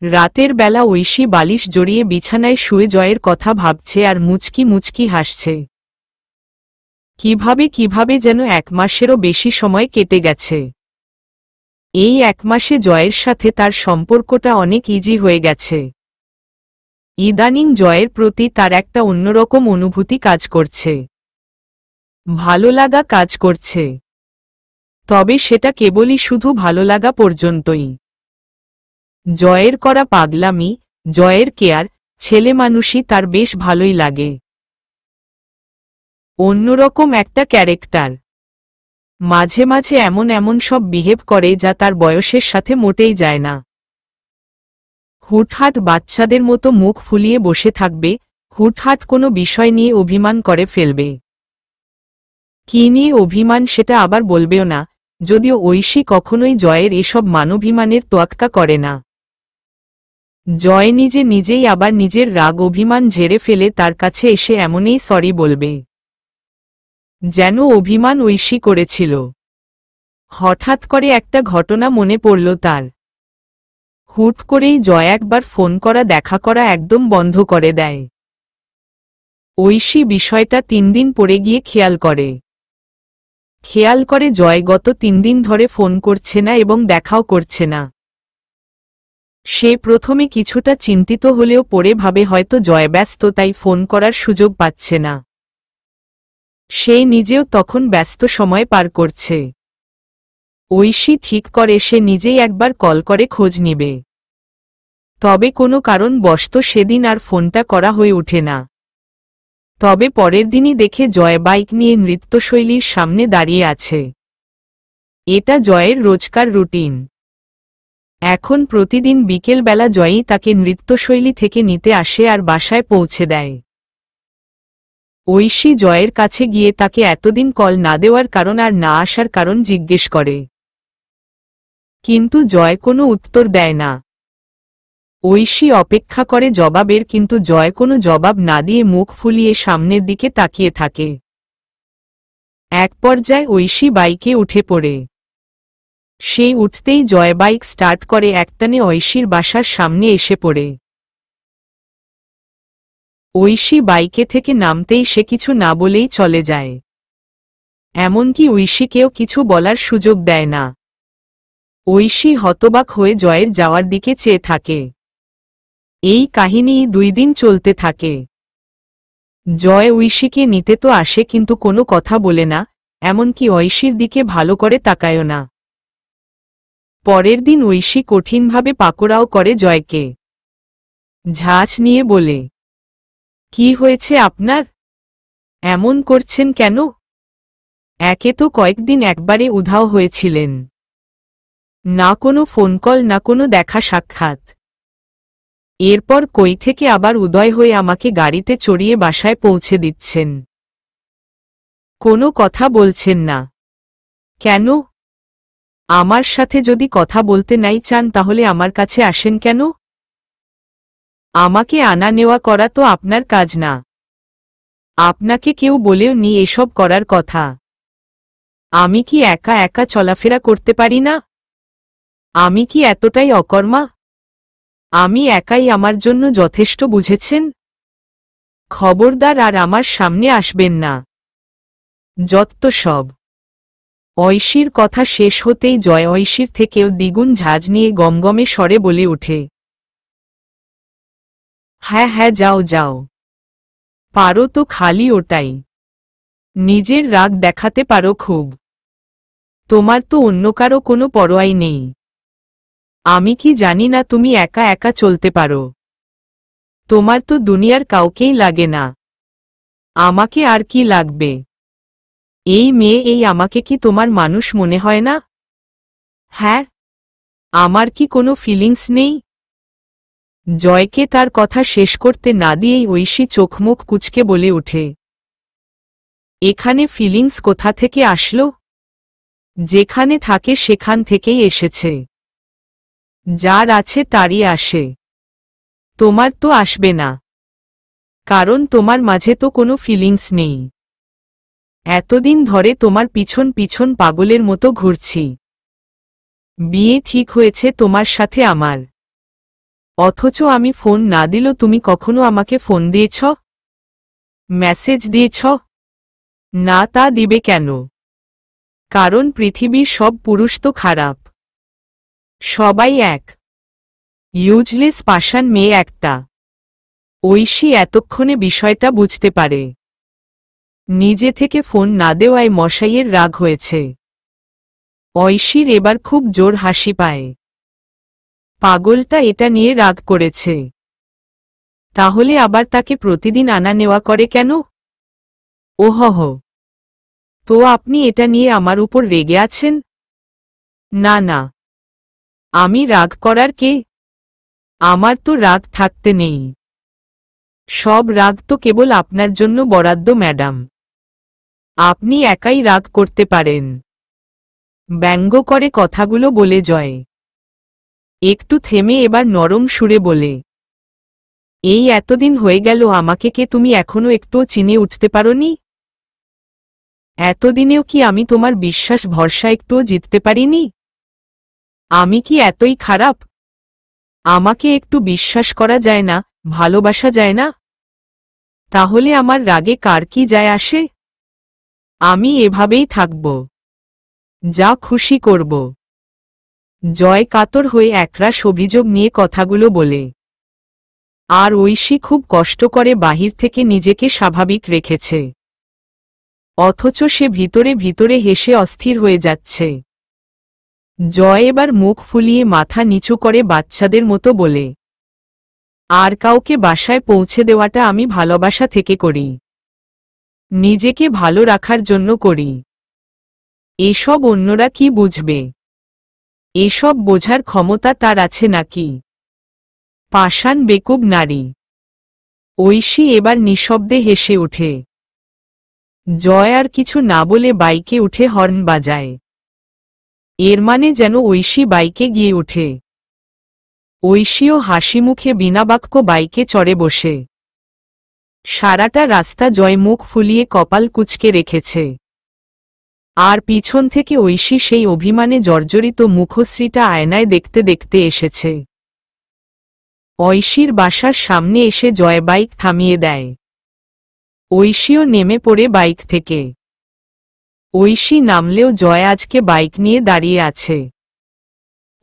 রাতের বেলা ঐশী বালিশ জড়িয়ে বিছানায় শুয়ে জয়ের কথা ভাবছে আর মুচকি মুচকি হাসছে। কিভাবে কিভাবে যেন 1 মাসেরও বেশি সময় কেটে গেছে। এই 1 মাসে জয়ের সাথে তার সম্পর্কটা অনেক ইজি হয়ে গেছে। ইদানিং জয়ের প্রতি তার একটা অন্যরকম অনুভূতি কাজ করছে, ভালো লাগা কাজ করছে। তবে সেটা কেবলই শুধু ভালো লাগা পর্যন্তই। জয়ের করা পাগলামি, জয়ের কেয়ার, ছেলেমানুষই তার বেশ ভালোই লাগে। অন্যরকম একটা ক্যারেক্টার। মাঝে মাঝে এমন এমন সব বিহেভ করে যা তার বয়সের সাথে মোটেই যায় না। হুটহাট বাচ্চাদের মতো মুখ ফুলিয়ে বসে থাকবে, হুটহাট কোনো বিষয় নিয়ে অভিমান করে ফেলবে। কি নিয়ে অভিমান সেটা আবার বলবেও না, যদিও ঐশী কখনোই জয়ের এসব মানবিমানের তোয়াক্কা করে না। জয় নিজে নিজেই আবার নিজের রাগ অভিমান ঝেড়ে ফেলে তার কাছে এসে এমনই সরি বলবে, যেন অভিমান ঐশী করেছিল। হঠাৎ করে একটা ঘটনা মনে পড়ল তার। হুট করেই জয় একবার ফোন করা দেখা করা একদম বন্ধ করে দেয়। ঐশী বিষয়টা 3 দিন পরে গিয়ে খেয়াল করে জয় গত 3 দিন ধরে ফোন করছে না এবং দেখাও করছে না। সে প্রথমে কিছুটা চিন্তিত হলেও পরে ভাবে হয়তো জয় ব্যস্ত তাই ফোন করার সুযোগ পাচ্ছে না। সে নিজেও তখন ব্যস্ত সময় পার করছে। ঐশী ঠিক করে সে নিজেই একবার কল করে খোঁজ নিবে। তবে কোনো কারণবশত সেদিন আর ফোনটা করা হয়ে ওঠে না। তবে পরের দিনই দেখে জয় বাইক নিয়ে নৃত্যশৈলীর সামনে দাঁড়িয়ে আছে। এটা জয়ের রোজকার রুটিন। এখন প্রতিদিন বিকেলবেলা জয়ই তাকে নৃত্যশৈলী থেকে নিতে আসে আর বাসায় পৌঁছে দেয়। ঐশী জয়ের কাছে গিয়ে তাকে এতদিন কল না দেওয়ার কারণ আর না আসার কারণ জিজ্ঞেস করে, কিন্তু জয় কোনো উত্তর দেয় না। ঐশী অপেক্ষা করে জবাবের, কিন্তু জয় কোনো জবাব না দিয়ে মুখ ফুলিয়ে সামনের দিকে তাকিয়ে থাকে। এক পর্যায়ে ঐশী বাইকে উঠে পড়ে। সেই উঠতেই জয় বাইক স্টার্ট করে একটানে ঐশীর বাসার সামনে এসে পড়ে। ঐশী বাইকে থেকে নামতেই সে কিছু না বলেই চলে যায়। এমনকি ঐশীকেও কিছু বলার সুযোগ দেয় না। ঐশী হতবাক হয়ে জয়ের যাওয়ার দিকে চেয়ে থাকে। এই কাহিনী 2 দিন চলতে থাকে। জয় ঐশীকে নিতে তো আসে কিন্তু কোনো কথা বলে না, এমনকি ঐশীর দিকে ভালো করে তাকায়ও না। পরের দিন ঐশী কঠিনভাবে পাকড়াও করে জয়কে। ঝাঁজ নিয়ে বলে, কি হয়েছে আপনার? এমন করছেন কেন? একে তো কয়েকদিন একবারে উধাও হয়েছিলেন, না কোনো ফোন কল না কোনো দেখা সাক্ষাৎ। এরপর কই থেকে আবার উদয় হয়ে আমাকে গাড়িতে চড়িয়ে বাসায় পৌঁছে দিচ্ছেন। কোনো কথা বলছেন না কেন? আমার সাথে যদি কথা বলতে নাই চান তাহলে আমার কাছে আসেন কেন? আমাকে আনা নেওয়া করা তো আপনার কাজ না। আপনাকে কেউ বলেও নি এসব করার কথা। আমি কি একা একা চলাফেরা করতে পারি না? আমি কি এতটাই অকর্মা? আমি একাই আমার জন্য যথেষ্ট, বুঝেছেন? খবরদার আর আমার সামনে আসবেন না। যত সব। ঐশীর কথা শেষ হতেই জয় ঐশীর থেকেও দ্বিগুণ ঝাঁজ নিয়ে গমগমে স্বরে বলে ওঠে, হ্যাঁ হ্যাঁ যাও যাও, পারো তো খালি ওটাই। নিজের রাগ দেখাতে পারো খুব। তোমার তো অন্য কারো কোনো পরোয়াই নেই। আমি কি জানি না তুমি একা একা চলতে পারো? তোমার তো দুনিয়ার কাউকেই লাগে না। আমাকে আর কি লাগবে? এই মেয়ে এই আমাকে কি তোমার মানুষ মনে হয় না? হ্যাঁ, আমার কি কোনো ফিলিংস নেই? জয়কে তার কথা শেষ করতে না দিয়েই ঐশী চোখমুখ কুঁচকে বলে ওঠে, এখানে ফিলিংস কোথা থেকে আসলো? যেখানে থাকে সেখান থেকেই এসেছে। যার আছে তারই আসে। তোমার তো আসবে না, কারণ তোমার মাঝে তো কোনো ফিলিংস নেই। এতদিন ধরে তোমার পিছন পিছন পাগলের মতো ঘুরছি। বিয়ে ঠিক হয়েছে তোমার সাথে আমার। অথচ আমি ফোন না দিলেও তুমি কখনো আমাকে ফোন দিয়েছ, মেসেজ দিয়েছ? না, তা দিবে কেন? কারণ পৃথিবীর সব পুরুষ তো খারাপ। সবাই এক ইউজলেস পাষাণ মেয়ে একটা। ঐশী এতক্ষণে বিষয়টা বুঝতে পারে। নিজে থেকে ফোন না দেওয়ায় মশাইয়ের রাগ হয়েছে। ঐশীর এবার খুব জোর হাসি পায়। পাগলটা এটা নিয়ে রাগ করেছে। তাহলে আবার তাকে প্রতিদিন আনা নেওয়া করে কেন? ওহহ, তো আপনি এটা নিয়ে আমার উপর রেগে আছেন? না না, আমি রাগ করার কে? আমার তো রাগ থাকতে নেই। সব রাগ তো কেবল আপনার জন্য বরাদ্দ ম্যাডাম। আপনি একাই রাগ করতে পারেন। ব্যঙ্গ করে কথাগুলো বলে জয়। একটু থেমে এবার নরম সুরে বলে, এই এতদিন হয়ে গেল আমাকে কে তুমি এখনো একটুও চিনে উঠতে পারোনি? এতদিনেও কি আমি তোমার বিশ্বাস ভরসা একটুও জিততে পারিনি? আমি কি এতই খারাপ? আমাকে একটু বিশ্বাস করা যায় না, ভালোবাসা যায় না? তাহলে আমার রাগে কার কি যায় আসে? আমি এভাবেই থাকব, যা খুশি করব। জয় কাতর হয়ে একরাশ অভিযোগ নিয়ে কথাগুলো বলে। আর ঐশী খুব কষ্ট করে বাহির থেকে নিজেকে স্বাভাবিক রেখেছে। অথচ সে ভিতরে ভিতরে হেসে অস্থির হয়ে যাচ্ছে। জয় এবার মুখ ফুলিয়ে মাথা নিচু করে বাচ্চাদের মতো বলে, আর কাউকে বাসায় পৌঁছে দেওয়াটা আমি ভালোবাসা থেকে করি, নিজেকে ভালো রাখার জন্য করি। এসব অন্যরা কি বুঝবে? এসব বোঝার ক্ষমতা তার আছে নাকি? পাষাণ বেকুব নারী। ঐশী এবার নিঃশব্দে হেসে ওঠে। জয় আর কিছু না বলে বাইকে উঠে হর্ন বাজায়। এর মানে যেন ঐশী বাইকে গিয়ে ওঠে। ঐশীও হাসিমুখে বিনা বাক্য বাইকে চড়ে বসে। সারাটা রাস্তা জয় মুখ ফুলিয়ে কপাল কুঁচকে রেখেছে। আর পিছন থেকে ঐশী সেই অভিমানে জর্জরিত মুখশ্রীটা আয়নায় দেখতে দেখতে এসেছে। ঐশীর বাসার সামনে এসে জয় বাইক থামিয়ে দেয়। ঐশীও নেমে পড়ে বাইক থেকে। ঐশী নামলেও জয় আজকে বাইক নিয়ে দাঁড়িয়ে আছে।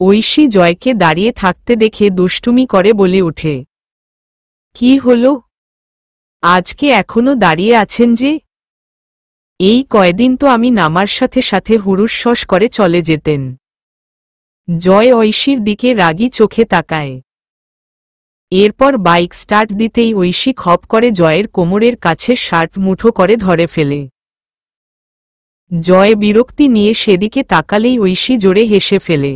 ঐশী জয়কে দাঁড়িয়ে থাকতে দেখে দুষ্টুমি করে বলে ওঠে, কি হলো? আজকে এখনো দাঁড়িয়ে আছেন যে? এই কয়দিন তো আমি নামার সাথে সাথে হুরুস করে চলে যেতেন। জয় ঐশীর দিকে রাগী চোখে তাকায়। এরপর বাইক স্টার্ট দিতেই ঐশী খপ করে জয়ের কোমরের কাছে শার্ট মুঠো করে ধরে ফেলে। জয় বিরক্তি নিয়ে সেদিকে তাকালেই ঐশী জোরে হেসে ফেলে।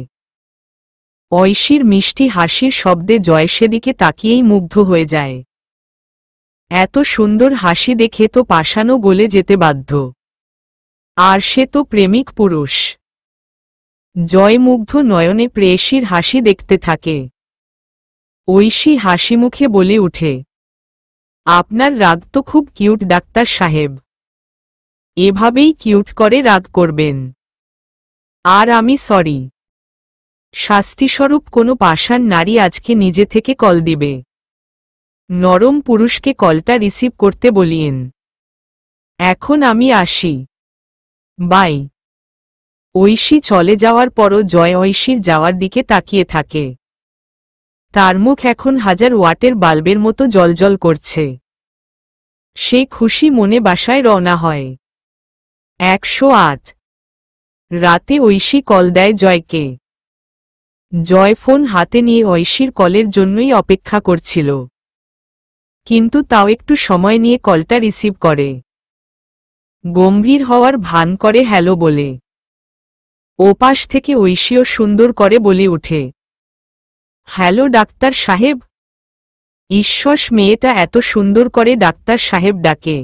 ঐশীর মিষ্টি হাসির শব্দে জয় সেদিকে তাকিয়েই মুগ্ধ হয়ে যায়। এত সুন্দর হাসি দেখে তো পাষাণও গলে যেতে বাধ্য। আর সে তো প্রেমিক পুরুষ। জয় মুগ্ধ নয়নে প্রেয়সীর হাসি দেখতে থাকে। ঐশী হাসিমুখে বলে উঠে, আপনার রাগ তো খুব কিউট ডাক্তার সাহেব। এভাবেই কিউট করে রাগ করবেন। আর আমি সরি। শাস্তিস্বরূপ কোনো পাষাণ নারী আজকে নিজে থেকে কল দিবে। নরম পুরুষকে কলটা রিসিভ করতে বলিয়েন। এখন আমি আসি, বাই। ঐশী চলে যাওয়ার পরও জয় ঐশীর যাওয়ার দিকে তাকিয়ে থাকে। তার মুখ এখন 1000 ওয়াটের বাল্বের মতো জ্বলজ্বল করছে। সে খুশি মনে বাসায় রওনা হয়। 108 রাতে ঐশী কল দেয় জয়কে। জয় ফোন হাতে নিয়ে ঐশীর কলের জন্যই অপেক্ষা করছিল। কিন্তু তাও একটু সময় নিয়ে কলটা রিসিভ করে। গম্ভীর হওয়ার ভান করে হ্যালো বলে। ওপাশ থেকে ঐশীও সুন্দর করে বলে ওঠে, হ্যালো ডাক্তার সাহেব। ঈশ্বর, মেয়েটা এত সুন্দর করে ডাক্তার সাহেব ডাকে।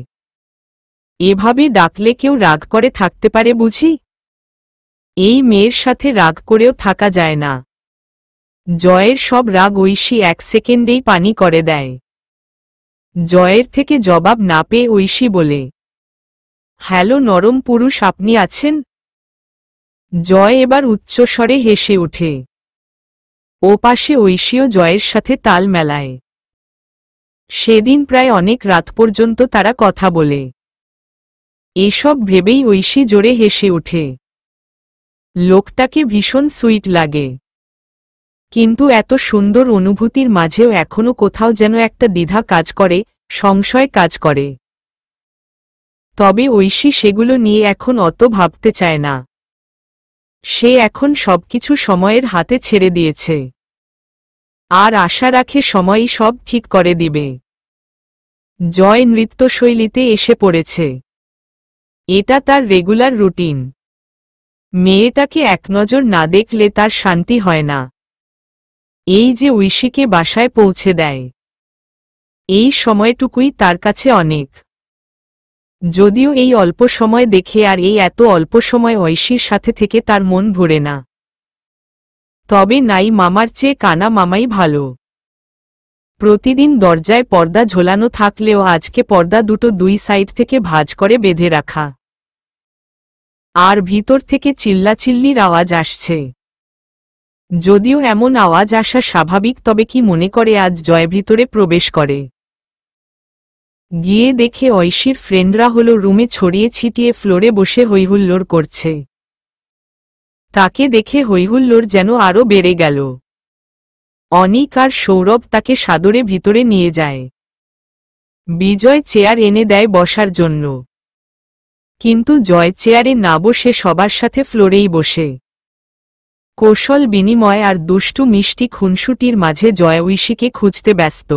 এভাবে ডাকলে কেউ রাগ করে থাকতে পারে বুঝি? এই মেয়ের সাথে রাগ করেও থাকা যায় না। জয়ের সব রাগ ঐশী 1 সেকেন্ডেই পানি করে দেয়। জয়ের থেকে জবাব না পেয়ে ঐশী বলে, হ্যালো নরম পুরুষ, আপনি আছেন? জয় এবার উচ্চস্বরে হেসে ওঠে। ও পাশে ঐশীও জয়ের সাথে তাল মেলায়। সেদিন প্রায় অনেক রাত পর্যন্ত তারা কথা বলে। এসব ভেবেই ঐশী জোরে হেসে ওঠে। লোকটাকে ভীষণ সুইট লাগে, কিন্তু এত সুন্দর অনুভূতির মাঝেও এখনো কোথাও যেন একটা দ্বিধা কাজ করে, সংশয় কাজ করে। তবে ঐশী সেগুলো নিয়ে এখন অত ভাবতে চায় না। সে এখন সবকিছু সময়ের হাতে ছেড়ে দিয়েছে, আর আশা রাখে সময়ই সব ঠিক করে দিবে। জয় নৃত্যশৈলীতে এসে পড়েছে। এটা তার রেগুলার রুটিন। মেয়েটাকে একনজর না দেখলে তার শান্তি হয় না। এই যে ঐশীকে বাসায় পৌঁছে দেয়, এই সময়টুকুই তার কাছে অনেক। যদিও এই অল্প সময় দেখে আর এই এত অল্প সময় ঐশীর সাথে থেকে তার মন ভরে না। তবে নাই মামার চেয়ে কানা মামাই ভালো। প্রতিদিন দরজায় পর্দা ঝোলানো থাকলেও আজকে পর্দা দুটো দুই সাইড থেকে ভাঁজ করে বেঁধে রাখা। আর ভিতর থেকে চিল্লাচিল্লির আওয়াজ আসছে। যদিও এমন আওয়াজ আসা স্বাভাবিক, তবে কি মনে করে আজ জয় ভিতরে প্রবেশ করে। গিয়ে দেখে ঐশীর ফ্রেন্ডরা হলো রুমে ছড়িয়ে ছিটিয়ে ফ্লোরে বসে হৈহুল্লোড় করছে। তাকে দেখে হৈহুল্লোড় যেন আরও বেড়ে গেল। অনিক আর সৌরভ তাকে সাদরে ভিতরে নিয়ে যায়। বিজয় চেয়ার এনে দেয় বসার জন্য, কিন্তু জয় চেয়ারে না বসে সবার সাথে ফ্লোরেই বসে। কৌশল বিনিময় আর দুষ্টু মিষ্টি খুনসুটির মাঝে জয় ঐশীকে খুঁজতে ব্যস্ত।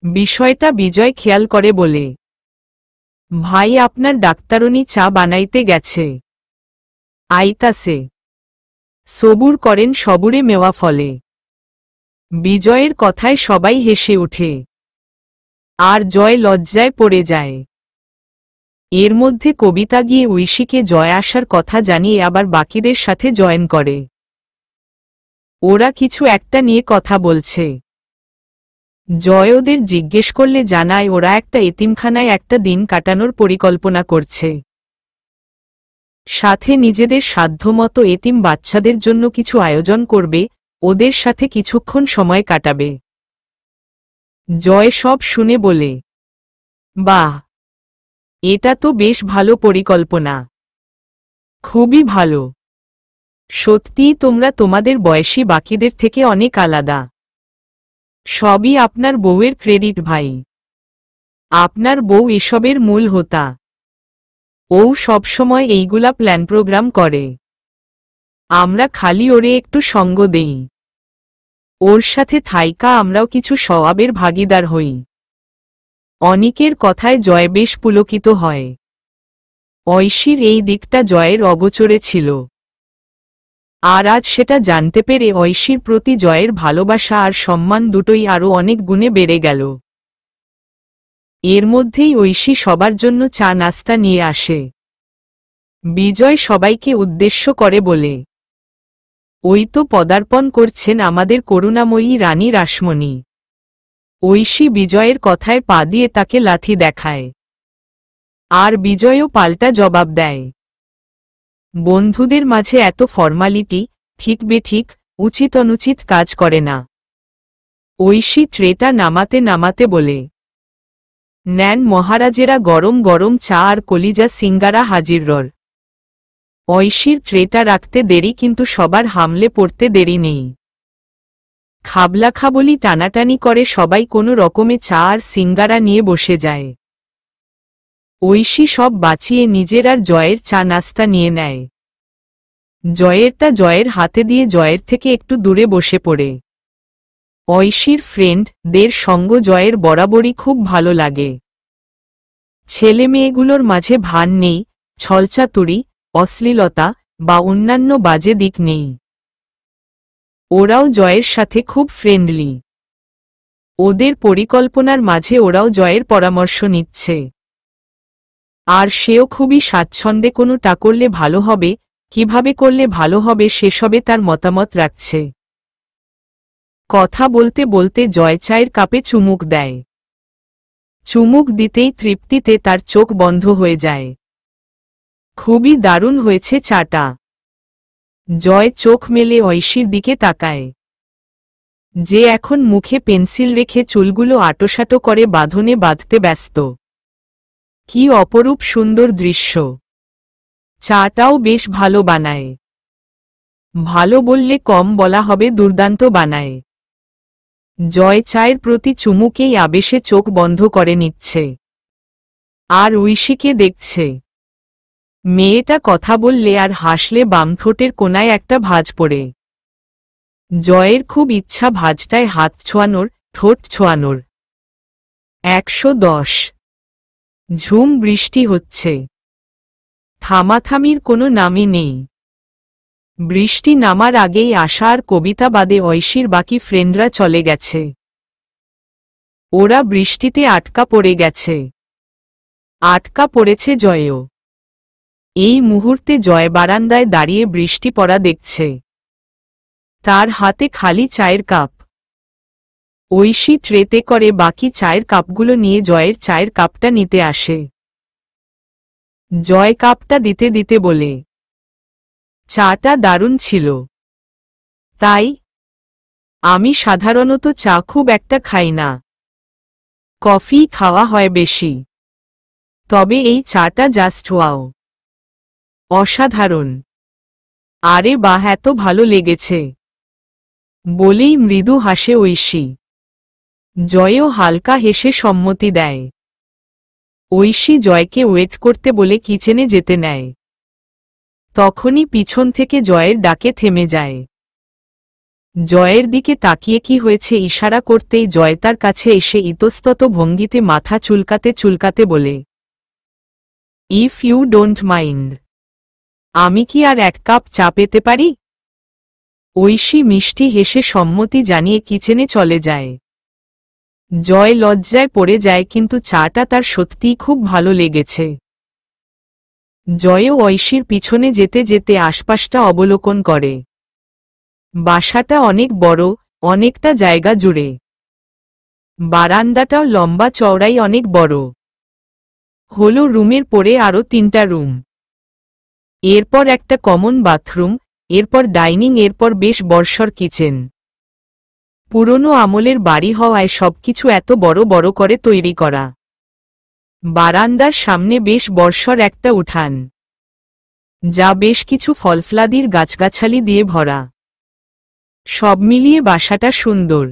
বিষয়টা বিজয় খেয়াল করে বলে, ভাই আপনার ডাক্তারনি চা বানাইতে গেছে, আইতাসে। সবুর করেন সবুরে মেওয়া ফলে। বিজয়ের কথায় সবাই হেসে ওঠে, আর জয় লজ্জায় পড়ে যায়। এর মধ্যে কবিতা গিয়ে ঐশীকে জয় আসার কথা জানিয়ে আবার বাকিদের সাথে জয়েন করে। ওরা কিছু একটা নিয়ে কথা বলছে। জয় ওদের জিজ্ঞেস করলে জানায় ওরা একটা এতিমখানায় একটা দিন কাটানোর পরিকল্পনা করছে। সাথে নিজেদের সাধ্যমতো এতিম বাচ্চাদের জন্য কিছু আয়োজন করবে, ওদের সাথে কিছুক্ষণ সময় কাটাবে। জয় সব শুনে বলে, বাহ, এটা তো বেশ ভালো পরিকল্পনা, খুবই ভালো। সত্যিই তোমরা তোমাদের বয়সী বাকিদের থেকে অনেক আলাদা। সবই আপনার বউয়ের ক্রেডিট ভাই। আপনার বউ এসবের মূল হোতা। ও সবসময় এইগুলা প্ল্যান প্রোগ্রাম করে। আমরা খালি ওরে একটু সঙ্গ দেই। ওর সাথে থাইকা আমরাও কিছু সওয়াবের ভাগিদার হই। অনিকের কথায় জয় বেশ পুলকিত হয়। ঐশীর এই দিকটা জয়ের অগোচরে ছিল, আর আজ সেটা জানতে পেরে ঐশীর প্রতি জয়ের ভালোবাসা আর সম্মান দুটোই আরও অনেক গুণে বেড়ে গেল। এর মধ্যেই ঐশী সবার জন্য চা নাস্তা নিয়ে আসে। বিজয় সবাইকে উদ্দেশ্য করে বলে, ওই তো পদার্পণ করছেন আমাদের করুণাময়ী রানী রাসমণি। ঐশী বিজয়ের কথায় পা দিয়ে তাকে লাথি দেখায়, আর বিজয়ও পাল্টা জবাব দেয়। বন্ধুদের মাঝে এত ফর্মালিটি, ঠিক বেঠিক, উচিত অনুচিত কাজ করে না। ঐশী ট্রেটা নামাতে নামাতে বলে, নেন মহারাজেরা গরম গরম চা আর কলিজা সিঙ্গারা হাজির রর। ঐশীর ট্রেটা রাখতে দেরি, কিন্তু সবার হামলে পড়তে দেরি নেই। খাবলাখাবলি টানাটানি করে সবাই কোনো রকমে চা আর সিঙ্গারা নিয়ে বসে যায়। ঐশী সব বাঁচিয়ে নিজের আর জয়ের চা নাস্তা নিয়ে নেয়। জয়েরটা জয়ের হাতে দিয়ে জয়ের থেকে একটু দূরে বসে পড়ে। ঐশীর ফ্রেন্ডদের সঙ্গ জয়ের বরাবরই খুব ভালো লাগে। ছেলে মেয়েগুলোর মাঝে ভান নেই, ছলচাতুরি, অশ্লীলতা বা অন্যান্য বাজে দিক নেই। ওরাও জয়ের সাথে খুব ফ্রেন্ডলি। ওদের পরিকল্পনার মাঝে ওরাও জয়ের পরামর্শ নিচ্ছে, আর সেও খুবই স্বাচ্ছন্দ্যে কোনোটা করলে ভালো হবে, কিভাবে করলে ভালো হবে সেসবে তার মতামত রাখছে। কথা বলতে বলতে জয় চায়ের কাপে চুমুক দেয়। চুমুক দিতেই তৃপ্তিতে তার চোখ বন্ধ হয়ে যায়। খুবই দারুণ হয়েছে চাটা। জয় চোখ মেলে ঐশীর দিকে তাকায়। যে এখন মুখে পেন্সিল রেখে চুলগুলো আঁটোসাঁটো করে বাঁধনে বাঁধতে ব্যস্ত। কি অপরূপ সুন্দর দৃশ্য! চাটাও বেশ ভালো বানায়। ভালো বললে কম বলা হবে, দুর্দান্ত বানায়। জয় চায়ের প্রতি চুমুকেই আবেশে চোখ বন্ধ করে নিচ্ছে আর ঐশীকে দেখছে। মেয়েটা কথা বললে আর হাসলে বাম ঠোঁটের কোনায় একটা ভাঁজ পড়ে। জয়ের খুব ইচ্ছা ভাঁজটায় হাত ছোঁয়ানোর, ঠোঁট ছোঁয়ানোর। 110। ঝুম বৃষ্টি হচ্ছে। থামাথামির কোনো নামই নেই। বৃষ্টি নামার আগেই আশা আর কবিতা বাদে ঐশীর বাকি ফ্রেন্ডরা চলে গেছে। ওরা বৃষ্টিতে আটকা পড়ে গেছে। আটকা পড়েছে জয়ও। এই মুহূর্তে জয় বারান্দায় দাঁড়িয়ে বৃষ্টি পড়া দেখছে। তার হাতে খালি চায়ের কাপ। ঐশী ট্রেতে করে বাকি চায়ের কাপগুলো নিয়ে জয়ের চায়ের কাপটা নিতে আসে। জয় কাপটা দিতে দিতে বলে, চাটা দারুণ ছিল। তাই? আমি সাধারণত চা খুব একটা খাই না, কফি খাওয়া হয় বেশি। তবে এই চাটা জাস্ট ওয়াও, অসাধারণ। আরে বাহ, এত ভালো লেগেছে বলেই মৃদু হাসে ঐশী। জয়ও হালকা হেসে সম্মতি দেয়। ঐশী জয়কে ওয়েট করতে বলে কিচেনে যেতে নেয়। তখনই পিছন থেকে জয়ের ডাকে থেমে যায়। জয়ের দিকে তাকিয়ে কি হয়েছে ইশারা করতেই জয় তার কাছে এসে ইতস্তত ভঙ্গিতে মাথা চুলকাতে চুলকাতে বলে, ইফ ইউ ডোন্ট মাইন্ড, আমি কি আর 1 কাপ চা পেতে পারি? ঐশী মিষ্টি হেসে সম্মতি জানিয়ে কিচেনে চলে যায়। জয় লজ্জায় পড়ে যায়, কিন্তু চাটা তার সত্যিই খুব ভালো লেগেছে। জয়ও ঐশীর পিছনে যেতে যেতে আশপাশটা অবলোকন করে। বাসাটা অনেক বড়, অনেকটা জায়গা জুড়ে। বারান্দাটাও লম্বা চওড়াই অনেক বড়। হলো রুমের পরে আরও 3টা রুম। এরপর একটা কমন বাথরুম, এরপর ডাইনিং, এরপর বেশ বড়সড় কিচেন। পুরনো আমলের বাড়ি হওয়ায় সবকিছু এত বড় বড় করে তৈরি করা। বারান্দার সামনে বেশ বড়সড় একটা উঠান, যা বেশ কিছু ফলফলাদির গাছগাছালি দিয়ে ভরা। সব মিলিয়ে বাসাটা সুন্দর।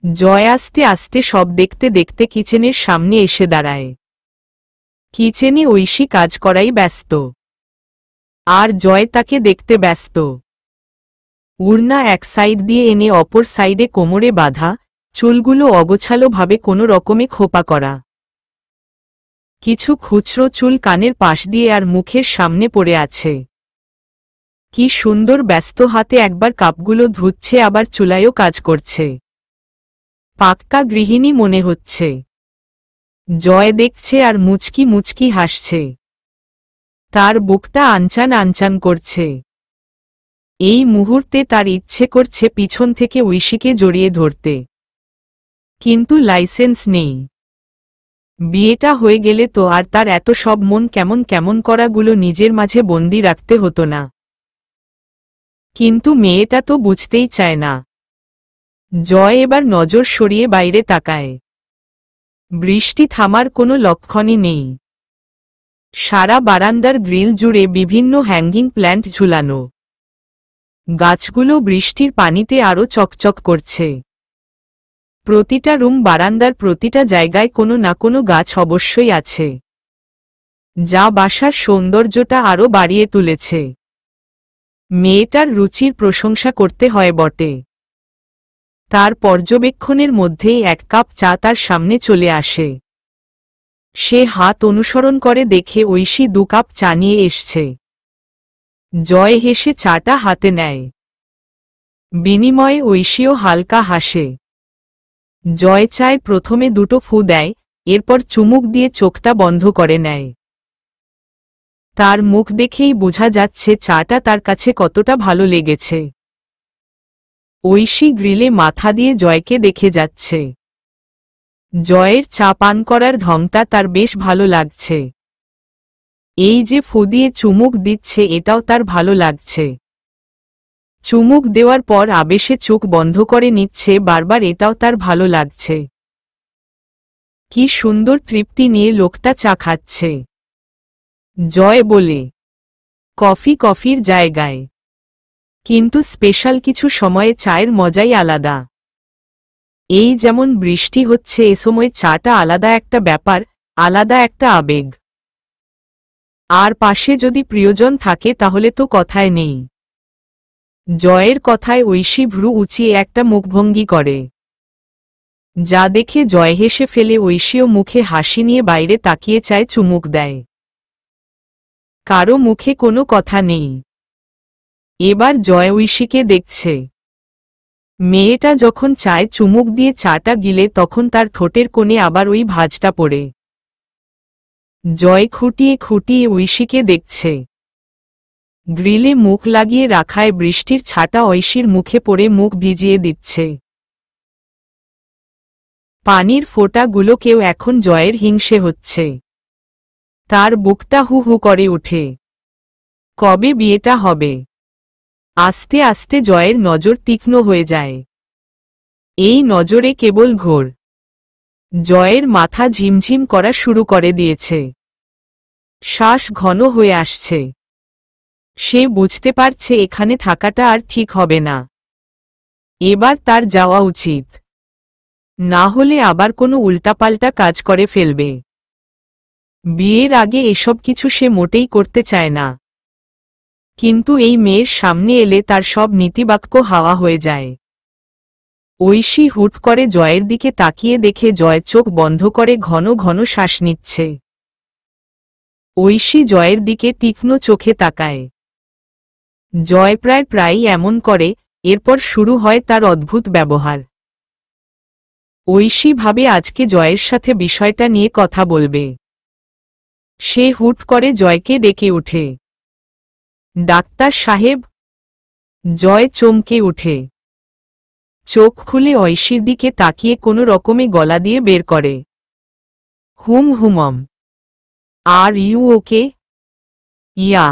জয় আস্তে আস্তে সব দেখতে দেখতে কিচেনের সামনে এসে দাঁড়ায়। কিচেনে ঐশী কাজ করাই ব্যস্ত, আর জয় তাকে দেখতে ব্যস্ত। উড়না এক সাইড দিয়ে এনে অপর সাইডে কোমরে বাঁধা, চুলগুলো অগোছালোভাবে কোনো রকমে খোপা করা। কিছু খুচরো চুল কানের পাশ দিয়ে আর মুখের সামনে পড়ে আছে। কি সুন্দর ব্যস্ত হাতে একবার কাপগুলো ধুচ্ছে, আবার চুলায়ও কাজ করছে। পাক্কা গৃহিণী মনে হচ্ছে। জয় দেখছে আর মুচকি মুচকি হাসছে। তার বুকটা আনচান আনচান করছে। এই মুহূর্তে তার ইচ্ছে করছে পিছন থেকে ঐশীকে জড়িয়ে ধরতে, কিন্তু লাইসেন্স নেই। বিয়েটা হয়ে গেলে তো আর তার এত সব মন কেমন কেমন করাগুলো নিজের মাঝে বন্দি রাখতে হতো না। কিন্তু মেয়েটা তো বুঝতেই চায় না। জয় এবার নজর সরিয়ে বাইরে তাকায়। বৃষ্টি থামার কোনো লক্ষণই নেই। সারা বারান্দার গ্রিল জুড়ে বিভিন্ন হ্যাঙ্গিং প্ল্যান্ট ঝুলানো। গাছগুলো বৃষ্টির পানিতে আরও চকচক করছে। প্রতিটা রুম, বারান্দার প্রতিটা জায়গায় কোনো না কোনো গাছ অবশ্যই আছে, যা বাসার সৌন্দর্যটা আরও বাড়িয়ে তুলেছে। মেয়েটার রুচির প্রশংসা করতে হয় বটে। তার পর্যবেক্ষণের মধ্যেই 1 কাপ চা তার সামনে চলে আসে। সে হাত অনুসরণ করে দেখে ঐশী 2 কাপ চা নিয়ে এসছে। জয় হেসে চাটা হাতে নেয়। বিনিময়ে ঐশীও হালকা হাসে। জয় চায় প্রথমে 2টো ফু দেয়, এরপর চুমুক দিয়ে চোখটা বন্ধ করে নেয়। তার মুখ দেখেই বোঝা যাচ্ছে চাটা তার কাছে কতটা ভালো লেগেছে। ঐশী গ্রিলে মাথা দিয়ে জয়কে দেখে যাচ্ছে। জয়ের চা পান করার ঢংটা তার বেশ ভালো লাগছে। এই যে ফু দিয়ে চুমুক দিচ্ছে, এটাও তার ভালো লাগছে। চুমুক দেওয়ার পর আবেশে চোখ বন্ধ করে নিচ্ছে বারবার, এটাও তার ভালো লাগছে। কি সুন্দর তৃপ্তি নিয়ে লোকটা চা খাচ্ছে। জয় বলে, কফির জায়গায়, কিন্তু স্পেশাল কিছু সময়ে চায়ের মজাই আলাদা। এই যেমন বৃষ্টি হচ্ছে, এ সময় চাটা আলাদা একটা ব্যাপার, আলাদা একটা আবেগ। আর পাশে যদি প্রিয়জন থাকে তাহলে তো কথাই নেই। জয়ের কথায় ঐশী ভ্রু উঁচিয়ে একটা মুখভঙ্গি করে, যা দেখে জয় হেসে ফেলে। ঐশীও মুখে হাসি নিয়ে বাইরে তাকিয়ে চায় চুমুক দেয়। কারো মুখে কোনো কথা নেই। এবার জয় ঐশীকে দেখছে। মেয়েটা যখন চায় চুমুক দিয়ে চাটা গিলে তখন তার ঠোঁটের কোণে আবার ওই ভাঁজটা পড়ে। জয় খুঁটিয়ে ঐশীকে দেখছে। গ্রিলে মুখ লাগিয়ে রাখায় বৃষ্টির ছাটা ঐশীর মুখে পড়ে মুখ ভিজিয়ে দিচ্ছে। পানির ফোঁটাগুলোকেও এখন জয়ের হিংসে হচ্ছে। তার বুকটা হু হু করে ওঠে। কবে বিয়েটা হবে? আস্তে আস্তে জয়ের নজর তীক্ষ্ণ হয়ে যায়। এই নজরে কেবল ঘোর। জয়ের মাথা ঝিমঝিম করা শুরু করে দিয়েছে। শ্বাস ঘন হয়ে আসছে। সে বুঝতে পারছে এখানে থাকাটা আর ঠিক হবে না। এবার তার যাওয়া উচিত, না হলে আবার কোনো উল্টাপাল্টা কাজ করে ফেলবে। বিয়ের আগে এসব কিছু সে মোটেই করতে চায় না, কিন্তু এই মেয়ের সামনে এলে তার সব নীতিবাক্য হাওয়া হয়ে যায়। ঐশী হুট করে জয়ের দিকে তাকিয়ে দেখে জয় চোখ বন্ধ করে ঘন ঘন শ্বাস নিচ্ছে। ঐশী জয়ের দিকে তীক্ষ্ণ চোখে তাকায়। জয় প্রায়ই এমন করে, এরপর শুরু হয় তার অদ্ভুত ব্যবহার। ঐশী ভাবে আজকে জয়ের সাথে বিষয়টা নিয়ে কথা বলবে। সে হুট করে জয়কে ডেকে ওঠে, ডাক্তার সাহেব। জয় চমকে ওঠে। চোখ খুলে ঐশীর দিকে তাকিয়ে কোনো রকমে গলা দিয়ে বের করে, হুমম, আর ইউ ওকে? ইয়া,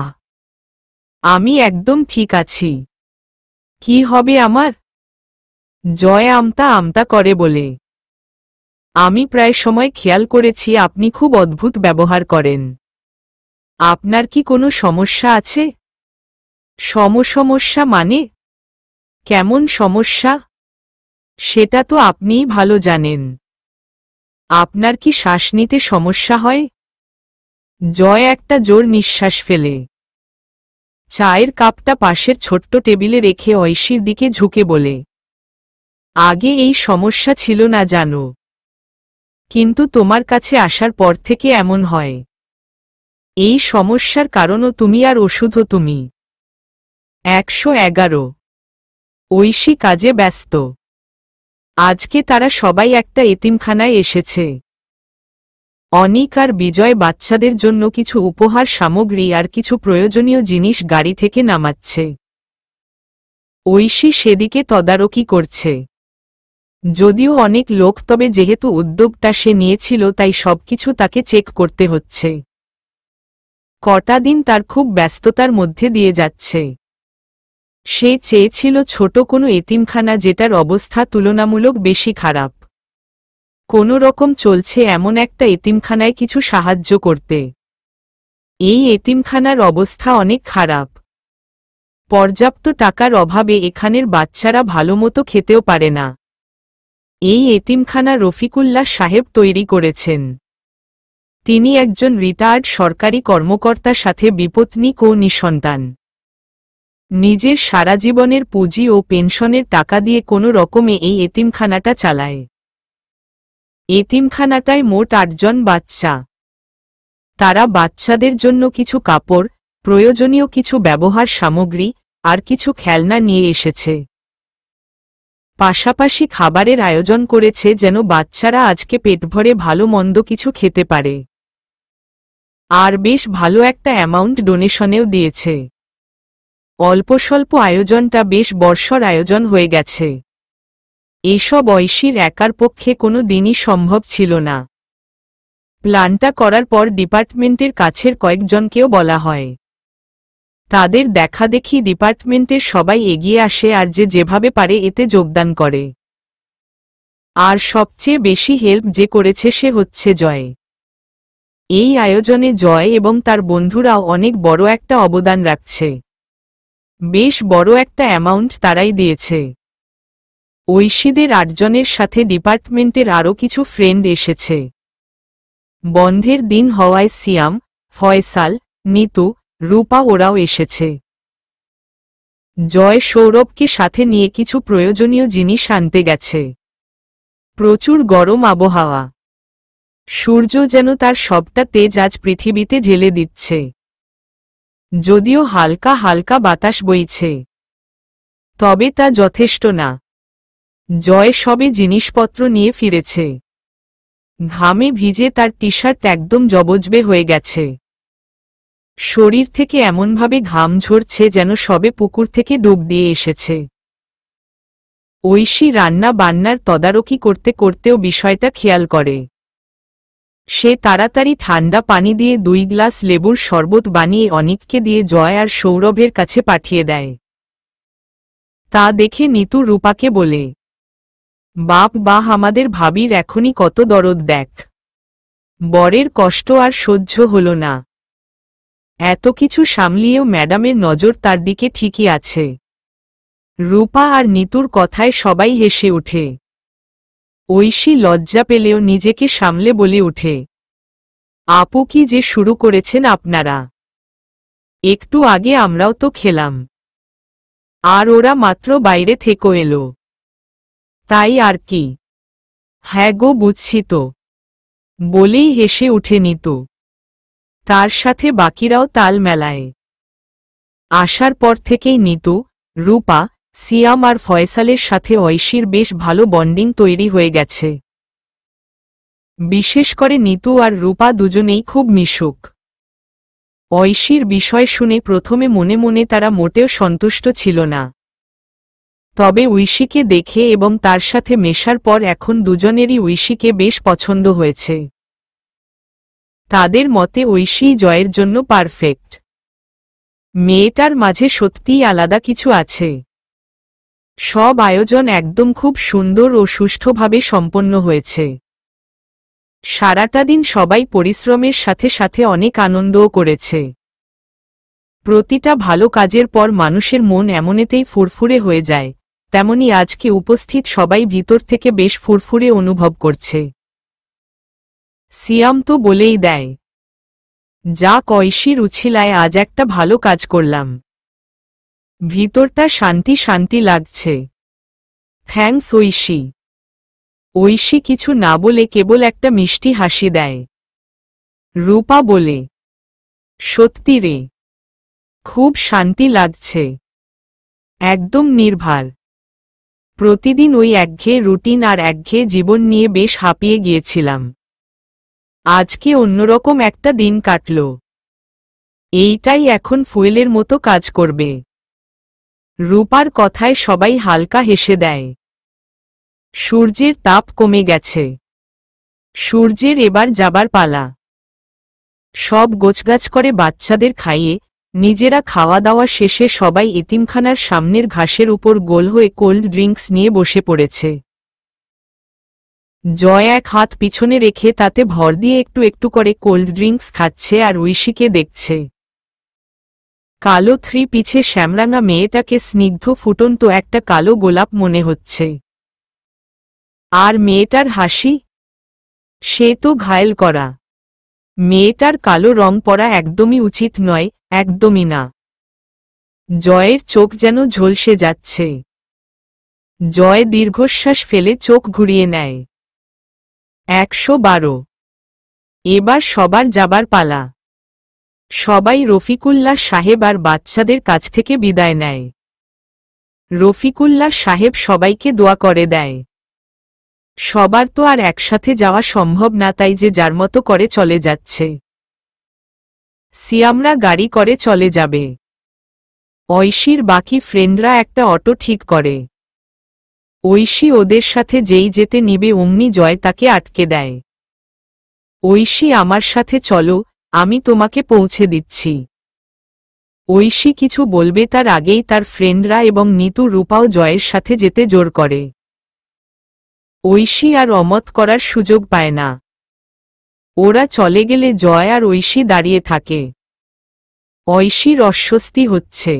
আমি একদম ঠিক আছি। কি হবে আমার? জয় আমতা করে বলে, আমি প্রায় সময় খেয়াল করেছি আপনি খুব অদ্ভুত ব্যবহার করেন। আপনার কি কোনো সমস্যা আছে? সমস্যা মানে? কেমন সমস্যা? সেটা তো আপনিই ভালো জানেন। আপনার কি শ্বাস নিতে সমস্যা হয়? জয় একটা জোর নিঃশ্বাস ফেলে চায়ের কাপটা পাশের ছোট্ট টেবিলে রেখে ঐশীর দিকে ঝুঁকে বলে, আগে এই সমস্যা ছিল না জানো, কিন্তু তোমার কাছে আসার পর থেকে এমন হয়। এই সমস্যার কারণও তুমি আর ওষুধও তুমি। 111। ঐশী কাজে ব্যস্ত। আজকে তারা সবাই একটা এতিমখানায় এসেছে। অনিক আর বিজয় বাচ্চাদের জন্য কিছু উপহার সামগ্রী আর কিছু প্রয়োজনীয় জিনিস গাড়ি থেকে নামাচ্ছে। ঐশী সেদিকে তদারকি করছে। যদিও অনেক লোক, তবে যেহেতু উদ্যোগটা সে নিয়েছিল তাই সবকিছু তাকে চেক করতে হচ্ছে। কটা দিন তার খুব ব্যস্ততার মধ্যে দিয়ে যাচ্ছে। সে চেয়েছিল ছোট কোনো এতিমখানা যেটার অবস্থা তুলনামূলক বেশি খারাপ, কোনো রকম চলছে এমন একটা এতিমখানায় কিছু সাহায্য করতে। এই এতিমখানার অবস্থা অনেক খারাপ। পর্যাপ্ত টাকার অভাবে এখানের বাচ্চারা ভালোমতো খেতেও পারে না। এই এতিমখানা রফিকুল্লাহ সাহেব তৈরি করেছেন। তিনি একজন রিটায়ার্ড সরকারি কর্মকর্তার সাথে বিপত্নিক ও নিঃসন্তান। নিজের সারা জীবনের পুঁজি ও পেনশনের টাকা দিয়ে কোনো রকমে এই এতিমখানাটা চালায়। এতিমখানাটায় মোট 8 জন বাচ্চা। তারা বাচ্চাদের জন্য কিছু কাপড়, প্রয়োজনীয় কিছু ব্যবহার সামগ্রী আর কিছু খেলনা নিয়ে এসেছে। পাশাপাশি খাবারের আয়োজন করেছে যেন বাচ্চারা আজকে পেট ভরে ভালো মন্দ কিছু খেতে পারে। আর বেশ ভালো একটা অ্যামাউন্ট ডোনেশনেও দিয়েছে। অল্প স্বল্প আয়োজনটা বেশ বর্ষর আয়োজন হয়ে গেছে। এসব ঐশীর একার পক্ষে কোনো দিনই সম্ভব ছিল না। প্ল্যানটা করার পর ডিপার্টমেন্টের কাছের কয়েকজনকেও বলা হয়। তাদের দেখাদেখি ডিপার্টমেন্টের সবাই এগিয়ে আসে আর যে যেভাবে পারে এতে যোগদান করে। আর সবচেয়ে বেশি হেল্প যে করেছে সে হচ্ছে জয়। এই আয়োজনে জয় এবং তার বন্ধুরাও অনেক বড় একটা অবদান রাখছে। বেশ বড় একটা অ্যামাউন্ট তারাই দিয়েছে। ঐশীদের 8 জনের সাথে ডিপার্টমেন্টের আরও কিছু ফ্রেন্ড এসেছে। বন্ধের দিন হওয়ায় সিয়াম, ফয়সাল, নিতু, রূপা ওরাও এসেছে। জয় সৌরভকে সাথে নিয়ে কিছু প্রয়োজনীয় জিনিস আনতে গেছে। প্রচুর গরম আবহাওয়া। সূর্য যেন তার সবটা তেজ আজ পৃথিবীতে ঢেলে দিচ্ছে। যদিও হালকা হালকা বাতাস বইছে, তবে তা যথেষ্ট না। জয় সবে জিনিসপত্র নিয়ে ফিরেছে। ঘামে ভিজে তার টি শার্ট একদম জবজবে হয়ে গেছে। শরীর থেকে এমনভাবে ঘাম ঝরছে যেন সবে পুকুর থেকে ডুব দিয়ে এসেছে। ঐশী রান্না বান্নার তদারকি করতে করতেও বিষয়টা খেয়াল করে। সে তাড়াতাড়ি ঠান্ডা পানি দিয়ে 2 গ্লাস লেবুর শরবত বানিয়ে অনিককে দিয়ে জয় আর সৌরভের কাছে পাঠিয়ে দেয়। তা দেখে নিতু রূপাকে বলে, বাপ বাহ, আমাদের ভাবির এখনই কত দরদ দেখ। বরের কষ্ট আর সহ্য হল না। এত কিছু সামলিয়েও ম্যাডামের নজর তার দিকে ঠিকই আছে। রূপা আর নিতুর কথায় সবাই হেসে ওঠে। ঐশী লজ্জা পেলেও নিজেকে সামলে বলে ওঠে, আপু কি যে শুরু করেছেন আপনারা? একটু আগে আমরাও তো খেলাম। আর ওরা মাত্র বাইরে থেকে এলো, তাই আর কি। হ্যাঁ গো, বুঝছি তো, বলেই হেসে উঠে নিতু। তার সাথে বাকিরাও তাল মেলায়। আসার পর থেকেই নিতু, রূপা, সিয়াম আর ফয়সালের সাথে ঐশীর বেশ ভালো বন্ডিং তৈরি হয়ে গেছে। বিশেষ করে নিতু আর রূপা দুজনেই খুব মিশুক। ঐশীর বিষয় শুনে প্রথমে মনে মনে তারা মোটেও সন্তুষ্ট ছিল না, তবে ঐশীকে দেখে এবং তার সাথে মেশার পর এখন দুজনেরই ঐশীকে বেশ পছন্দ হয়েছে। তাদের মতে ঐশী জয়ের জন্য পারফেক্ট। মেয়েটার মাঝে সত্যিই আলাদা কিছু আছে। সব আয়োজন একদম খুব সুন্দর ও সুষ্ঠুভাবে সম্পন্ন হয়েছে। সারাটা দিন সবাই পরিশ্রমের সাথে সাথে অনেক আনন্দও করেছে। প্রতিটা ভালো কাজের পর মানুষের মন এমনিতেই ফুরফুরে হয়ে যায়, তেমনি আজকে উপস্থিত সবাই ভিতর থেকে বেশ ফুরফুরে অনুভব করছে। সিয়াম তো বলেই দেয়, যা ঐশীর উছিলায় আজ একটা ভালো কাজ করলাম। ভিতরটা শান্তি শান্তি লাগছে। থ্যাঙ্কস ঐশী। ঐশী কিছু না বলে কেবল একটা মিষ্টি হাসি দেয়। রূপা বলে, সত্যি রে, খুব শান্তি লাগছে। একদম নির্ভার। প্রতিদিন ওই একঘেয়ে রুটিন আর একঘেয়ে জীবন নিয়ে বেশ হাঁপিয়ে গিয়েছিলাম। আজকে অন্যরকম একটা দিন কাটল। এইটাই এখন ফুয়েলের মতো কাজ করবে। রূপার কথায় সবাই হালকা হেসে দেয়। সূর্যের তাপ কমে গেছে। সূর্যের এবার যাবার পালা। সব গোছগাছ করে বাচ্চাদের খাইয়ে নিজেরা খাওয়া দাওয়া শেষে সবাই এতিমখানার সামনের ঘাসের উপর গোল হয়ে কোল্ড ড্রিঙ্কস নিয়ে বসে পড়েছে। জয় এক হাত পিছনে রেখে তাতে ভর দিয়ে একটু একটু করে কোল্ড ড্রিঙ্কস খাচ্ছে আর ঐশীকে দেখছে। কালো 3 পিছে শ্যামরাঙা মেয়েটাকে স্নিগ্ধ ফুটন্ত একটা কালো গোলাপ মনে হচ্ছে। আর মেয়েটার হাসি, সে তো ঘায়েল করা। মেয়েটার কালো রং পরা একদমই উচিত নয়, একদমই না। জয়ের চোখ যেন ঝলসে যাচ্ছে। জয় দীর্ঘশ্বাস ফেলে চোখ ঘুরিয়ে নেয়। 112। এবার সবার যাবার পালা। সবাই রফিকুল্লাহ সাহেব আর বাচ্চাদের কাছ থেকে বিদায় নেয়। রফিকুল্লাহ সাহেব সবাইকে দোয়া করে দেয়। সবার তো আর একসাথে যাওয়া সম্ভব না, তাই যে যার মতো করে চলে যাচ্ছে। সিয়ামরা গাড়ি করে চলে যাবে। ঐশীর বাকি ফ্রেন্ডরা একটা অটো ঠিক করে। ঐশী ওদের সাথে যেই যেতে নিবে অমনি জয় তাকে আটকে দেয়। ঐশী, আমার সাথে চলো, আমি তোমাকে পৌঁছে দিচ্ছি। ঐশী কিছু বলবে তার আগেই তার ফ্রেন্ডরা এবং নিতু রূপাও জয়ের সাথে যেতে জোর করে। ঐশী আর অমত করার সুযোগ পায় না। ওরা চলে গেলে জয় আর ঐশী দাঁড়িয়ে থাকে। ঐশীর অস্বস্তি হচ্ছে,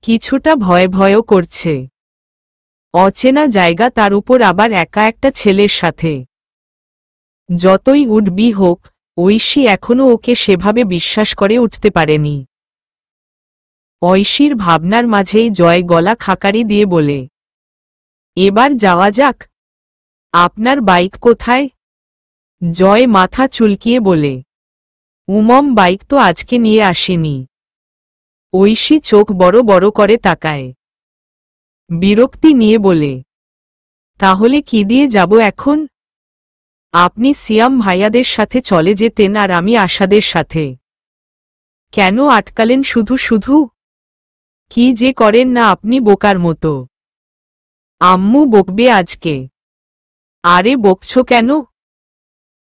কিছুটা ভয় ভয়ও করছে। অচেনা জায়গা, তার উপর আবার একা একটা ছেলের সাথে। যতই উঠবি হোক, ঐশী এখনও ওকে সেভাবে বিশ্বাস করে উঠতে পারেনি। ঐশীর ভাবনার মাঝেই জয় গলা খাকারি দিয়ে বলে, এবার যাওয়া যাক। আপনার বাইক কোথায়? জয় মাথা চুলকিয়ে বলে, বাইক তো আজকে নিয়ে আসেনি। ঐশী চোখ বড় বড় করে তাকায়, বিরক্তি নিয়ে বলে, তাহলে কি দিয়ে যাব এখন? আপনি সিয়াম ভাইয়াদের সাথে চলে যেতেন আর আমি আশাদের সাথে। কেন আটকালেন শুধু শুধু? কি যে করেন না আপনি, বোকার মতো। আম্মু বকবে আজকে। আরে বকছ কেন?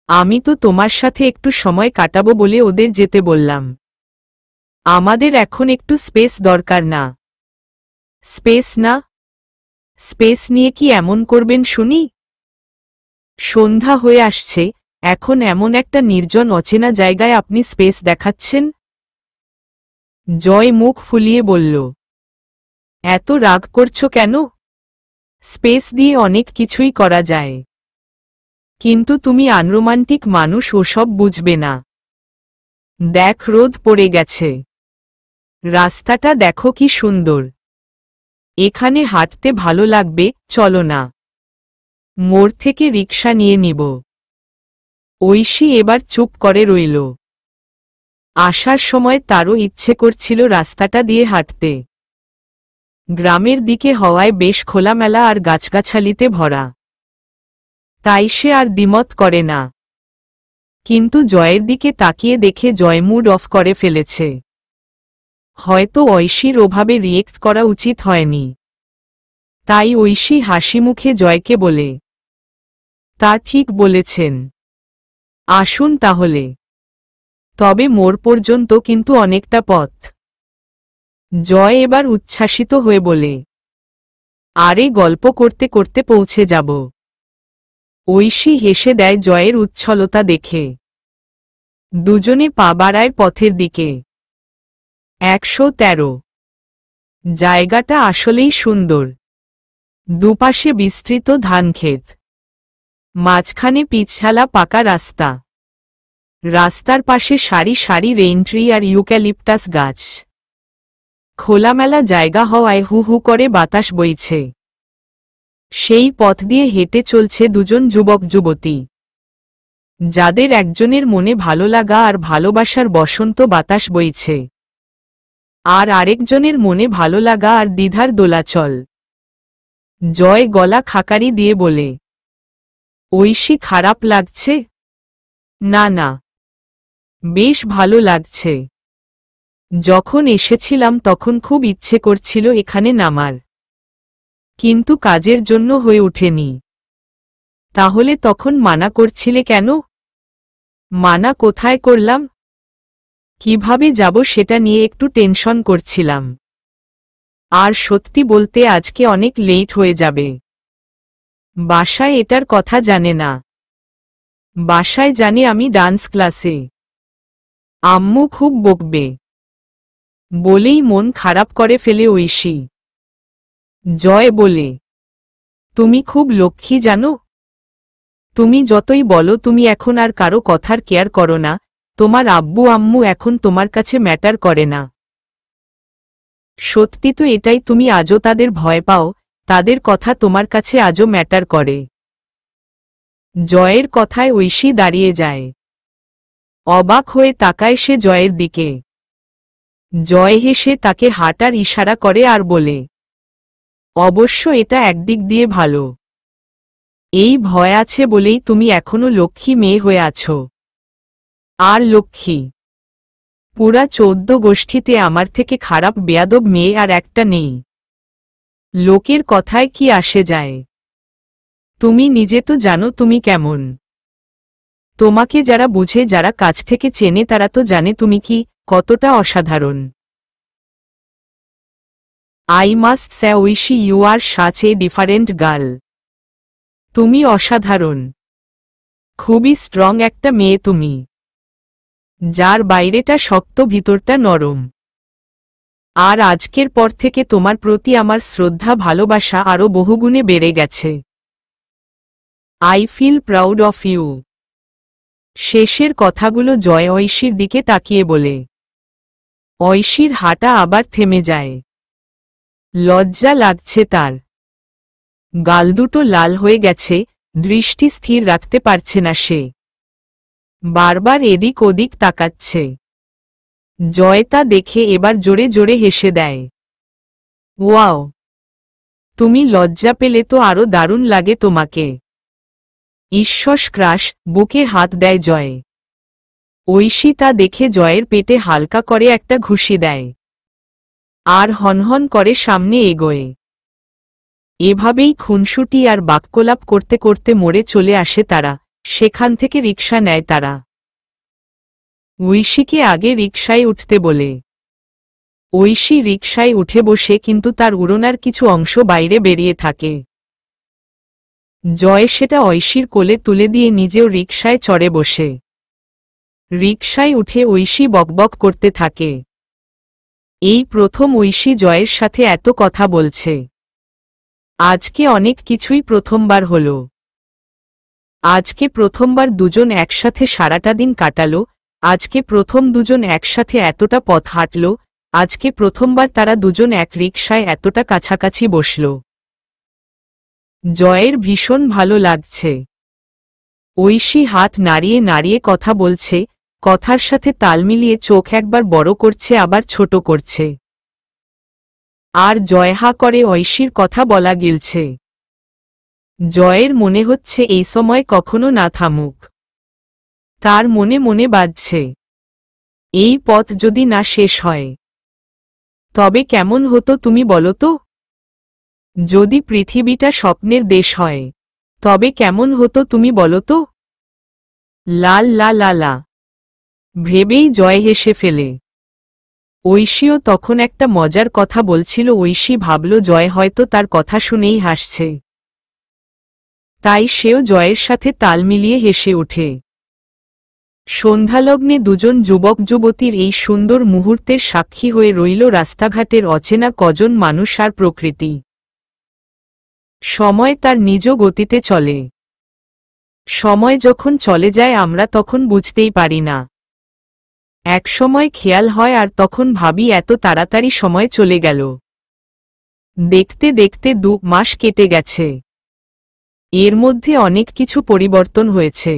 আমি তো তোমার সাথে একটু সময় কাটাবো বলে ওদের যেতে বললাম। আমাদের এখন একটু স্পেস দরকার না? স্পেস না? স্পেস নিয়ে কি এমন করবেন শুনি? সন্ধ্যা হয়ে আসছে, এখন এমন একটা নির্জন অচেনা জায়গায় আপনি স্পেস দেখাচ্ছেন? জয় মুখ ফুলিয়ে বলল, এত রাগ করছো কেন? স্পেস দিয়ে অনেক কিছুই করা যায়। কিন্তু তুমি আনরোমান্টিক মানুষ, ওসব বুঝবে না। দেখ রোদ পড়ে গেছে, রাস্তাটা দেখো কি সুন্দর। এখানে হাঁটতে ভালো লাগবে, চলো না। মোড় থেকে রিকশা নিয়ে নিব। ঐশী এবার চুপ করে রইল। আসার সময় তারও ইচ্ছে করছিল রাস্তাটা দিয়ে হাঁটতে। গ্রামের দিকে হওয়ায় বেশ খোলামেলা আর গাছগাছালিতে ভরা, তাই সে আর দ্বিমত করে না। কিন্তু জয়ের দিকে তাকিয়ে দেখে জয় মুড অফ করে ফেলেছে। হয়তো ঐশীর ওভাবে রিয়েক্ট করা উচিত হয়নি। তাই ঐশী হাসি মুখে জয়কে বলে, তা ঠিক বলেছেন, আসুন তাহলে। তবে মোড় পর্যন্ত কিন্তু অনেকটা পথ। জয় এবার উচ্ছ্বাসিত হয়ে বলে, আরে গল্প করতে করতে পৌঁছে যাব। ঐশী হেসে দেয় জয়ের উচ্ছলতা দেখে। দুজনে পা বাড়ায় পথের দিকে। 113। জায়গাটা আসলেই সুন্দর। দুপাশে বিস্তৃত ধানক্ষেত, মাঝখানে পিছালা পাকা রাস্তা। রাস্তার পাশে সারি সারি রেইনট্রি আর ইউক্যালিপটাস গাছ। খোলামেলা জায়গা হওয়ায় হু হু করে বাতাস বইছে। সেই পথ দিয়ে হেঁটে চলছে দুজন যুবক যুবতী, যাদের একজনের মনে ভালো লাগা আর ভালোবাসার বসন্ত বাতাস বইছে, আর আরেকজনের মনে ভালো লাগা আর দ্বিধার দোলাচল। জয় গলা খাকারি দিয়ে বলে, ঐশী খারাপ লাগছে? না না, বেশ ভালো লাগছে। যখন এসেছিলাম তখন খুব ইচ্ছে করছিল এখানে নামার, কিন্তু কাজের জন্য হয়ে ওঠেনি। তাহলে তখন মানা করছিলে কেন? মানা কোথায় করলাম? কিভাবে যাব সেটা নিয়ে একটু টেনশন করছিলাম। আর সত্যি বলতে আজকে অনেক লেট হয়ে যাবে। বাসায় এটার কথা জানে না। বাসায় জানে আমি ডান্স ক্লাসে। আম্মু খুব বকবে। বলেই মন খারাপ করে ফেলে ঐশী। জয় বলে, তুমি খুব লক্ষ্মী জানো। তুমি যতই বলো তুমি এখন আর কারো কথার কেয়ার করো না, তোমার আব্বু আম্মু এখন তোমার কাছে ম্যাটার করে না। সত্যি তো এটাই, তুমি আজও তাদের ভয় পাও, তাদের কথা তোমার কাছে আজও ম্যাটার করে। জয়ের কথায় ঐশী দাঁড়িয়ে যায়। অবাক হয়ে তাকায় সে জয়ের দিকে। জয় হেসে তাকে হাঁটার ইশারা করে আর বলে, অবশ্য এটা একদিক দিয়ে ভালো। এই ভয় আছে বলেই তুমি এখনো লক্ষ্মী মেয়ে হয়ে আছো। আর লক্ষ্মী, পুরা 14 গোষ্ঠীতে আমার থেকে খারাপ বেয়াদব মেয়ে আর একটা নেই। লোকের কথায় কি আসে যায়? তুমি নিজে তো জানো তুমি কেমন। তোমাকে যারা বুঝে, যারা কাছ থেকে চেনে, তারা তো জানে তুমি কি, কতটা অসাধারণ। I must say Oishi you are such a different girl. তুমি অসাধারণ, খুবই স্ট্রং একটা মেয়ে তুমি, যার বাইরেটা শক্ত ভিতরটা নরম। আর আজকের পর থেকে তোমার প্রতি আমার শ্রদ্ধা ভালোবাসা আরও বহুগুণে বেড়ে গেছে। I feel proud of you. শেষের কথাগুলো জয় ঐশীর দিকে তাকিয়ে বলে। ঐশীর হাঁটা আবার থেমে যায়। লজ্জা লাগছে তার, গাল দুটো লাল হয়ে গেছে, দৃষ্টি স্থির রাখতে পারছে না সে, বারবার এদিক ওদিক তাকাচ্ছে। জয় তা দেখে এবার জোরে জোরে হেসে দেয়। ওয়াও, তুমি লজ্জা পেলে তো আরো দারুণ লাগে তোমাকে। ঈশ্বর ক্রাশ, বুকে হাত দেয় জয়। ঐশী তা দেখে জয়ের পেটে হালকা করে একটা ঘুষি দেয়, আর হনহন করে সামনে এগোয়। এভাবেই খুনসুটি আর বাক্যলাপ করতে করতে মোড়ে চলে আসে তারা। সেখান থেকে রিকশা নেয় তারা। ঐশীকে আগে রিকশায় উঠতে বলে। ঐশী রিকশায় উঠে বসে, কিন্তু তার উড়োনার কিছু অংশ বাইরে বেরিয়ে থাকে। জয় সেটা ঐশীর কোলে তুলে দিয়ে নিজেও রিকশায় চড়ে বসে। রিকশায় উঠে ঐশী বকবক করতে থাকে। এই প্রথম ঐশী জয়ের সাথে এত কথা বলছে। আজকে অনেক কিছুই প্রথমবার হল। আজকে প্রথমবার দুজন একসাথে সারাটা দিন কাটালো। আজকে প্রথম দুজন একসাথে এতটা পথ হাঁটল। আজকে প্রথমবার তারা দুজন এক রিকশায় এতটা কাছাকাছি বসল। জয়ের ভীষণ ভালো লাগছে। ঐশী হাত নাড়িয়ে নাড়িয়ে কথা বলছে, কথার সাথে তাল মিলিয়ে চোখ একবার বড় করছে আবার ছোট করছে। আর জয় হা করে ঐশীর কথা বলা গিলছে। জয়ের মনে হচ্ছে এই সময় কখনো না থামুক। তার মনে মনে বাজছে, এই পথ যদি না শেষ হয় তবে কেমন হতো তুমি বলো তো? যদি পৃথিবীটা স্বপ্নের দেশ হয় তবে কেমন হতো তুমি বলো তো? লাল লা লা লা ভেবেই জয় হেসে ফেলে। ঐশীও তখন একটা মজার কথা বলছিল। ঐশী ভাবল জয় হয়তো তার কথা শুনেই হাসছে, তাই সেও জয়ের সাথে তাল মিলিয়ে হেসে ওঠে। সন্ধ্যালগ্নে দুজন যুবক যুবতীর এই সুন্দর মুহূর্তের সাক্ষী হয়ে রইল রাস্তাঘাটের অচেনা কজন মানুষ আর প্রকৃতি। সময় তার নিজ গতিতে চলে। সময় যখন চলে যায় আমরা তখন বুঝতেই পারি না। এক সময় খেয়াল হয় আর তখন ভাবি এত তাড়াতাড়ি সময় চলে গেল। দেখতে দেখতে 2 মাস কেটে গেছে। এর মধ্যে অনেক কিছু পরিবর্তন হয়েছে।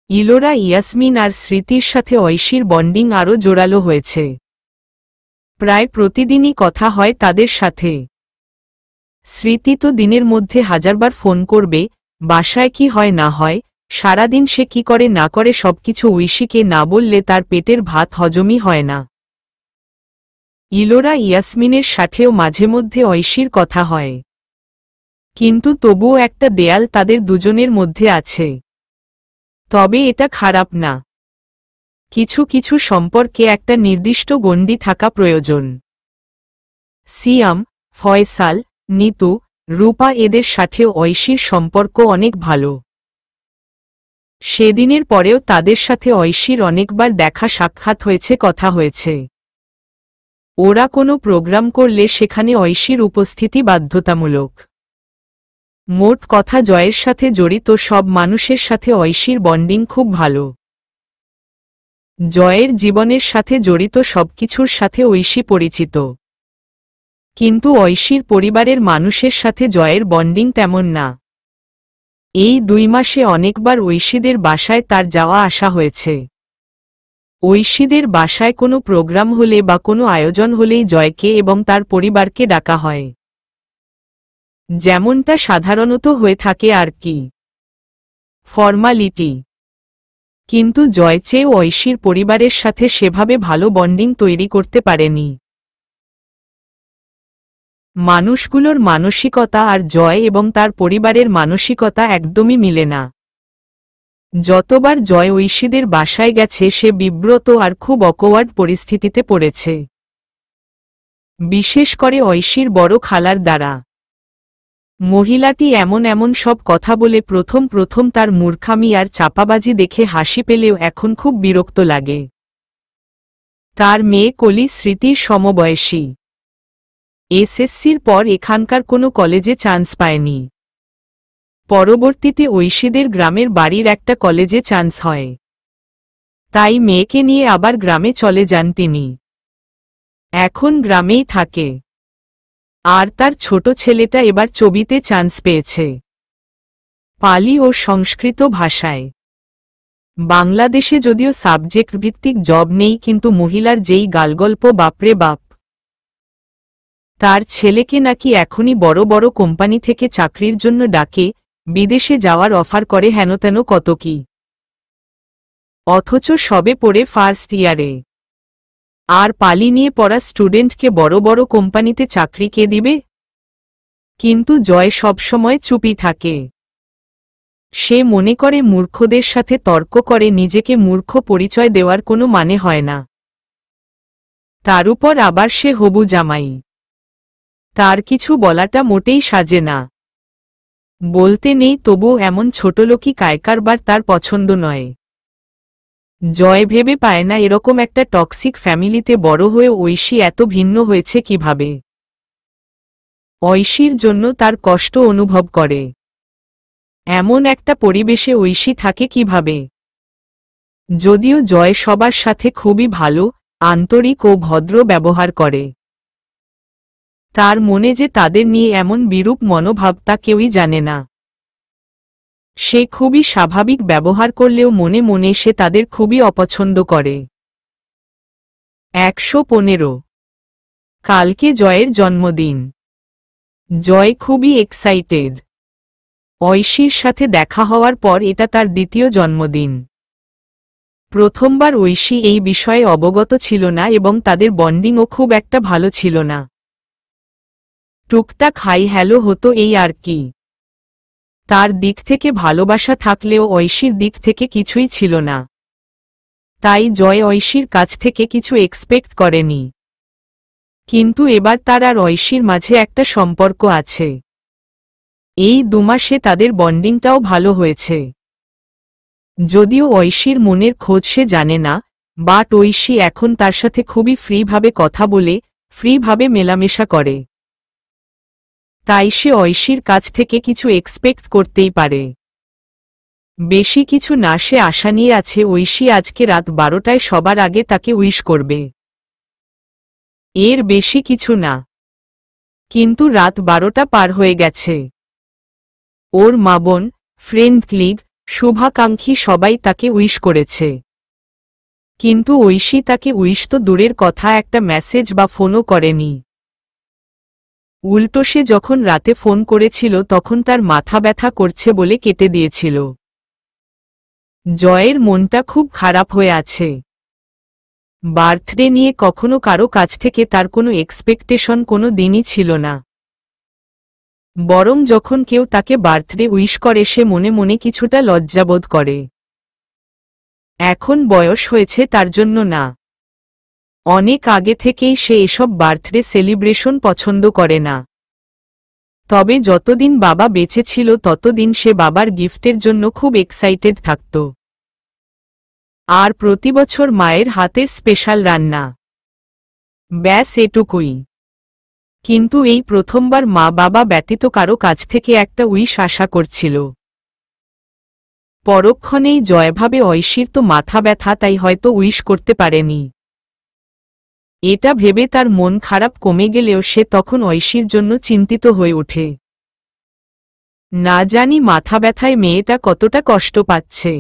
ইলোরা, ইয়াসমিন আর স্মৃতির সাথে ঐশীর বন্ডিং আরও জোরালো হয়েছে। প্রায় প্রতিদিনই কথা হয় তাদের সাথে। স্মৃতি তো দিনের মধ্যে হাজারবার ফোন করবে, বাসায় কি হয় না হয়, সারাদিন সে কি করে না করে সবকিছু ঐশীকে না বললে তার পেটের ভাত হজমই হয় না। ইলোরা, ইয়াসমিনের সাথেও মাঝে মধ্যে ঐশীর কথা হয়, কিন্তু তবুও একটা দেয়াল তাদের দুজনের মধ্যে আছে। তবে এটা খারাপ না। কিছু কিছু সম্পর্কে একটা নির্দিষ্ট গণ্ডি থাকা প্রয়োজন। সিয়াম, ফয়সাল, নিতু, রূপা এদের সাথেও ঐশীর সম্পর্ক অনেক ভালো। সেদিনের পরেও তাদের সাথে ঐশীর অনেকবার দেখা সাক্ষাৎ হয়েছে, কথা হয়েছে। ওরা কোনো প্রোগ্রাম করলে সেখানে ঐশীর উপস্থিতি বাধ্যতামূলক। মোট কথা জয়ের সাথে জড়িত সব মানুষের সাথে ঐশীর বন্ডিং খুব ভালো। জয়ের জীবনের সাথে জড়িত সবকিছুর সাথে ঐশী পরিচিত, কিন্তু ঐশীর পরিবারের মানুষের সাথে জয়ের বন্ডিং তেমন না। এই 2 মাসে অনেকবার ঐশীদের বাসায় তার যাওয়া আসা হয়েছে। ঐশীদের বাসায় কোনো প্রোগ্রাম হলে বা কোনো আয়োজন হলেই জয়কে এবং তার পরিবারকে ডাকা হয়, যেমনটা সাধারণত হয়ে থাকে আর কি, ফর্মালিটি। কিন্তু জয় চেয়েও ঐশীর পরিবারের সাথে সেভাবে ভালো বন্ডিং তৈরি করতে পারেনি। মানুষগুলোর মানসিকতা আর জয় এবং তার পরিবারের মানসিকতা একদমই মিলে না। যতবার জয় ঐশীদের বাসায় গেছে সে বিব্রত আর খুব অকওয়ার্ড পরিস্থিতিতে পড়েছে। বিশেষ করে ঐশীর বড় খালার দ্বারা। মহিলাটি এমন এমন সব কথা বলে প্রথম প্রথম তার মূর্খামি আর চাপাবাজি দেখে হাসি পেলেও এখন খুব বিরক্ত লাগে। তার মেয়ে কলি স্মৃতির সমবয়সী। এসএসসির পর এখানকার কোনো কলেজে চান্স পায়নি। পরবর্তীতে ঐশীদের গ্রামের বাড়ির একটা কলেজে চান্স হয়। তাই মেয়েকে নিয়ে আবার গ্রামে চলে যান তিনি। এখন গ্রামেই থাকে। আর তার ছোট ছেলেটা এবার ছবিতে চান্স পেয়েছে, পালি ও সংস্কৃত ভাষায়। বাংলাদেশে যদিও সাবজেক্ট ভিত্তিক জব নেই, কিন্তু মহিলার যেই গালগল্প, বাপরে বাপ। তার ছেলেকে নাকি এখনই বড় বড় কোম্পানি থেকে চাকরির জন্য ডাকে, বিদেশে যাওয়ার অফার করে, হেনতেন কত কি। অথচ সবে পড়ে ফার্স্ট ইয়ারে। আর পালি নিয়ে পড়া স্টুডেন্টকে বড় বড় কোম্পানিতে চাকরি কে দিবে? কিন্তু জয় সবসময় চুপই থাকে। সে মনে করে মূর্খদের সাথে তর্ক করে নিজেকে মূর্খ পরিচয় দেওয়ার কোনো মানে হয় না। তার উপর আবার সে হবু জামাই। তার কিছু বলাটা মোটেই সাজে না। বলতে নেই, তবুও এমন ছোটলোকি কায়কারবার তার পছন্দ নয়। জয় ভেবে পায় না এরকম একটা টক্সিক ফ্যামিলিতে বড় হয়ে ঐশী এত ভিন্ন হয়েছে কিভাবে। ঐশীর জন্য তার কষ্ট অনুভব করে। এমন একটা পরিবেশে ঐশী থাকে কিভাবে? যদিও জয় সবার সাথে খুবই ভালো, আন্তরিক ও ভদ্র ব্যবহার করে। তার মনে যে তাদের নিয়ে এমন বিরূপ মনোভাব তা কেউই জানে না। সে খুবই স্বাভাবিক ব্যবহার করলেও মনে মনে সে তাদের খুবই অপছন্দ করে। 115 কালকে জয়ের জন্মদিন। জয় খুবই এক্সাইটেড। ঐশীর সাথে দেখা হওয়ার পর এটা তার দ্বিতীয় জন্মদিন। প্রথমবার ঐশী এই বিষয়ে অবগত ছিল না এবং তাদের বন্ডিংও খুব একটা ভালো ছিল না। টুকটাক হাই হ্যালো হতো, এই আর কি। তার দিক থেকে ভালোবাসা থাকলেও ঐশীর দিক থেকে কিছুই ছিল না। তাই জয় ঐশীর কাছ থেকে কিছু এক্সপেক্ট করেনি। কিন্তু এবার তার আর ঐশীর মাঝে একটা সম্পর্ক আছে। এই 2 মাসে তাদের বন্ডিংটাও ভালো হয়েছে। যদিও ঐশীর মনের খোঁজ সে জানে না, বাট ঐশী এখন তার সাথে খুবই ফ্রিভাবে কথা বলে, ফ্রিভাবে মেলামেশা করে। তাই সে ঐশীর কাছ থেকে কিছু এক্সপেক্ট করতেই পারে। বেশি কিছু না, সে আশা নিয়ে আছে ঐশী আজকে রাত 12টায় সবার আগে তাকে উইশ করবে। এর বেশি কিছু না। কিন্তু রাত 12টা পার হয়ে গেছে। ওর মা, বোন, ফ্রেন্ড লিগ, শুভাকাঙ্ক্ষী সবাই তাকে উইশ করেছে। কিন্তু ঐশী তাকে উইশ তো দূরের কথা, একটা মেসেজ বা ফোনও করেনি। উল্টো সে যখন রাতে ফোন করেছিল তখন তার মাথা ব্যথা করছে বলে কেটে দিয়েছিল। জয়ের মনটা খুব খারাপ হয়ে আছে। বার্থডে নিয়ে কখনো কারো কাছ থেকে তার কোনো এক্সপেকটেশন কোনো দিনই ছিল না। বরং যখন কেউ তাকে বার্থডে উইশ করে সে মনে মনে কিছুটা লজ্জাবোধ করে। এখন বয়স হয়েছে তার জন্য না। অনেক আগে থেকেই সে এসব বার্থডে সেলিব্রেশন পছন্দ করে না। তবে যতদিন বাবা বেঁচে ছিল ততদিন সে বাবার গিফটের জন্য খুব এক্সাইটেড থাকত। আর প্রতি বছর মায়ের হাতের স্পেশাল রান্না, ব্যাস এটুকুই। কিন্তু এই প্রথমবার মা বাবা ব্যতীত কারো কাছ থেকে একটা উইশ আশা করছিল। পরক্ষণেই জয় ভাবে ঐশীর তো মাথা ব্যথা, তাই হয়তো উইশ করতে পারেনি। এটা ভেবে তার মন খারাপ কমে গেলেও সে তখন ঐশীর জন্য চিন্তিত হয়ে ওঠে। না জানি মাথা ব্যথায় মেয়েটা কতটা কষ্ট পাচ্ছে।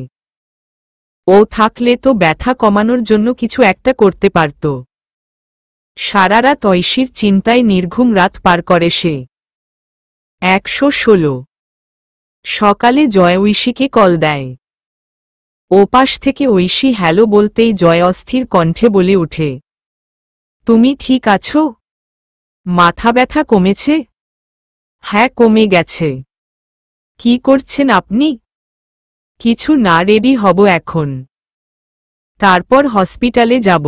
ও থাকলে তো ব্যথা কমানোর জন্য কিছু একটা করতে পারত। সারা রাত ঐশীর চিন্তায় নির্ঘুম রাত পার করে সে। 116 সকালে জয় ঐশীকে কল দেয়। ওপাশ থেকে ঐশী হ্যালো বলতেই জয় অস্থির কণ্ঠে বলে ওঠে, তুমি ঠিক আছো? মাথা ব্যথা কমেছে? হ্যাঁ, কমে গেছে। কি করছেন আপনি? কিছু না, রেডি হব এখন। তারপর হসপিটালে যাব।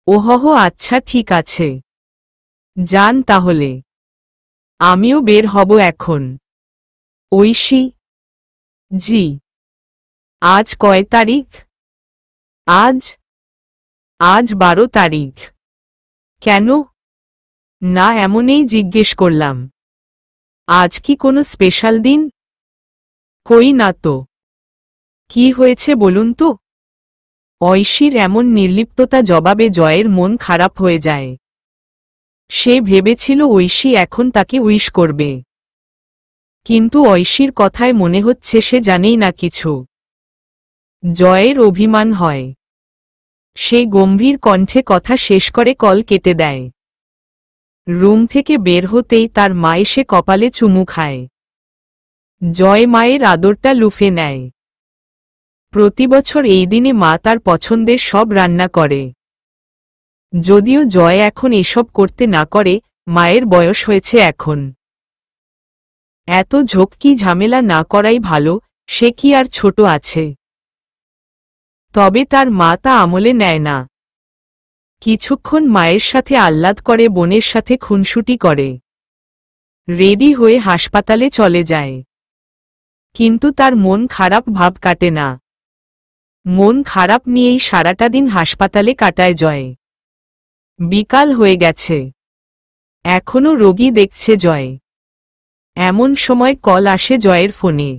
ওহহ, আচ্ছা ঠিক আছে। যান তাহলে, আমিও বের হব এখন। ঐশী: জি। আজ কয় তারিখ? আজ 12 তারিখ। কেন? না, এমনই জিজ্ঞেস করলাম। আজ কি কোনো স্পেশাল দিন? কই না তো। কি হয়েছে বলুন তো? ঐশীর এমন নির্লিপ্ততা জবাবে জয়ের মন খারাপ হয়ে যায়। সে ভেবেছিল ঐশী এখন তাকে উইশ করবে, কিন্তু ঐশীর কথায় মনে হচ্ছে সে জানেই না কিছু। জয়ের অভিমান হয়। সে গম্ভীর কণ্ঠে কথা শেষ করে কল কেটে দেয়। রুম থেকে বের হতেই তার মা এসে কপালে চুমু খায়। জয় মায়ের আদরটা লুফে নেয়। প্রতিবছর এই দিনে মা তার পছন্দের সব রান্না করে। যদিও জয় এখন এসব করতে না করে, মায়ের বয়স হয়েছে এখন। এত ঝক্কি ঝামেলা না করাই ভালো, সে কি আর ছোট আছে? তবে তার মা তা আমলে নেয় না। কিছুক্ষণ মায়ের সাথে আহ্লাদ করে বোনের সাথে খুনসুটি করে। রেডি হয়ে হাসপাতালে চলে যায়। কিন্তু তার মন খারাপ ভাব কাটে না। মন খারাপ নিয়েই সারাটা দিন হাসপাতালে কাটায় জয়। বিকাল হয়ে গেছে, এখনো রোগী দেখছে জয়। এমন সময় কল আসে জয়ের ফোনে।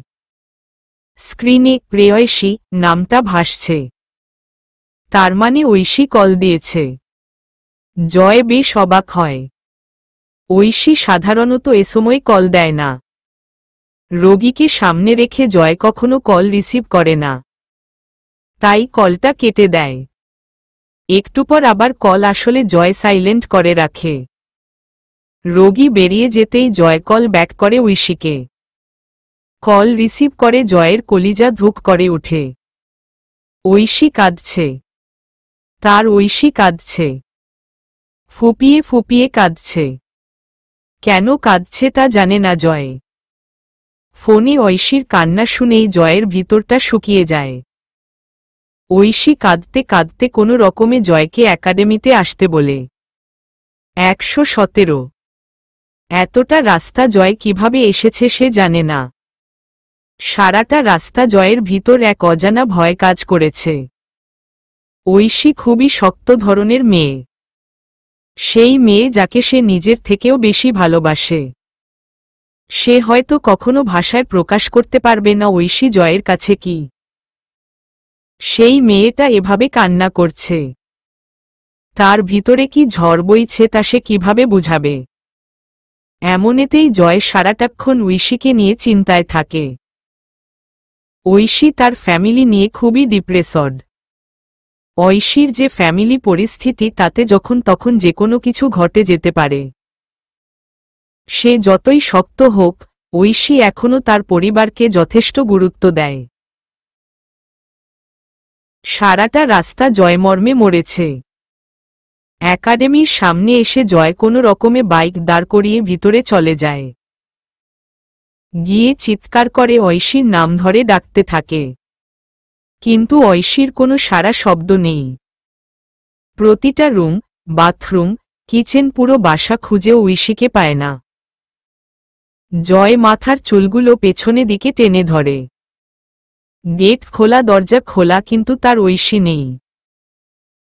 স্ক্রিনে প্রেয়সী নামটা ভাসছে। তার মানে ঐশী কল দিয়েছে। জয় বেশ অবাক হয়। ঐশী সাধারণত এ সময় কল দেয় না। রোগীকে সামনে রেখে জয় কখনো কল রিসিভ করে না, তাই কলটা কেটে দেয়। একটু পর আবার কল আসলে জয় সাইলেন্ট করে রাখে। রোগী বেরিয়ে যেতেই জয় কল ব্যাক করে ঐশীকে। কল রিসিভ করে জয়ের কলিজা ধুক করে ওঠে। ঐশী কাঁদছে। তার ঐশী কাঁদছে। ফুপিয়ে ফুপিয়ে কাঁদছে। কেন কাঁদছে তা জানে না জয়। ফোনে ঐশীর কান্না শুনেই জয়ের ভিতরটা শুকিয়ে যায়। ঐশী কাঁদতে কাঁদতে কোনো রকমে জয়কে একাডেমিতে আসতে বলে। 117। এতটা রাস্তা জয় কিভাবে এসেছে সে জানে না। সারাটা রাস্তা জয়ের ভিতর এক অজানা ভয় কাজ করেছে। ঐশী খুবই শক্ত ধরনের মেয়ে। সেই মেয়ে যাকে সে নিজের থেকেও বেশি ভালোবাসে। সে হয়তো কখনো ভাষায় প্রকাশ করতে পারবে না ঐশী জয়ের কাছে কি। সেই মেয়েটা এভাবে কান্না করছে। তার ভিতরে কি ঝড় বইছে তা সে কিভাবে বুঝাবে? এমনেতেই জয় সারাটাক্ষণ ঐশীকে নিয়ে চিন্তায় থাকে। ঐশী তার ফ্যামিলি নিয়ে খুবই ডিপ্রেসড। ঐশীর যে ফ্যামিলি পরিস্থিতি তাতে যখন তখন যে কোনো কিছু ঘটে যেতে পারে। সে যতই শক্ত হোক, ঐশী এখনও তার পরিবারকে যথেষ্ট গুরুত্ব দেয়। সারাটা রাস্তা জয়মর্মে মরেছে। একাডেমির সামনে এসে জয় কোনো রকমে বাইক দাঁড় করিয়ে ভিতরে চলে যায়। গিয়ে চিৎকার করে ঐশীর নাম ধরে ডাকতে থাকে। কিন্তু ঐশীর কোনো সাড়া শব্দ নেই। প্রতিটা রুম, বাথরুম, কিচেন, পুরো বাসা খুঁজেও ঐশীকে পায় না। জয় মাথার চুলগুলো পেছনে দিকে টেনে ধরে। গেট খোলা, দরজা খোলা, কিন্তু তার ঐশী নেই।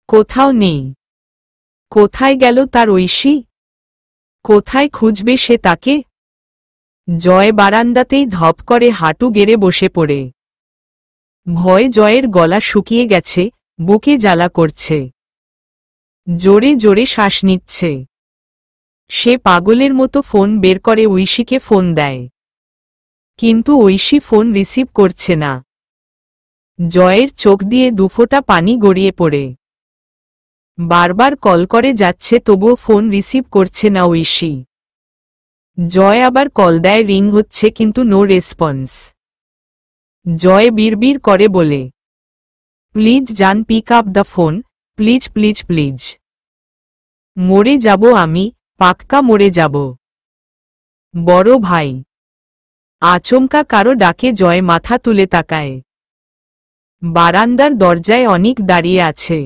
কোথাও নেই। কোথায় গেল তার ঐশী? কোথায় খুঁজবে সে তাকে? জয় বারান্দাতেই ধপ করে হাঁটু গেড়ে বসে পড়ে। ভয় জয়ের গলা শুকিয়ে গেছে, বুকে জ্বালা করছে। জোরে জোরে শ্বাস নিচ্ছে। সে পাগলের মতো ফোন বের করে ঐশীকে ফোন দেয়। কিন্তু ঐশী ফোন রিসিভ করছে না। জয়ের চোখ দিয়ে দুফোঁটা পানি গড়িয়ে পড়ে। বারবার কল করে যাচ্ছে, তবুও ফোন রিসিভ করছে না ঐশী। জয় আবার কল দেয়, রিং হচ্ছে কিন্তু নো রেসপন্স। জয় বিড়বিড় করে বলে, প্লিজ জান, pick up the phone, please please please. মরে যাব আমি, পাক্কা মরে যাব। বড় ভাই। আচমকা কারো ডাকে জয় মাথা তুলে তাকায়। বারান্দার দরজায় অনিক দাঁড়িয়ে আছে।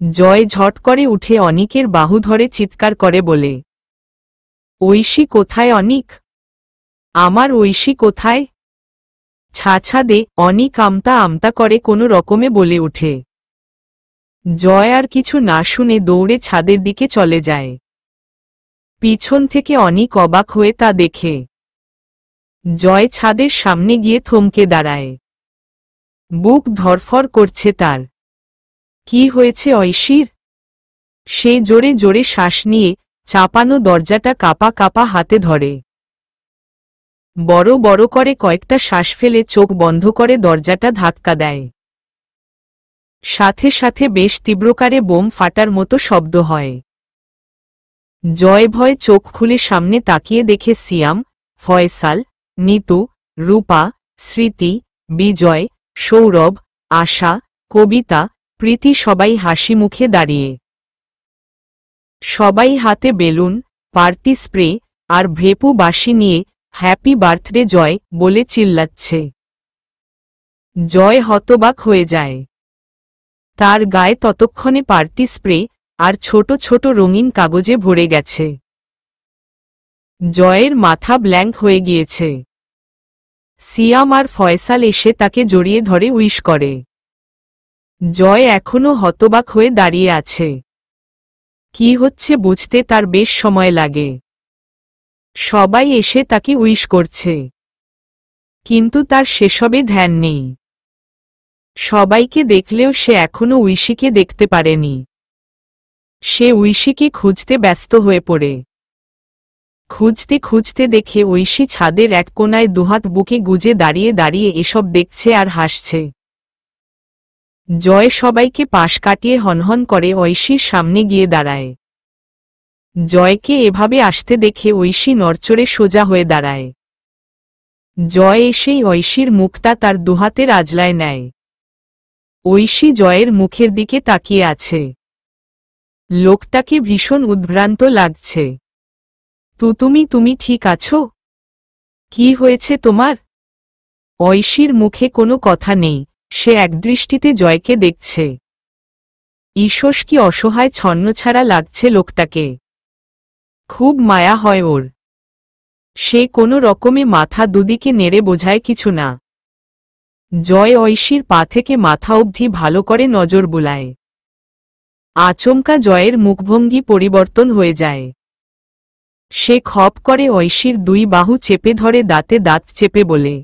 জয় ঝট করে উঠে অনিকের বাহু ধরে চিৎকার করে বলে, ঐশী কোথায় অনিক? আমার ঐশী কোথায়? ছাছা দে। অনিক আমতা আমতা করে কোনো রকমে বলে ওঠে। জয় আর কিছু না শুনে দৌড়ে ছাদের দিকে চলে যায়। পিছন থেকে অনিক অবাক হয়ে তা দেখে। জয় ছাদের সামনে গিয়ে থমকে দাঁড়ায়। বুক ধরফর করছে তার। কি হয়েছে ঐশীর? সে জোরে জোরে শ্বাস নিয়ে চাপানো দরজাটা কাপা কাপা হাতে ধরে। বড় বড় করে কয়েকটা শ্বাস ফেলে চোখ বন্ধ করে দরজাটা ধাক্কা দেয়। সাথে সাথে বেশ তীব্রকারে বোম ফাটার মতো শব্দ হয়। জয় ভয়ে চোখ খুলে সামনে তাকিয়ে দেখে সিয়াম, ফয়সাল, নিতু, রূপা, স্মৃতি, বিজয়, সৌরভ, আশা, কবিতা, প্রীতি সবাই হাসি মুখে দাঁড়িয়ে। সবাই হাতে বেলুন, পার্টি স্প্রে আর ভেপু বাঁশি নিয়ে হ্যাপি বার্থডে জয় বলে চিল্লাচ্ছে। জয় হতবাক হয়ে যায়। তার গায়ে ততক্ষণে পার্টি স্প্রে আর ছোট ছোট রঙিন কাগজে ভরে গেছে। জয়ের মাথা ব্ল্যাঙ্ক হয়ে গিয়েছে। সিয়াম আর ফয়সাল এসে তাকে জড়িয়ে ধরে উইশ করে। জয় এখনো হতবাক হয়ে দাঁড়িয়ে আছে। কি হচ্ছে বুঝতে তার বেশ সময় লাগে। সবাই এসে তাকে উইশ করছে, কিন্তু তার সেসবে ধ্যান নেই। সবাইকে দেখলেও সে এখনো ঐশীকে দেখতে পারেনি। সে ঐশীকে খুঁজতে ব্যস্ত হয়ে পড়ে। খুঁজতে খুঁজতে দেখে ঐশী ছাদের এক কোণায় দুহাত বুকে গুজে দাঁড়িয়ে দাঁড়িয়ে এসব দেখছে আর হাসছে। জয় সবাইকে পাশ কাটিয়ে হনহন করে ঐশীর সামনে গিয়ে দাঁড়ায়। জয়কে এভাবে আসতে দেখে ঐশী নড়চড়ে সোজা হয়ে দাঁড়ায়। জয় এসেই ঐশীর মুখটা তার দুহাতের আজলায় নেয়। ঐশী জয়ের মুখের দিকে তাকিয়ে আছে। লোকটাকে ভীষণ উদ্ভ্রান্ত লাগছে। তুমি ঠিক আছো? কি হয়েছে তোমার? ঐশীর মুখে কোনো কথা নেই, সে একদৃষ্টিতে জয়কে দেখছে। ঈষৎ কি অসহায় ছন্নছাড়া লাগছে লোকটাকে। খুব মায়া হয় ওর। সে কোনো রকমে মাথা দুদিকে নেড়ে বোঝায় কিছু না। জয় ঐশীর পা থেকে মাথা অবধি ভালো করে নজর বুলায়। আচমকা জয়ের মুখভঙ্গি পরিবর্তন হয়ে যায়। সে খপ করে ঐশীর দুই বাহু চেপে ধরে দাঁতে দাঁত চেপে বলে,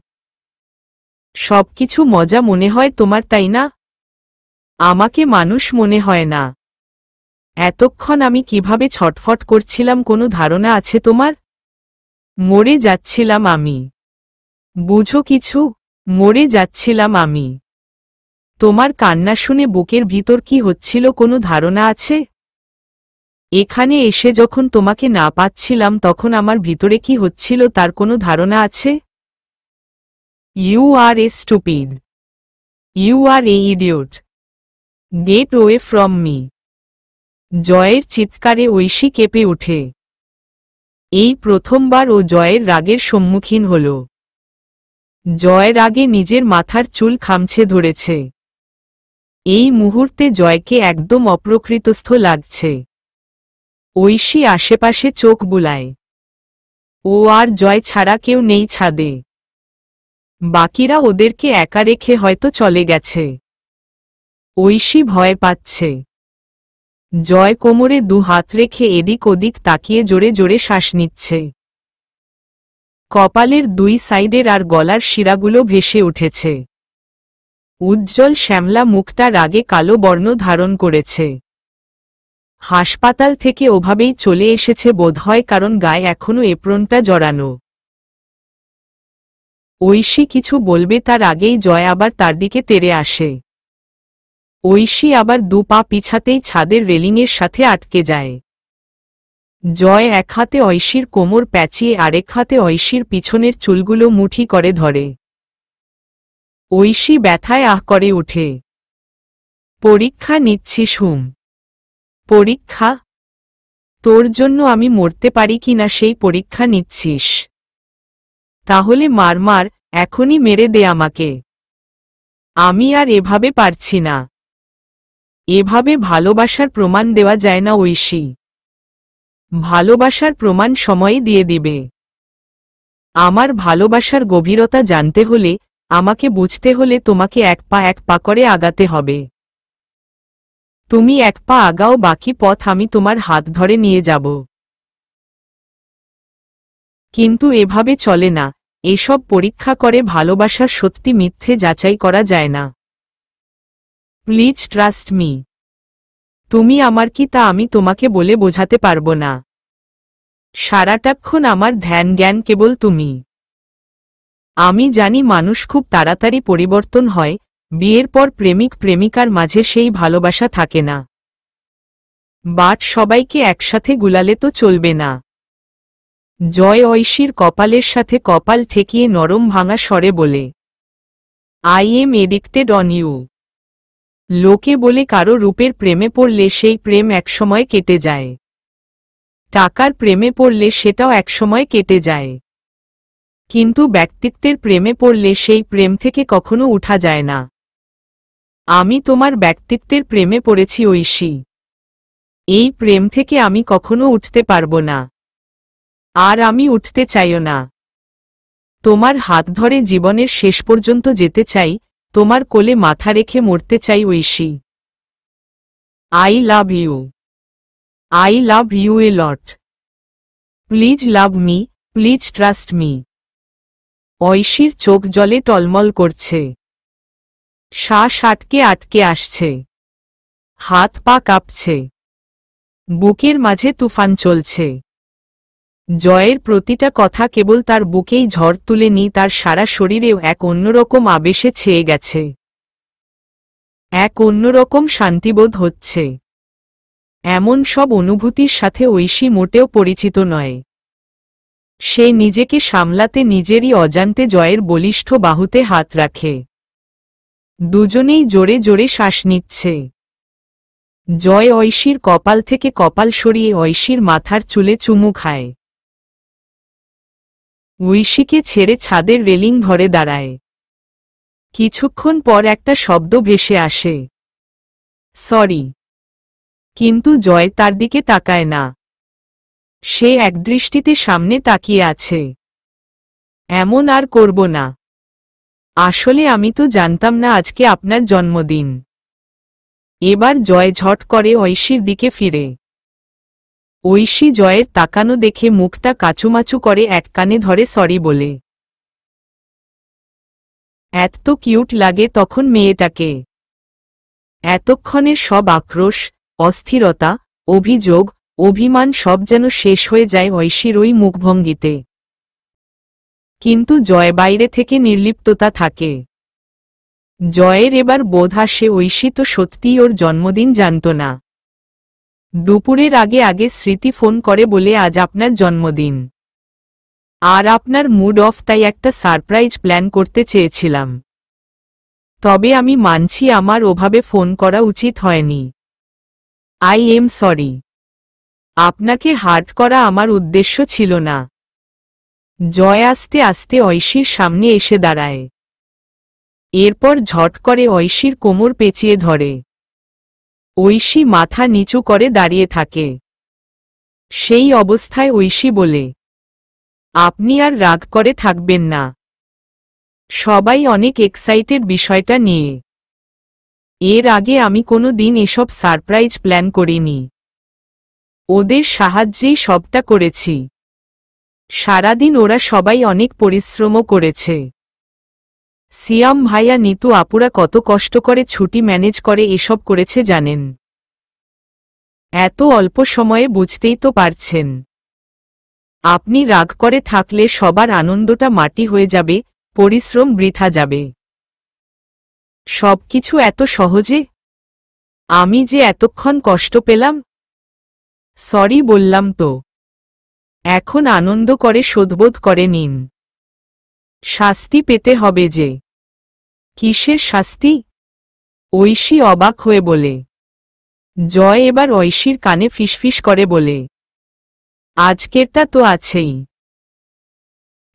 সবকিছু মজা মনে হয় তোমার, তাই না? আমাকে মানুষ মনে হয় না। এতক্ষণ আমি কিভাবে ছটফট করছিলাম কোনো ধারণা আছে তোমার? মরে যাচ্ছিলাম আমি। বুঝো কিছু? মরে যাচ্ছিলাম আমি। তোমার কান্না শুনে বুকের ভিতর কি হচ্ছিল কোনো ধারণা আছে? এখানে এসে যখন তোমাকে না পাচ্ছিলাম তখন আমার ভিতরে কি হচ্ছিল তার কোনো ধারণা আছে? You are a stupid. You are a idiot. Get way from me. জয়ের চিৎকারে ঐশী কেঁপে ওঠে। এই প্রথমবার ও জয়ের রাগের সম্মুখীন হল। জয় রাগে নিজের মাথার চুল খামছে ধরেছে। এই মুহূর্তে জয়কে একদম অপ্রকৃতস্থ লাগছে। ঐশী আশেপাশে চোখ বুলায়। ও আর জয় ছাড়া কেউ নেই ছাদে। বাকিরা ওদেরকে একা রেখে হয়তো চলে গেছে। ঐশী ভয় পাচ্ছে। জয় কোমরে দু হাত রেখে এদিক ওদিক তাকিয়ে জোরে জোরে শ্বাস নিচ্ছে। কপালের দুই সাইডের আর গলার শিরাগুলো ভেসে উঠেছে। উজ্জ্বল শ্যামলা মুখটা রাগে কালো বর্ণ ধারণ করেছে। হাসপাতাল থেকে ওভাবেই চলে এসেছে বোধহয়, কারণ গায়ে এখনো এপ্রনটা জড়ানো। ঐশী কিছু বলবে তার আগেই জয় আবার তার দিকে তেড়ে আসে। ঐশী আবার দু পা পিছাতেই ছাদের রেলিংয়ের সাথে আটকে যায়। জয় এক হাতে ঐশীর কোমর প্যাঁচিয়ে আরেক হাতে ঐশীর পিছনের চুলগুলো মুঠি করে ধরে। ঐশী ব্যথায় আহ করে ওঠে। পরীক্ষা নিচ্ছিস হুম? পরীক্ষা? তোর জন্য আমি মরতে পারি কিনা সেই পরীক্ষা নিচ্ছিস? তাহলে মার মার, এখনই মেরে দে আমাকে। আমি আর এভাবে পারছি না। এভাবে ভালোবাসার প্রমাণ দেওয়া যায় না ঐশী। ভালোবাসার প্রমাণ সময়ই দিয়ে দিবে। আমার ভালোবাসার গভীরতা জানতে হলে, আমাকে বুঝতে হলে তোমাকে এক পা করে আগাতে হবে। তুমি এক পা আগাও, বাকি পথ আমি তোমার হাত ধরে নিয়ে যাব। কিন্তু এভাবে চলে না, এসব পরীক্ষা করে ভালোবাসার সত্যি মিথ্যে যাচাই করা যায় না। Please trust me. তুমি আমার কি তা আমি তোমাকে বলে বোঝাতে পারবো না। সারাটাক্ষণ আমার ধ্যান জ্ঞান কেবল তুমি। আমি জানি মানুষ খুব তাড়াতাড়ি পরিবর্তন হয়, বিয়ের পর প্রেমিক প্রেমিকার মাঝে সেই ভালোবাসা থাকে না। বাট সবাইকে একসাথে গুলালে তো চলবে না। জয় ঐশীর কপালের সাথে কপাল ঠেকিয়ে নরম ভাঙা স্বরে বলে, I am addicted on you. লোকে বলে কারো রূপের প্রেমে পড়লে সেই প্রেম একসময় কেটে যায়। টাকার প্রেমে পড়লে সেটাও একসময় কেটে যায়। কিন্তু ব্যক্তিত্বের প্রেমে পড়লে সেই প্রেম থেকে কখনো উঠা যায় না। আমি তোমার ব্যক্তিত্বের প্রেমে পড়েছি ঐশী। এই প্রেম থেকে আমি কখনো উঠতে পারবো না, আর আমি উঠতে চাইও না। তোমার হাত ধরে জীবনের শেষ পর্যন্ত যেতে চাই, তোমার কোলে মাথা রেখে মরতে চাই Oishi. I love you. I love you a lot. Please love me, please trust me. ঐশীর চোখ জলে টলমল করছে। শ্বাস আটকে আটকে আসছে। হাত পা কাঁপছে। বুকের মাঝে তুফান চলছে। জয়ের প্রতিটা কথা কেবল তার বুকেই ঝড় তুলেনি, তার সারা শরীরেও এক অন্যরকম আবেশে ছেয়ে গেছে। এক অন্যরকম শান্তিবোধ হচ্ছে। এমন সব অনুভূতির সাথে ঐশী মোটেও পরিচিত নয়। সে নিজেকে সামলাতে নিজেরই অজান্তে জয়ের বলিষ্ঠ বাহুতে হাত রাখে। দুজনেই জোরে জোরে শ্বাস নিচ্ছে। জয় ঐশীর কপাল থেকে কপাল সরিয়ে ঐশীর মাথার চুলে চুমু খায়। ঐশীকে ছেড়ে ছাদের রেলিং ধরে দাঁড়ায়। কিছুক্ষণ পর একটা শব্দ ভেসে আসে, সরি। কিন্তু জয় তার দিকে তাকায় না। সে একদৃষ্টিতে সামনে তাকিয়ে আছে। এমন আর করব না। আসলে আমি তো জানতাম না আজকে আপনার জন্মদিন। এবার জয় ঝট করে ঐশীর দিকে ফিরে। ঐশী জয়ের তাকানো দেখে মুখটা কাচুমাচু করে এক কানে ধরে সরি বলে। এত কিউট লাগে তখন মেয়েটাকে। এতক্ষণের সব আক্রোশ, অস্থিরতা, অভিযোগ, অভিমান সব যেন শেষ হয়ে যায় ঐশীর ওই মুখভঙ্গিতে। কিন্তু জয় বাইরে থেকে নির্লিপ্ততা থাকে। জয়ের এবার বোধ আসে ঐশী তো সত্যিই ওর জন্মদিন জানত না। দুপুরের আগে আগে স্মৃতি ফোন করে বলে আজ আপনার জন্মদিন, আর আপনার মুড অফ, তাই একটা সারপ্রাইজ প্ল্যান করতে চেয়েছিলাম। তবে আমি মানছি আমার ওভাবে ফোন করা উচিত হয়নি। I am sorry. আপনাকে হার্ট করা আমার উদ্দেশ্য ছিল না। জয় আস্তে আস্তে ঐশীর সামনে এসে দাঁড়ায়। এরপর ঝট করে ঐশীর কোমর পেঁচিয়ে ধরে। ঐশী মাথা নিচু করে দাঁড়িয়ে থাকে। সেই অবস্থায় ঐশী বলে, আপনি আর রাগ করে থাকবেন না। সবাই অনেক এক্সাইটেড বিষয়টা নিয়ে। এর আগে আমি কোনো দিন এসব সারপ্রাইজ প্ল্যান করিনি। ওদের সাহায্যেই সবটা করেছি। সারাদিন ওরা সবাই অনেক পরিশ্রমও করেছে। সিয়াম ভাইয়া, নিতু আপুরা কত কষ্ট করে ছুটি ম্যানেজ করে এসব করেছে জানেন। এত অল্প সময়ে বুঝতেই তো পারছেন। আপনি রাগ করে থাকলে সবার আনন্দটা মাটি হয়ে যাবে, পরিশ্রম বৃথা যাবে। সবকিছু এত সহজে? আমি যে এতক্ষণ কষ্ট পেলাম। সরি বললাম তো। এখন আনন্দ করে শোধবোধ করে নিন। শাস্তি পেতে হবে যে। কিসের শাস্তি? ঐশী অবাক হয়ে বলে। জয় এবার ঐশীর কানে ফিসফিস করে বলে, আজকেরটা তো আছেই।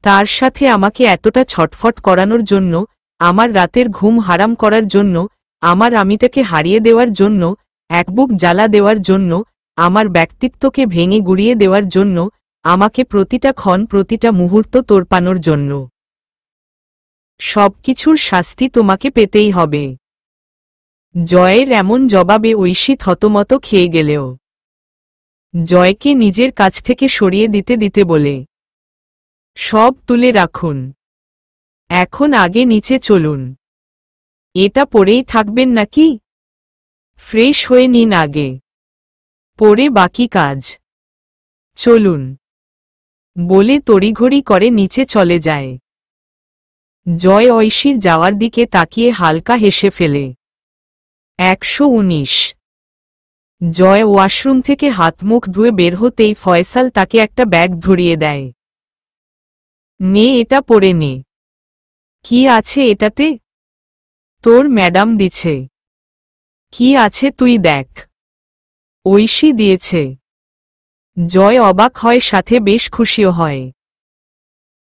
তার সাথে আমাকে এতটা ছটফট করানোর জন্য, আমার রাতের ঘুম হারাম করার জন্য, আমার আমিটাকে হারিয়ে দেওয়ার জন্য, এক বুক জ্বালা দেওয়ার জন্য, আমার ব্যক্তিত্বকে ভেঙে গুড়িয়ে দেওয়ার জন্য, আমাকে প্রতিটা ক্ষণ প্রতিটা মুহূর্ত তোড়পানোর জন্য। সবকিছুর শাস্তি তোমাকে পেতেই হবে। জয়ের এমন জবাবে ঐশী থতমত খেয়ে গেলেও জয়কে নিজের কাছ থেকে সরিয়ে দিতে দিতে বলে, সব তুলে রাখুন, এখন আগে নিচে চলুন। এটা পরেই থাকবেন নাকি? ফ্রেশ হয়ে নিন আগে, পরে বাকি কাজ। চলুন, বলে তড়িঘড়ি করে নিচে চলে যায়। জয় ঐশীর যাওয়ার দিকে তাকিয়ে হালকা হেসে ফেলে। 119। জয় ওয়াশরুম থেকে হাত মুখ ধুয়ে বের হতেই ফয়সাল তাকে একটা ব্যাগ ধরিয়ে দেয়। নে, এটা পরে নে। কি আছে এটাতে? তোর ম্যাডাম দিছে। কি আছে তুই দেখ। ঐশী দিয়েছে। জয় অবাক হয়, সাথে বেশ খুশিও হয়।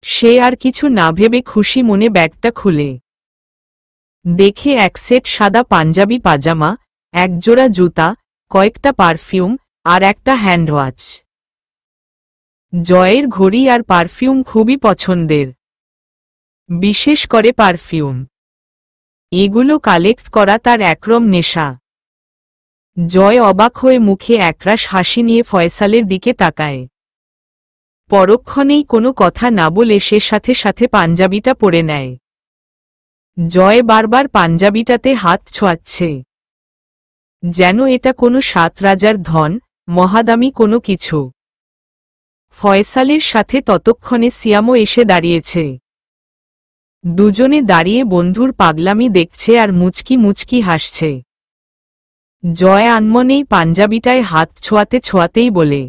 সে আর কিছু না ভেবে খুশি মনে ব্যাগটা খুলে দেখে এক সেট সাদা পাঞ্জাবি পাজামা, একজোড়া জুতা, কয়েকটা পারফিউম আর একটা হ্যান্ডওয়াচ। জয়ের ঘড়ি আর পারফিউম খুবই পছন্দের, বিশেষ করে পারফিউম। এগুলো কালেক্ট করা তার একরম নেশা। জয় অবাক হয়ে মুখে একরাশ হাসি নিয়ে ফয়সালের দিকে তাকায়। পরক্ষণেই কোনো কথা না বলে সে সাথে সাথে পাঞ্জাবিটা পরে নেয়। জয় বারবার পাঞ্জাবিটাতে হাত ছোঁয়াচ্ছে, যেন এটা কোনো 7 রাজার ধন, মহাদামি কোনো কিছু। ফয়সালের সাথে ততক্ষণে সিয়ামও এসে দাঁড়িয়েছে। দুজনে দাঁড়িয়ে বন্ধুর পাগলামি দেখছে আর মুচকি মুচকি হাসছে। জয় আনমনেই পাঞ্জাবিটায় হাত ছোঁয়াতে ছোঁয়াতেই বলে,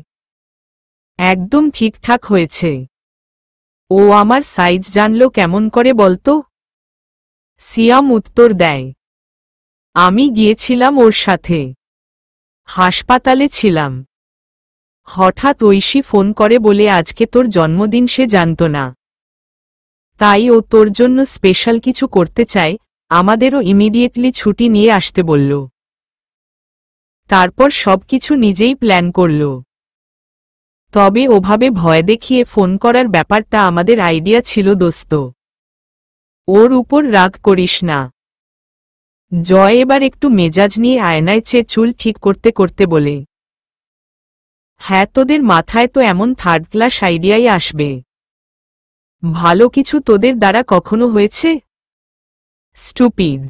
একদম ঠিকঠাক হয়েছে। ও আমার সাইজ জানলো কেমন করে বলতো? সিয়াম উত্তর দেয়, আমি গিয়েছিলাম ওর সাথে, হাসপাতালে ছিলাম। হঠাৎ ঐশী ফোন করে বলে আজকে তোর জন্মদিন সে জানত না, তাই ও তোর জন্য স্পেশাল কিছু করতে চায়, আমাদেরও ইমিডিয়েটলি ছুটি নিয়ে আসতে বলল। তারপর সবকিছু নিজেই প্ল্যান করল। তবে ওভাবে ভয় দেখিয়ে ফোন করার ব্যাপারটা আমাদের আইডিয়া ছিল দোস্ত, ওর উপর রাগ করিস না। জয় এবার একটু মেজাজ নিয়ে আয়নায় চেয়ে চুল ঠিক করতে করতে বলে, হ্যাঁ, তোদের মাথায় তো এমন থার্ড ক্লাস আইডিয়াই আসবে। ভালো কিছু তোদের দ্বারা কখনো হয়েছে? স্টুপিড।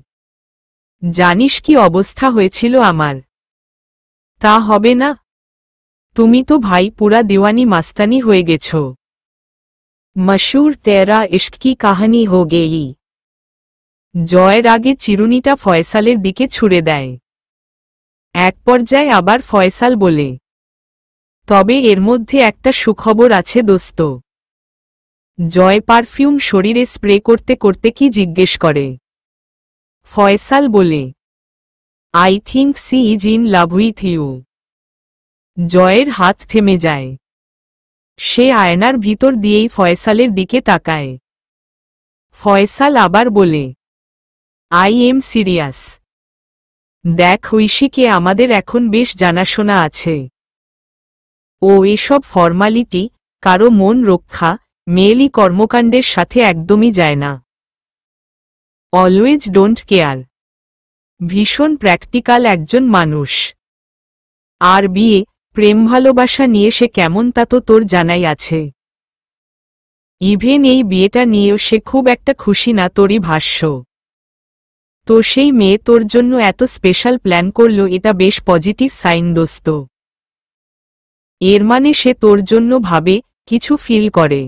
জানিস কি অবস্থা হয়েছিল আমার? তা হবে না? তুমি তো ভাই পুরা দিওয়ানি মাস্তানি হয়ে গেছ। মশহুর তেরা ইশক কি কাহানি হো গেই। জয়ের আগে চিরুনিটা ফয়সালের দিকে ছুড়ে দেয়। এক পর্যায়ে আবার ফয়সাল বলে, তবে এর মধ্যে একটা সুখবর আছে দোস্ত। জয় পারফিউম শরীরে স্প্রে করতে করতে কি জিজ্ঞেস করে। ফয়সাল বলে, I think she is in love with you. জয়ের হাত থেমে যায়। সে আয়নার ভিতর দিয়েই ফয়সালের দিকে তাকায়। ফয়সাল আবার বলে, আই এম সিরিয়াস। দেখ ঐশীকে আমাদের এখন বেশ জানাশোনা আছে। ও এসব ফর্মালিটি, কারো মন রক্ষা, মেয়েলি কর্মকাণ্ডের সাথে একদমই যায় না। Always don't care. ভীষণ প্র্যাকটিক্যাল একজন মানুষ। আর বিয়ে, প্রেম ভালোবাসা নিয়ে সে কেমন তা তো তোর জানাই আছে। ইভেন এই বিয়েটা নিয়েও সে খুব একটা খুশি না, তোরই ভাষ্য। তো সেই মেয়ে তোর জন্য এত স্পেশাল প্ল্যান করল, এটা বেশ পজিটিভ সাইন দোস্ত। এর মানে সে তোর জন্য ভাবে, কিছু ফিল করে।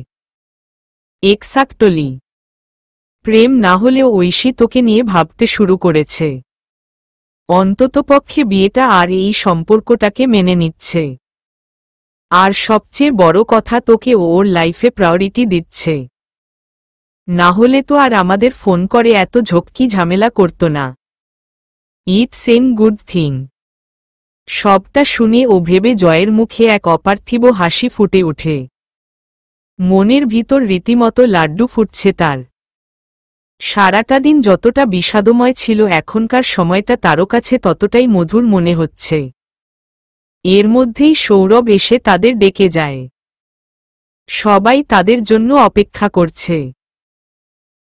এক্সাক্টলি। প্রেম না হলেও ঐশী তোকে নিয়ে ভাবতে শুরু করেছে। অন্ততপক্ষে বিয়েটা আর এই সম্পর্কটাকে মেনে নিচ্ছে। আর সবচেয়ে বড় কথা, তোকে ওর লাইফে প্রায়োরিটি দিচ্ছে। না হলে তো আর আমাদের ফোন করে এত ঝক্কি ঝামেলা করত না। It's an good thing. সবটা শুনে ও ভেবে জয়ের মুখে এক অপার্থিব হাসি ফুটে ওঠে। মনের ভিতর রীতিমতো লাড্ডু ফুটছে তার। সারাটা দিন যতটা বিষাদময় ছিল এখনকার সময়টা তারও কাছে ততটাই মধুর মনে হচ্ছে। এর মধ্যেই সৌরভ এসে তাদের ডেকে যায়। সবাই তাদের জন্য অপেক্ষা করছে।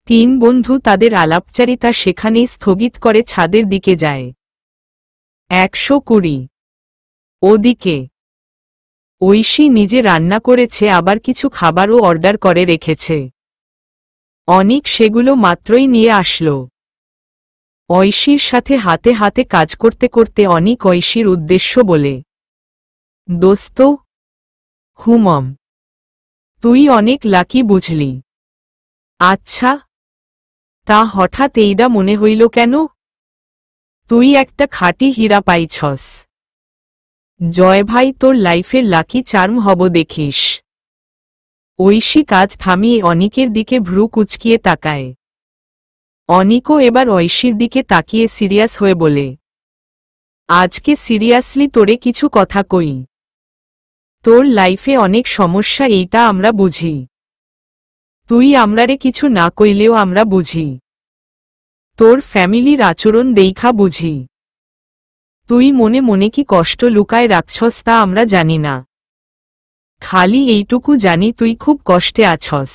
তিন বন্ধু তাদের আলাপচারিতা সেখানেই স্থগিত করে ছাদের দিকে যায়। 120। ওদিকে ঐশী নিজে রান্না করেছে, আবার কিছু খাবারও অর্ডার করে রেখেছে। অনিক সেগুলো মাত্রই নিয়ে আসলো। ঐশীর সাথে হাতে হাতে কাজ করতে করতে অনিক ঐশীর উদ্দেশ্য বলে, দোস্ত, হুমম, তুই অনেক লাকি বুঝলি। আচ্ছা, তা হঠাৎ এইডা মনে হইল কেন? তুই একটা খাঁটি হীরা পাইছস। জয় ভাই, তোর লাইফের লাকি চার্ম হব দেখিস। ঐশী কাজ থামিয়ে অনিকের দিকে ভ্রু কুচকিয়ে তাকায়। অনিকও এবার ঐশীর দিকে তাকিয়ে সিরিয়াস হয়ে বলে, আজকে সিরিয়াসলি তোরে কিছু কথা কই। তোর লাইফে অনেক সমস্যা, এইটা আমরা বুঝি। তুই আমরারে কিছু না কইলেও আমরা বুঝি। তোর ফ্যামিলির আচরণ দেইখা বুঝি। তুই মনে মনে কি কষ্ট লুকায় রাখছস তা আমরা জানি না। খালি এইটুকু জানি তুই খুব কষ্টে আছস।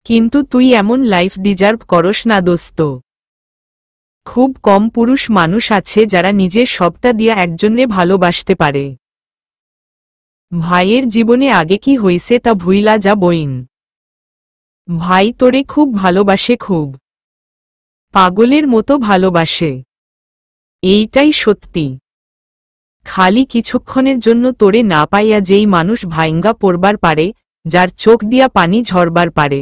কিন্তু তুই এমন লাইফ ডিজার্ভ করস না দোস্ত। খুব কম পুরুষ মানুষ আছে যারা নিজের সবটা দিয়া একজনরে ভালোবাসতে পারে। ভাইয়ের জীবনে আগে কি হইছে তা ভুইলা যা বইন। ভাই তোরে খুব ভালোবাসে, খুব পাগলের মতো ভালোবাসে। এইটাই সত্যি। খালি কিছুক্ষণের জন্য তোরে না পাইয়া যেই মানুষ ভাইঙ্গা পড়বার পারে, যার চোখ দিয়া পানি ঝরবার পারে,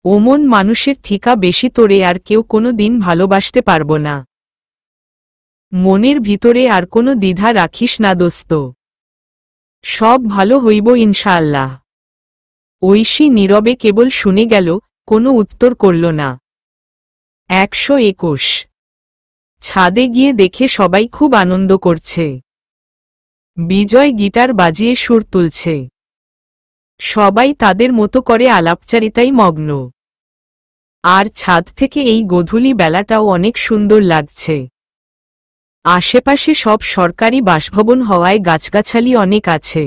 ওমন মানুষের থিকা বেশি তোরে আর কেউ কোনো দিন ভালোবাসতে পারব না। মনের ভিতরে আর কোনো দ্বিধা রাখিস না দোস্ত। সব ভালো হইব ইনশাআল্লাহ। ঐশী নীরবে কেবল শুনে গেল, কোনো উত্তর করল না। 121। ছাদে গিয়ে দেখে সবাই খুব আনন্দ করছে। বিজয় গিটার বাজিয়ে সুর তুলছে। সবাই তাদের মতো করে আলাপচারিতায় মগ্ন। আর ছাদ থেকে এই গোধূলি বেলাটাও অনেক সুন্দর লাগছে। আশেপাশে সব সরকারি বাসভবন হওয়ায় গাছগাছালি অনেক আছে।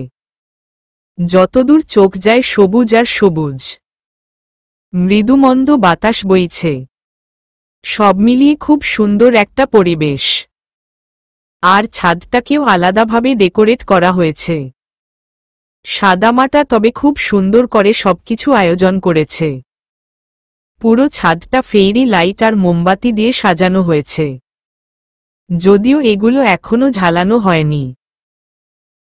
যতদূর চোখ যায় সবুজ আর সবুজ। মৃদুমন্দ বাতাস বইছে। সব মিলিয়ে খুব সুন্দর একটা পরিবেশ। আর ছাদটাকেও আলাদাভাবে ডেকোরেট করা হয়েছে। সাদামাটা তবে খুব সুন্দর করে সবকিছু আয়োজন করেছে। পুরো ছাদটা ফেরি লাইট আর মোমবাতি দিয়ে সাজানো হয়েছে। যদিও এগুলো এখনো ঝালানো হয়নি।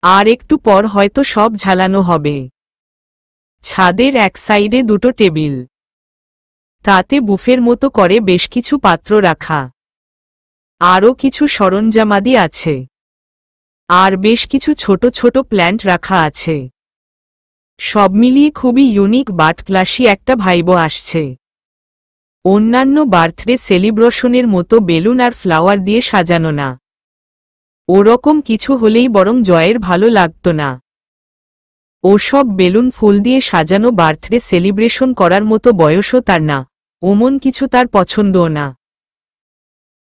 আর একটু পর হয়তো সব ঝালানো হবে। ছাদের এক সাইডে দুটো টেবিল। তাতে বুফের মতো করে বেশ কিছু পাত্র রাখা। আরও কিছু সরঞ্জামাদি আছে। আর বেশ কিছু ছোট ছোট প্ল্যান্ট রাখা আছে। সব মিলিয়ে খুবই ইউনিক বাট ক্লাসি একটা ভাইব আসছে। অন্যান্য বার্থডে সেলিব্রেশনের মতো বেলুন আর ফ্লাওয়ার দিয়ে সাজানো না। ওরকম কিছু হলেই বরং জয়ের ভালো লাগত না। ওসব বেলুন ফুল দিয়ে সাজানো বার্থডে সেলিব্রেশন করার মতো বয়সও তার না, ওমন কিছু তার পছন্দও না।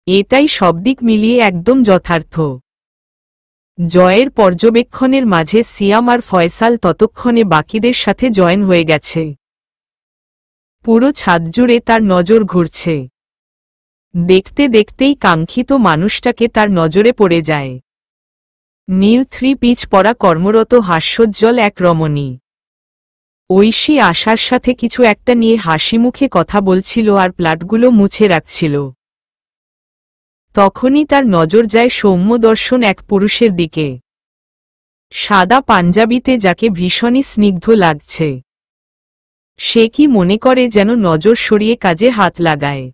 এটাই সব দিক মিলিয়ে একদম যথার্থ। জয়ের পর্যবেক্ষণের মাঝে সিয়াম আর ফয়সাল ততক্ষণে বাকিদের সাথে জয়েন হয়ে গেছে। পুরো ছাদ জুড়ে তার নজর ঘুরছে। দেখতে দেখতেই কাঙ্ক্ষিত মানুষটাকে তার নজরে পড়ে যায়। নীল 3 পিচ পরা কর্মরত হাস্যোজ্জ্বল এক রমণী। ঐশী আশার সাথে কিছু একটা নিয়ে হাসি মুখে কথা বলছিল আর প্লাটগুলো মুছে রাখছিল। তখনই তার নজর যায় সৌম্যদর্শন এক পুরুষের দিকে। সাদা পাঞ্জাবিতে, যাকে ভীষণই স্নিগ্ধ লাগছে। সে কি মনে করে যেন নজর সরিয়ে কাজে হাত লাগায়।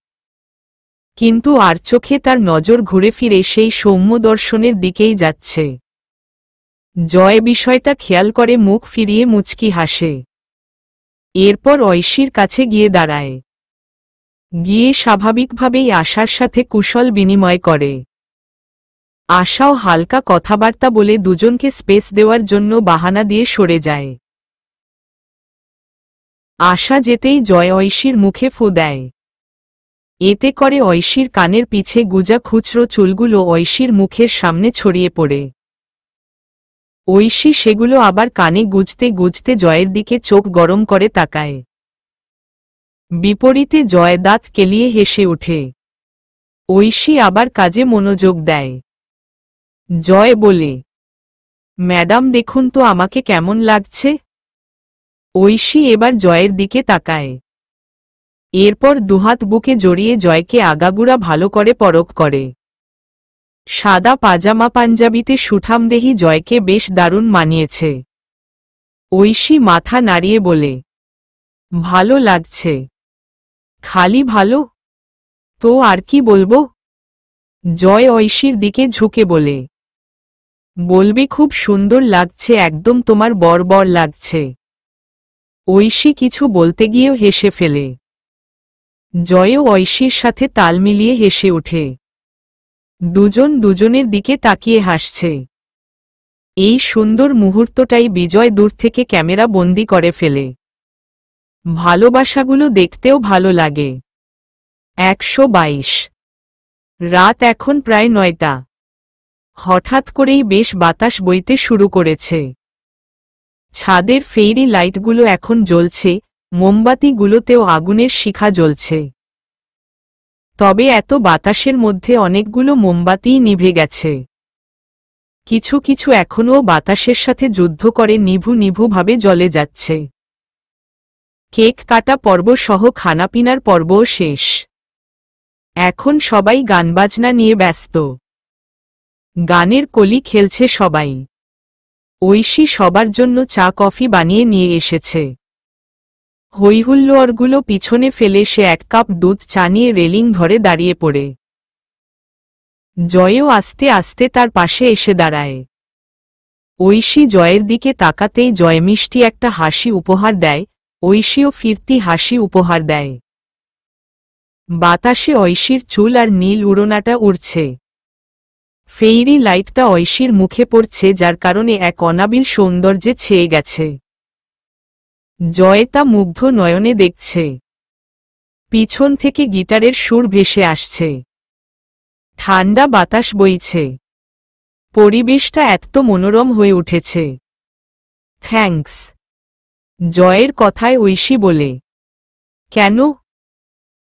কিন্তু আর চোখে তার নজর ঘুরে ফিরে সেই সৌম্যদর্শনের দিকেই যাচ্ছে। জয় বিষয়টা খেয়াল করে মুখ ফিরিয়ে মুচকি হাসে। এরপর ঐশীর কাছে গিয়ে দাঁড়ায়। গিয়ে স্বাভাবিকভাবেই আশার সাথে কুশল বিনিময় করে। আশাও হালকা কথাবার্তা বলে দুজনকে স্পেস দেওয়ার জন্য বাহানা দিয়ে সরে যায়। আশা যেতেই জয় ঐশীর মুখে ফু দেয়। এতে করে ঐশীর কানের পিছে গুজা খুচরো চুলগুলো ঐশীর মুখের সামনে ছড়িয়ে পড়ে। ঐশী সেগুলো আবার কানে গুজতে গুজতে জয়ের দিকে চোখ গরম করে তাকায়। বিপরীতে জয় দাঁত কেলিয়ে হেসে ওঠে। ঐশী আবার কাজে মনোযোগ দেয়। জয় বলে, ম্যাডাম দেখুন তো আমাকে কেমন লাগছে। ঐশী এবার জয়ের দিকে তাকায়। এরপর দুহাত বুকে জড়িয়ে জয়কে আগাগোড়া ভালো করে পরখ করে। সাদা পাজামা পাঞ্জাবিতে সুঠামদেহী জয়কে বেশ দারুণ মানিয়েছে। ঐশী মাথা নাড়িয়ে বলে, ভালো লাগছে। খালি ভালো? তো আর কি বলবো? জয় ঐশীর দিকে ঝুঁকে বলে, বলবি খুব সুন্দর লাগছে, একদম তোমার বর লাগছে। ঐশী কিছু বলতে গিয়েও হেসে ফেলে। জয়ও ঐশীর সাথে তাল মিলিয়ে হেসে ওঠে। দুজন দুজনের দিকে তাকিয়ে হাসছে। এই সুন্দর মুহূর্তটাই বিজয় দূর থেকে ক্যামেরা বন্দি করে ফেলে। ভালোবাসাগুলো দেখতেও ভালো লাগে। 122। রাত এখন প্রায় 9টা। হঠাৎ করেই বেশ বাতাস বইতে শুরু করেছে। ছাদের ফেরি লাইটগুলো এখন জ্বলছে, মোমবাতিগুলোতেও আগুনের শিখা জ্বলছে। তবে এত বাতাসের মধ্যে অনেকগুলো মোমবাতিই নিভে গেছে। কিছু কিছু এখনও বাতাসের সাথে যুদ্ধ করে নিভু নিভুভাবে জ্বলে যাচ্ছে। কেক কাটা পর্ব সহ খানাপিনার পর্বও শেষ। এখন সবাই গানবাজনা নিয়ে ব্যস্ত। গানের কলি খেলছে সবাই। ঐশী সবার জন্য চা কফি বানিয়ে নিয়ে এসেছে। হৈহুল্লোড়গুলো পিছনে ফেলে সে 1 কাপ দুধ চা নিয়ে রেলিং ধরে দাঁড়িয়ে পড়ে। জয়ও আস্তে আস্তে তার পাশে এসে দাঁড়ায়। ঐশী জয়ের দিকে তাকাতেই জয় মিষ্টি একটা হাসি উপহার দেয়। ঐশীও ফিরতি হাসি উপহার দেয়। বাতাসে ঐশীর চুল আর নীল উড়োনাটা উড়ছে। ফেইরি লাইটটা ঐশীর মুখে পড়ছে, যার কারণে এক অনাবিল সৌন্দর্যে ছেয়ে গেছে। জয় তা মুগ্ধ নয়নে দেখছে। পিছন থেকে গিটারের সুর ভেসে আসছে। ঠান্ডা বাতাস বইছে। পরিবেশটা এত মনোরম হয়ে উঠেছে। থ্যাঙ্কস। জয়ের কথায় ঐশী বলে, কেন?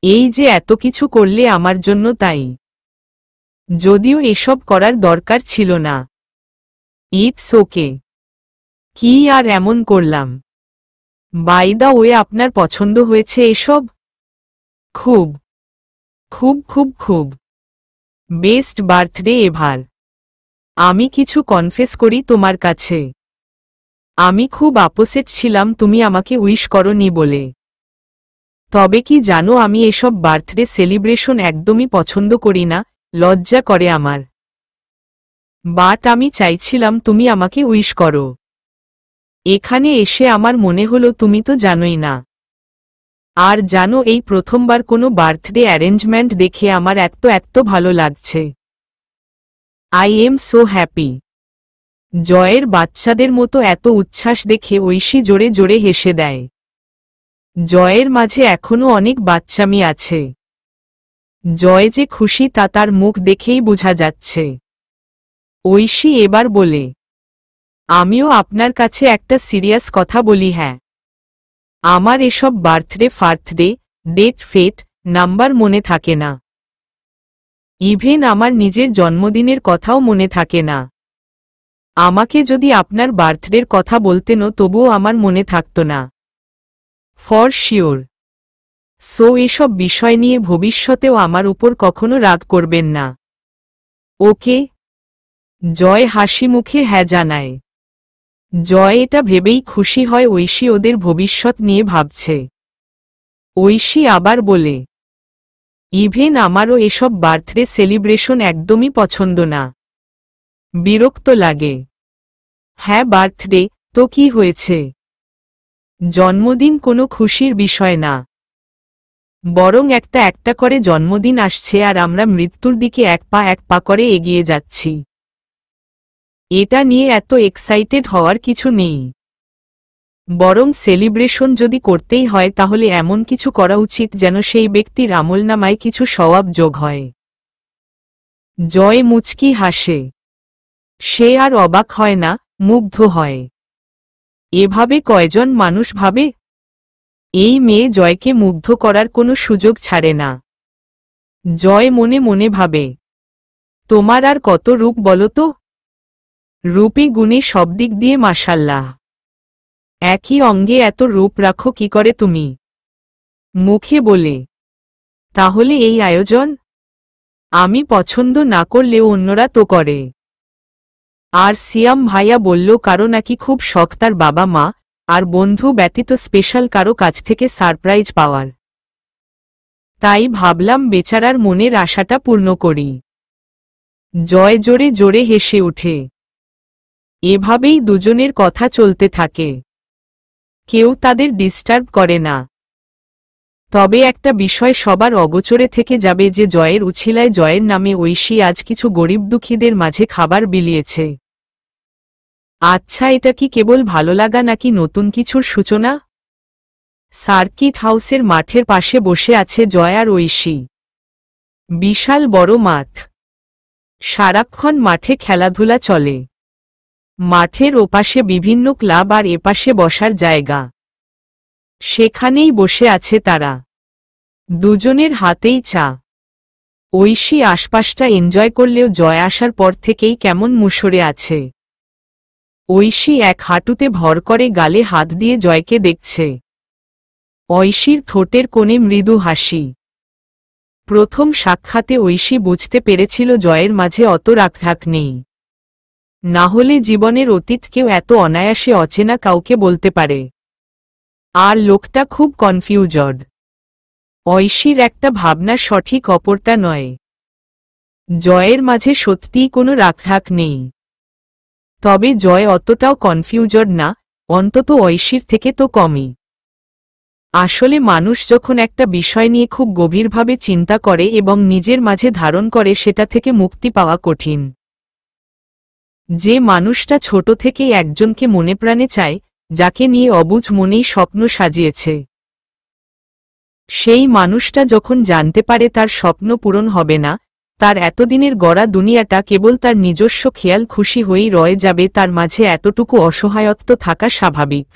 এই যে এত কিছু করলে আমার জন্য, তাই। যদিও এসব করার দরকার ছিল না। It's okay. কি আর এমন করলাম? বাই দ্য ওয়ে, আপনার পছন্দ হয়েছে এসব? খুব খুব খুব খুব। Best birthday ever. আমি কিছু কনফেস করি তোমার কাছে। আমি খুব আপসেট ছিলাম তুমি আমাকে উইশ করোনি বলে। তবে কি জানো, আমি এসব বার্থডে সেলিব্রেশন একদমই পছন্দ করি না, লজ্জা করে আমার। বাট আমি চাইছিলাম তুমি আমাকে উইশ করো। এখানে এসে আমার মনে হলো তুমি তো জানোই না। আর জানো, এই প্রথমবার কোনো বার্থডে অ্যারেঞ্জমেন্ট দেখে আমার এত ভালো লাগছে। I am so happy. জয়ের বাচ্চাদের মতো এত উচ্ছ্বাস দেখে ঐশী জোরে জোরে হেসে দেয়। জয়ের মাঝে এখনও অনেক বাচ্চামি আছে। জয় যে খুশি তা তার মুখ দেখেই বোঝা যাচ্ছে। ঐশী এবার বলে, আমিও আপনার কাছে একটা সিরিয়াস কথা বলি। হ্যাঁ, আমার এসব বার্থডে ডেট ফেট নাম্বার মনে থাকে না। ইভেন আমার নিজের জন্মদিনের কথাও মনে থাকে না। আমাকে যদি আপনার বার্থডের কথা বলতেনও তবুও আমার মনে থাকত না। For sure. সো এসব বিষয় নিয়ে ভবিষ্যতেও আমার উপর কখনো রাগ করবেন না। ওকে? জয় হাসি মুখে হ্যাঁ জানায়। জয় এটা ভেবেই খুশি হয় ঐশী ওদের ভবিষ্যৎ নিয়ে ভাবছে। ঐশী আবার বলে, ইভেন আমারও এসব বার্থডে সেলিব্রেশন একদমই পছন্দ না। বিরক্ত লাগে। হ্যাঁ, বার্থডে তো কি হয়েছে? জন্মদিন কোনো খুশির বিষয় না। বরং একটা করে জন্মদিন আসছে আর আমরা মৃত্যুর দিকে এক পা করে এগিয়ে যাচ্ছি। এটা নিয়ে এত এক্সাইটেড হওয়ার কিছু নেই। বরং সেলিব্রেশন যদি করতেই হয় তাহলে এমন কিছু করা উচিত যেন সেই ব্যক্তির আমলনামায় কিছু সওয়াব যোগ হয়। জয় মুচকি হাসে। সে আর অবাক হয় না, মুগ্ধ হয়। এভাবে কয়জন মানুষ ভাবে? এই মেয়ে জয়কে মুগ্ধ করার কোনো সুযোগ ছাড়ে না। জয় মনে মনে ভাবে, তোমার আর কত রূপ বলো তো? রূপে গুণে সব দিক দিয়ে মাশাল্লাহ। একই অঙ্গে এত রূপ রাখো কি করে তুমি? মুখে বলে। তাহলে এই আয়োজন? আমি পছন্দ না করলেও অন্যরা তো করে। আর সিয়াম ভাইয়া বলল কারো নাকি খুব শখ তার বাবা মা আর বন্ধু ব্যতীত স্পেশাল কারো কাছ থেকে সারপ্রাইজ পাওয়ার। তাই ভাবলাম বেচারার মনের আশাটা পূর্ণ করি। জয় জোরে জোরে হেসে ওঠে। এভাবেই দুজনের কথা চলতে থাকে। কেউ তাদের ডিস্টার্ব করে না। তবে একটা বিষয় সবার অগোচরে থেকে যাবে যে জয়ের উছিলায় জয়ের নামে ঐশী আজ কিছু গরিব দুঃখীদের মাঝে খাবার বিলিয়েছে। আচ্ছা, এটা কি কেবল ভালো লাগা নাকি নতুন কিছুর সূচনা? সার্কিট হাউসের মাঠের পাশে বসে আছে জয় আর ঐশী। বিশাল বড় মাঠ। সারাক্ষণ মাঠে খেলাধুলা চলে। মাঠের ওপাশে বিভিন্ন ক্লাব আর এপাশে বসার জায়গা। সেখানেই বসে আছে তারা। দুজনের হাতেই চা। ঐশী আশপাশটা এনজয় করলেও জয় আসার পর থেকেই কেমন মুষড়ে আছে। ঐশী এক হাঁটুতে ভর করে গালে হাত দিয়ে জয়কে দেখছে। ঐশীর ঠোঁটের কোণে মৃদু হাসি। প্রথম সাক্ষাতে ঐশী বুঝতে পেরেছিল জয়ের মাঝে অত রাগঢাক নেই। না হলে জীবনের অতীত কেউ এত অনায়াসে অচেনা কাউকে বলতে পারে। আর লোকটা খুব কনফিউজড। ঐশীর একটা ভাবনা সঠিক অপরটা নয়। জয়ের মাঝে সত্যিই কোনো রাগঢাক নেই। তবে জয় অতটাও কনফিউজড না, অন্তত ঐশীর থেকে তো কমই। আসলে মানুষ যখন একটা বিষয় নিয়ে খুব গভীরভাবে চিন্তা করে এবং নিজের মাঝে ধারণ করে সেটা থেকে মুক্তি পাওয়া কঠিন। যে মানুষটা ছোট থেকেই একজনকে মনে প্রাণে চায়, যাকে নিয়ে অবুঝ মনেই স্বপ্ন সাজিয়েছে, সেই মানুষটা যখন জানতে পারে তার স্বপ্ন পূরণ হবে না, তার এতদিনের গড়া দুনিয়াটা কেবল তার নিজস্ব খেয়াল খুশি হয়েই রয়ে যাবে, তার মাঝে এতটুকু অসহায়ত্ব থাকা স্বাভাবিক।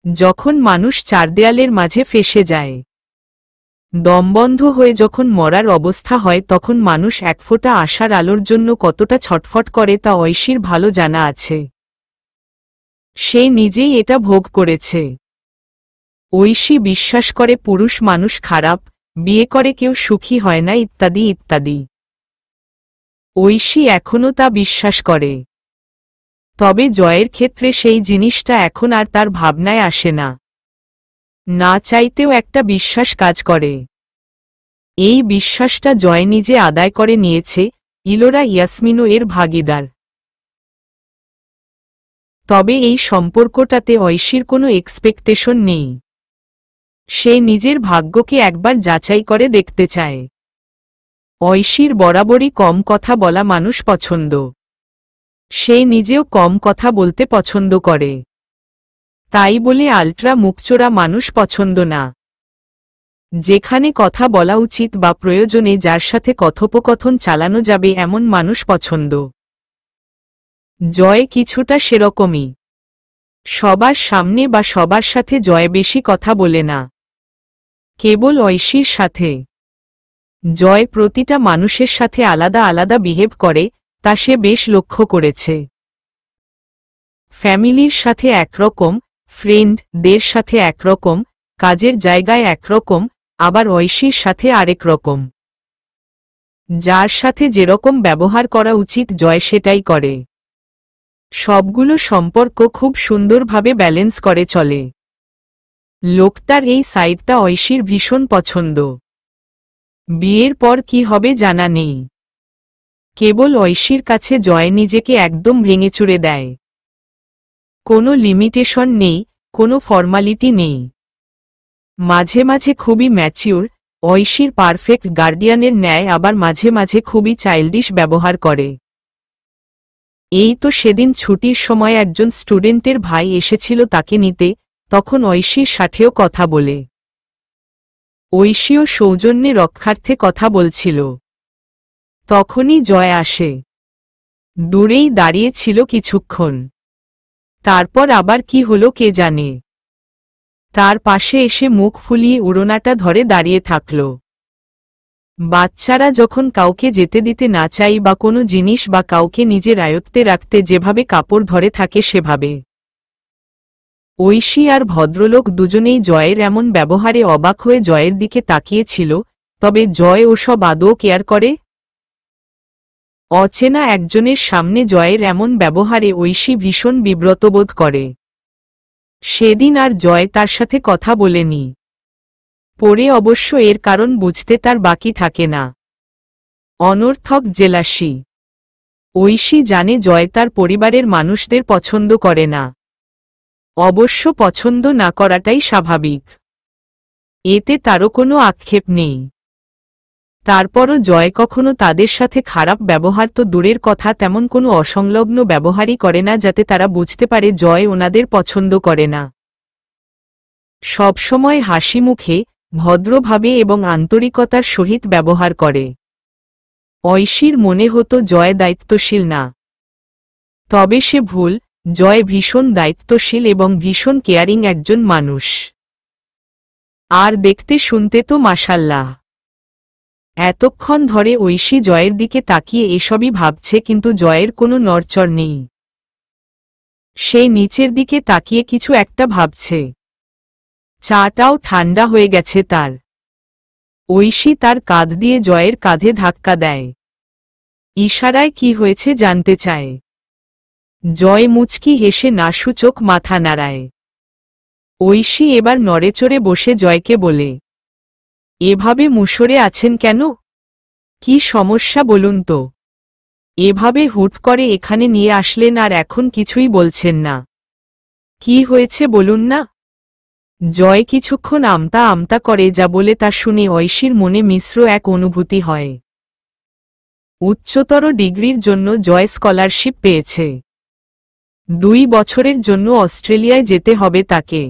যখন মানুষ চার দেয়ালের মাঝে ফেঁসে যায়, দমবন্ধ হয়ে যখন মরার অবস্থা হয়, তখন মানুষ এক ফোঁটা আশার আলোর জন্য কতটা ছটফট করে তা ঐশীর ভালো জানা আছে। সে নিজেই এটা ভোগ করেছে। ঐশী বিশ্বাস করে পুরুষ মানুষ খারাপ, বিয়ে করে কেউ সুখী হয় না, ইত্যাদি ইত্যাদি। ঐশী এখনও তা বিশ্বাস করে। তবে জয়ের ক্ষেত্রে সেই জিনিসটা এখন আর তার ভাবনায় আসে না। না চাইতেও একটা বিশ্বাস কাজ করে। এই বিশ্বাসটা জয় নিজে আদায় করে নিয়েছে, ইলোরা ইয়াসমিনও এর ভাগীদার। তবে এই সম্পর্কটাতে ঐশীর কোনো এক্সপেকটেশন নেই। সে নিজের ভাগ্যকে একবার যাচাই করে দেখতে চায়। ঐশীর বরাবরই কম কথা বলা মানুষ পছন্দ। সে নিজেও কম কথা বলতে পছন্দ করে। তাই বলে আলট্রা মুখচোরা মানুষ পছন্দ না। যেখানে কথা বলা উচিত বা প্রয়োজনে যার সাথে কথোপকথন চালানো যাবে এমন মানুষ পছন্দ। জয় কিছুটা সেরকমই। সবার সামনে বা সবার সাথে জয় বেশি কথা বলে না, কেবল ঐশীর সাথে। জয় প্রতিটা মানুষের সাথে আলাদা আলাদা বিহেভ করে, তা সে বেশ লক্ষ্য করেছে। ফ্যামিলির সাথে একরকম, ফ্রেন্ডদের সাথে একরকম, কাজের জায়গায় একরকম, আবার ঐশীর সাথে আরেক রকম। যার সাথে যেরকম ব্যবহার করা উচিত জয় সেটাই করে। সবগুলো সম্পর্ক খুব সুন্দরভাবে ব্যালেন্স করে চলে। লোকটার এই সাইডটা ঐশীর ভীষণ পছন্দ। বিয়ের পর কি হবে জানা নেই। কেবল ঐশীর কাছে জয় নিজেকে একদম ভেঙেচুরে দেয়। কোনো লিমিটেশন নেই, কোনো ফর্মালিটি নেই। মাঝে মাঝে খুবই ম্যাচিউর, ঐশীর পারফেক্ট গার্ডিয়ানের ন্যায়, আবার মাঝে মাঝে খুবই চাইল্ডিশ ব্যবহার করে। এই তো সেদিন ছুটির সময় একজন স্টুডেন্টের ভাই এসেছিল তাকে নিতে, তখন ঐশীর সাথেও কথা বলে। ঐশীও সৌজন্যে রক্ষার্থে কথা বলছিল। তখনই জয় আসে। দূরেই দাঁড়িয়ে ছিল কিছুক্ষণ। তারপর আবার কি হলো কে জানে। তার পাশে এসে মুখ ফুলিয়ে উড়োনাটা ধরে দাঁড়িয়ে থাকল। বাচ্চারা যখন কাউকে যেতে দিতে না চাই বা কোনো জিনিস বা কাউকে নিজের আয়ত্তে রাখতে যেভাবে কাপড় ধরে থাকে সেভাবে। ঐশী আর ভদ্রলোক দুজনেই জয়ের এমন ব্যবহারে অবাক হয়ে জয়ের দিকে তাকিয়েছিল, তবে জয় ওসব আদৌ কেয়ার করে? অচেনা একজনের সামনে জয়ের এমন ব্যবহারে ঐশী ভীষণ বিব্রত বোধ করে। সেদিন আর জয় তার সাথে কথা বলেনি। পরে অবশ্য এর কারণ বুঝতে তার বাকি থাকে না। অনর্থক জেলাসি। ঐশী জানে জয় তার পরিবারের মানুষদের পছন্দ করে না। অবশ্য পছন্দ না করাটাই স্বাভাবিক। এতে তারও কোনো আক্ষেপ নেই। তারপরও জয় কখনো তাদের সাথে খারাপ ব্যবহার তো দূরের কথা তেমন কোনো অসংলগ্ন ব্যবহারই করে না যাতে তারা বুঝতে পারে জয় ওনাদের পছন্দ করে না। সবসময় হাসি মুখে, ভদ্রভাবে এবং আন্তরিকতার সহিত ব্যবহার করে। ঐশীর মনে হতো জয় দায়িত্বশীল না। তবে সে ভুল, জয় ভীষণ দায়িত্বশীল এবং ভীষণ কেয়ারিং একজন মানুষ। আর দেখতে শুনতে তো মাশাল্লাহ। এতক্ষণ ধরে ঐশী জয়ের দিকে তাকিয়ে এসবই ভাবছে কিন্তু জয়ের কোনো নড়চড় নেই। সে নিচের দিকে তাকিয়ে কিছু একটা ভাবছে। চাটাও ঠান্ডা হয়ে গেছে তার। ঐশী তার কাঁধ দিয়ে জয়ের কাঁধে ধাক্কা দেয়। ইশারায় কি হয়েছে জানতে চায়। জয় মুচকি হেসে নাসূচক মাথা নাড়ায়। ঐশী এবার নড়েচড়ে বসে জয়কে বলে, এভাবে মুষড়ে আছেন কেন? কি সমস্যা বলুন তো? এভাবে হুট করে এখানে নিয়ে আসলেন আর এখন কিছুই বলছেন না। কি হয়েছে বলুন না? জয় কিছুক্ষণ আমতা আমতা করে, যা বলে তা শুনে ঐশীর মনে মিশ্র এক অনুভূতি হয়। উচ্চতর ডিগ্রির জন্য জয় স্কলারশিপ পেয়েছে। 2 বছরের জন্য অস্ট্রেলিয়ায় যেতে হবে তাকে।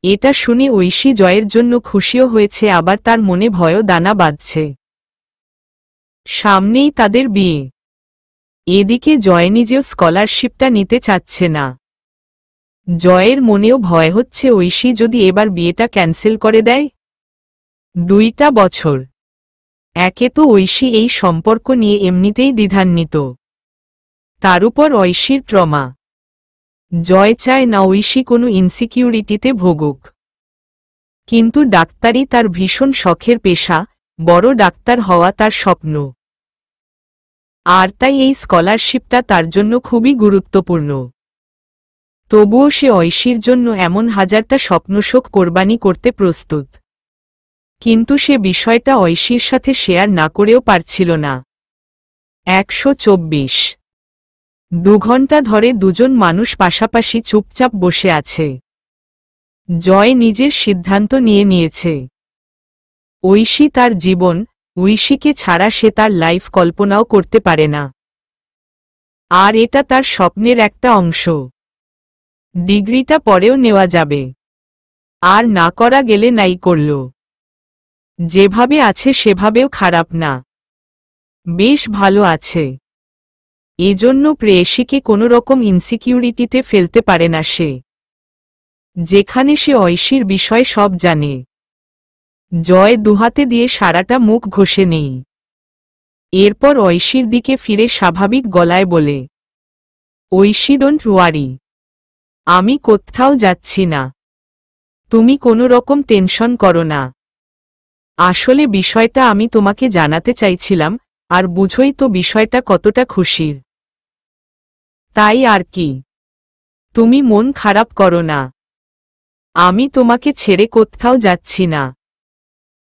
এটা শুনে ঐশী জয়ের জন্য খুশিও হয়েছে, আবার তার মনে ভয়ও দানা বাঁধছে। সামনেই তাদের বিয়ে। এদিকে জয় নিজেও স্কলারশিপটা নিতে চাচ্ছে না। জয়ের মনেও ভয় হচ্ছে ঐশী যদি এবার বিয়েটা ক্যান্সেল করে দেয়। 2টা বছর। একে তো ঐশী এই সম্পর্ক নিয়ে এমনিতেই দ্বিধান্বিত। তার উপর ঐশীর ট্রমা। জয় চায় না ঐশী কোনো ইনসিকিউরিটিতে ভোগুক। কিন্তু ডাক্তারি তার ভীষণ শখের পেশা, বড় ডাক্তার হওয়া তার স্বপ্ন। আর তাই এই স্কলারশিপটা তার জন্য খুবই গুরুত্বপূর্ণ। তবুও সে ঐশীর জন্য এমন হাজারটা স্বপ্নশোক কোরবানি করতে প্রস্তুত। কিন্তু সে বিষয়টা ঐশীর সাথে শেয়ার না করেও পারছিল না। 124। 2 ঘন্টা ধরে দুজন মানুষ পাশাপাশি চুপচাপ বসে আছে। জয় নিজের সিদ্ধান্ত নিয়েছে। ঐশী তার জীবন, ঐশীকে ছাড়া সে তার লাইফ কল্পনাও করতে পারে না। আর এটা তার স্বপ্নের একটা অংশ। ডিগ্রিটা পরেও নেওয়া যাবে। আর না করা গেলে নাই করল। যেভাবে আছে সেভাবেও খারাপ না, বেশ ভালো আছে। এজন্য প্রেয়সীকে কোনোরকম ইনসিকিউরিটিতে ফেলতে পারে না সে, যেখানে সে ঐশীর বিষয় সব জানে। জয় দুহাতে দিয়ে সারাটা মুখ ঘষে নেই। এরপর ঐশীর দিকে ফিরে স্বাভাবিক গলায় বলে, ঐশী ডোন্ট ওয়ারি, আমি কোথাও যাচ্ছি না। তুমি কোনো রকম টেনশন করো না। আসলে বিষয়টা আমি তোমাকে জানাতে চাইছিলাম, আর বুঝোই তো বিষয়টা কতটা খুশির। তাই আর কি। তুমি মন খারাপ করো না। আমি তোমাকে ছেড়ে কোথাও যাচ্ছি না।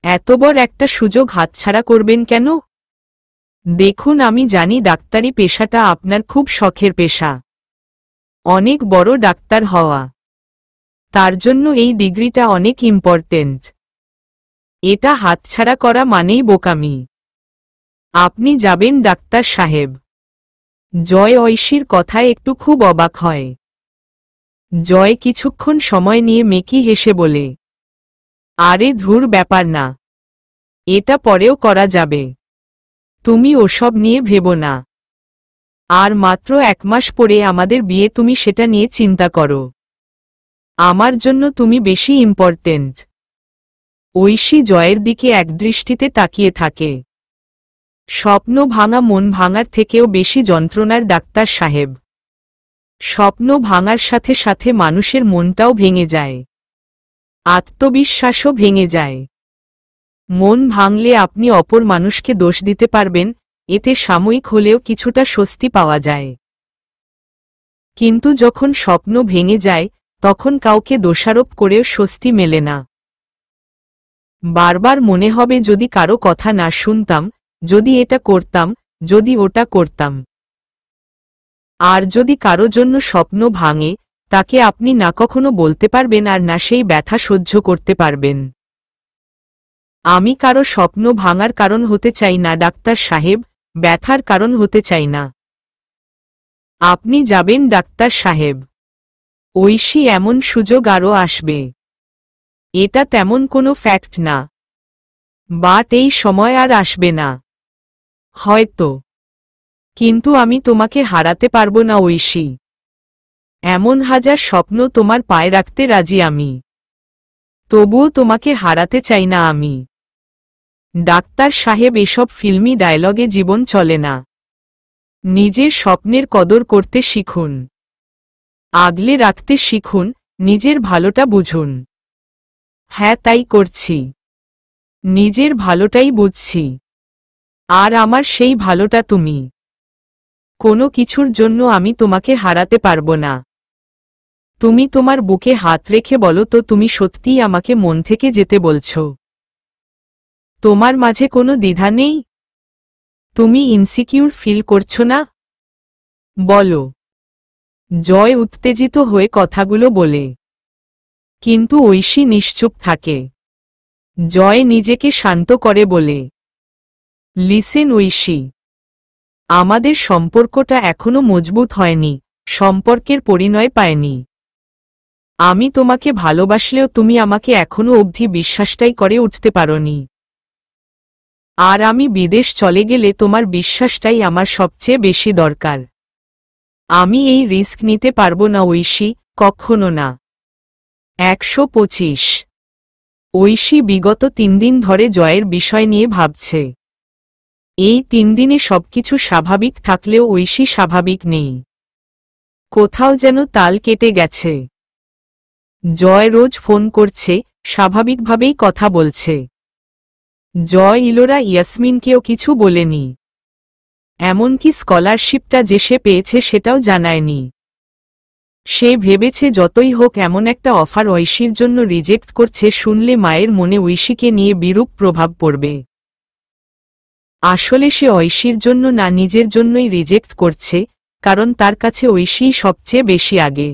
এত বড় একটা সুযোগ হাতছাড়া করবেন কেন? দেখুন, আমি জানি ডাক্তারি পেশাটা আপনার খুব শখের পেশা, অনেক বড় ডাক্তার হওয়া। তার জন্য এই ডিগ্রিটা অনেক ইম্পর্টেন্ট। এটা হাতছাড়া করা মানেই বোকামি। আপনি যাবেন ডাক্তার সাহেব। জয় ঐশীর কথায় একটু খুব অবাক হয়। জয় কিছুক্ষণ সময় নিয়ে মেকি হেসে বলে, আরে ধুর ব্যাপার না, এটা পরেও করা যাবে, তুমি ওসব নিয়ে ভেবো না। আর মাত্র 1 মাস পরে আমাদের বিয়ে, তুমি সেটা নিয়ে চিন্তা করো। আমার জন্য তুমি বেশি ইম্পর্টেন্ট। ঐশী জয়ের দিকে একদৃষ্টিতে তাকিয়ে থাকে। স্বপ্ন ভাঙা মন ভাঙার থেকেও বেশি যন্ত্রণার ডাক্তার সাহেব। স্বপ্ন ভাঙার সাথে সাথে মানুষের মনটাও ভেঙে যায়, আত্মবিশ্বাসও ভেঙে যায়। মন ভাঙলে আপনি অপর মানুষকে দোষ দিতে পারবেন, এতে সাময়িক হলেও কিছুটা স্বস্তি পাওয়া যায়। কিন্তু যখন স্বপ্ন ভেঙে যায়, তখন কাউকে দোষারোপ করেও স্বস্তি মেলে না। বারবার মনে হবে যদি কারো কথা না শুনতাম, যদি এটা করতাম, যদি ওটা করতাম। আর যদি কারো জন্য স্বপ্ন ভাঙে, তাকে আপনি না কখনো বলতে পারবেন আর না সেই ব্যথা সহ্য করতে পারবেন। আমি কারো স্বপ্ন ভাঙার কারণ হতে চাই না ডাক্তার সাহেব, ব্যথার কারণ হতে চাই না। আপনি যাবেন ডাক্তার সাহেব। ঐশী, এমন সুযোগ আরও আসবে। এটা তেমন কোনো ফ্যাক্ট না, বাট এই সময় আর আসবে না। হয়তো। কিন্তু আমি তোমাকে হারাতে পারবো না ঐশী। এমন হাজার স্বপ্ন তোমার পায়ে রাখতে রাজি আমি, তবুও তোমাকে হারাতে চাই না আমি। ডাক্তার সাহেব, এসব ফিল্মি ডায়লগে জীবন চলে না। নিজের স্বপ্নের কদর করতে শিখুন, আগলে রাখতে শিখুন, নিজের ভালোটা বুঝুন। হ্যাঁ, তাই করছি। নিজের ভালোটাই বুঝছি। আর আমার সেই ভালোটা তুমি। কোনো কিছুর জন্য আমি তোমাকে হারাতে পারবো না। তুমি তোমার বুকে হাত রেখে বলো তো, তুমি সত্যিই আমাকে মন থেকে যেতে বলছো? তোমার মাঝে কোনো দ্বিধা নেই? তুমি ইনসিকিউর ফিল করছো না? বলো। জয় উত্তেজিত হয়ে কথাগুলো বলে, কিন্তু ঐশী নিশ্চুপ থাকে। জয় নিজেকে শান্ত করে বলে, লিসেন ঐশী, আমাদের সম্পর্কটা এখনো মজবুত হয়নি, সম্পর্কের পরিণয় পায়নি। আমি তোমাকে ভালোবাসলেও তুমি আমাকে এখনো অবধি বিশ্বাসটাই করে উঠতে পারোনি। আর আমি বিদেশ চলে গেলে তোমার বিশ্বাসটাই আমার সবচেয়ে বেশি দরকার। আমি এই রিস্ক নিতে পারবো না ঐশী, কখনো না। 125। ঐশী বিগত 3 দিন ধরে জয়ের বিষয় নিয়ে ভাবছে। এই 3 দিনে সবকিছু স্বাভাবিক থাকলেও ঐশী স্বাভাবিক নেই। কোথাও যেন তাল কেটে গেছে। জয় রোজ ফোন করছে, স্বাভাবিকভাবেই কথা বলছে। জয় ইলোরা ইয়াসমিনকেও কিছু বলেনি। এমনকি স্কলারশিপটা যে সে পেয়েছে সেটাও জানায়নি। সে ভেবেছে যতই হোক এমন একটা অফার ঐশীর জন্য রিজেক্ট করছে শুনলে মায়ের মনে ঐশীকে নিয়ে বিরূপ প্রভাব পড়বে। আসলে সে ঐশীর জন্য না, নিজের জন্যই রিজেক্ট করছে, কারণ তার কাছে ঐশীই সবচেয়ে বেশি আগে।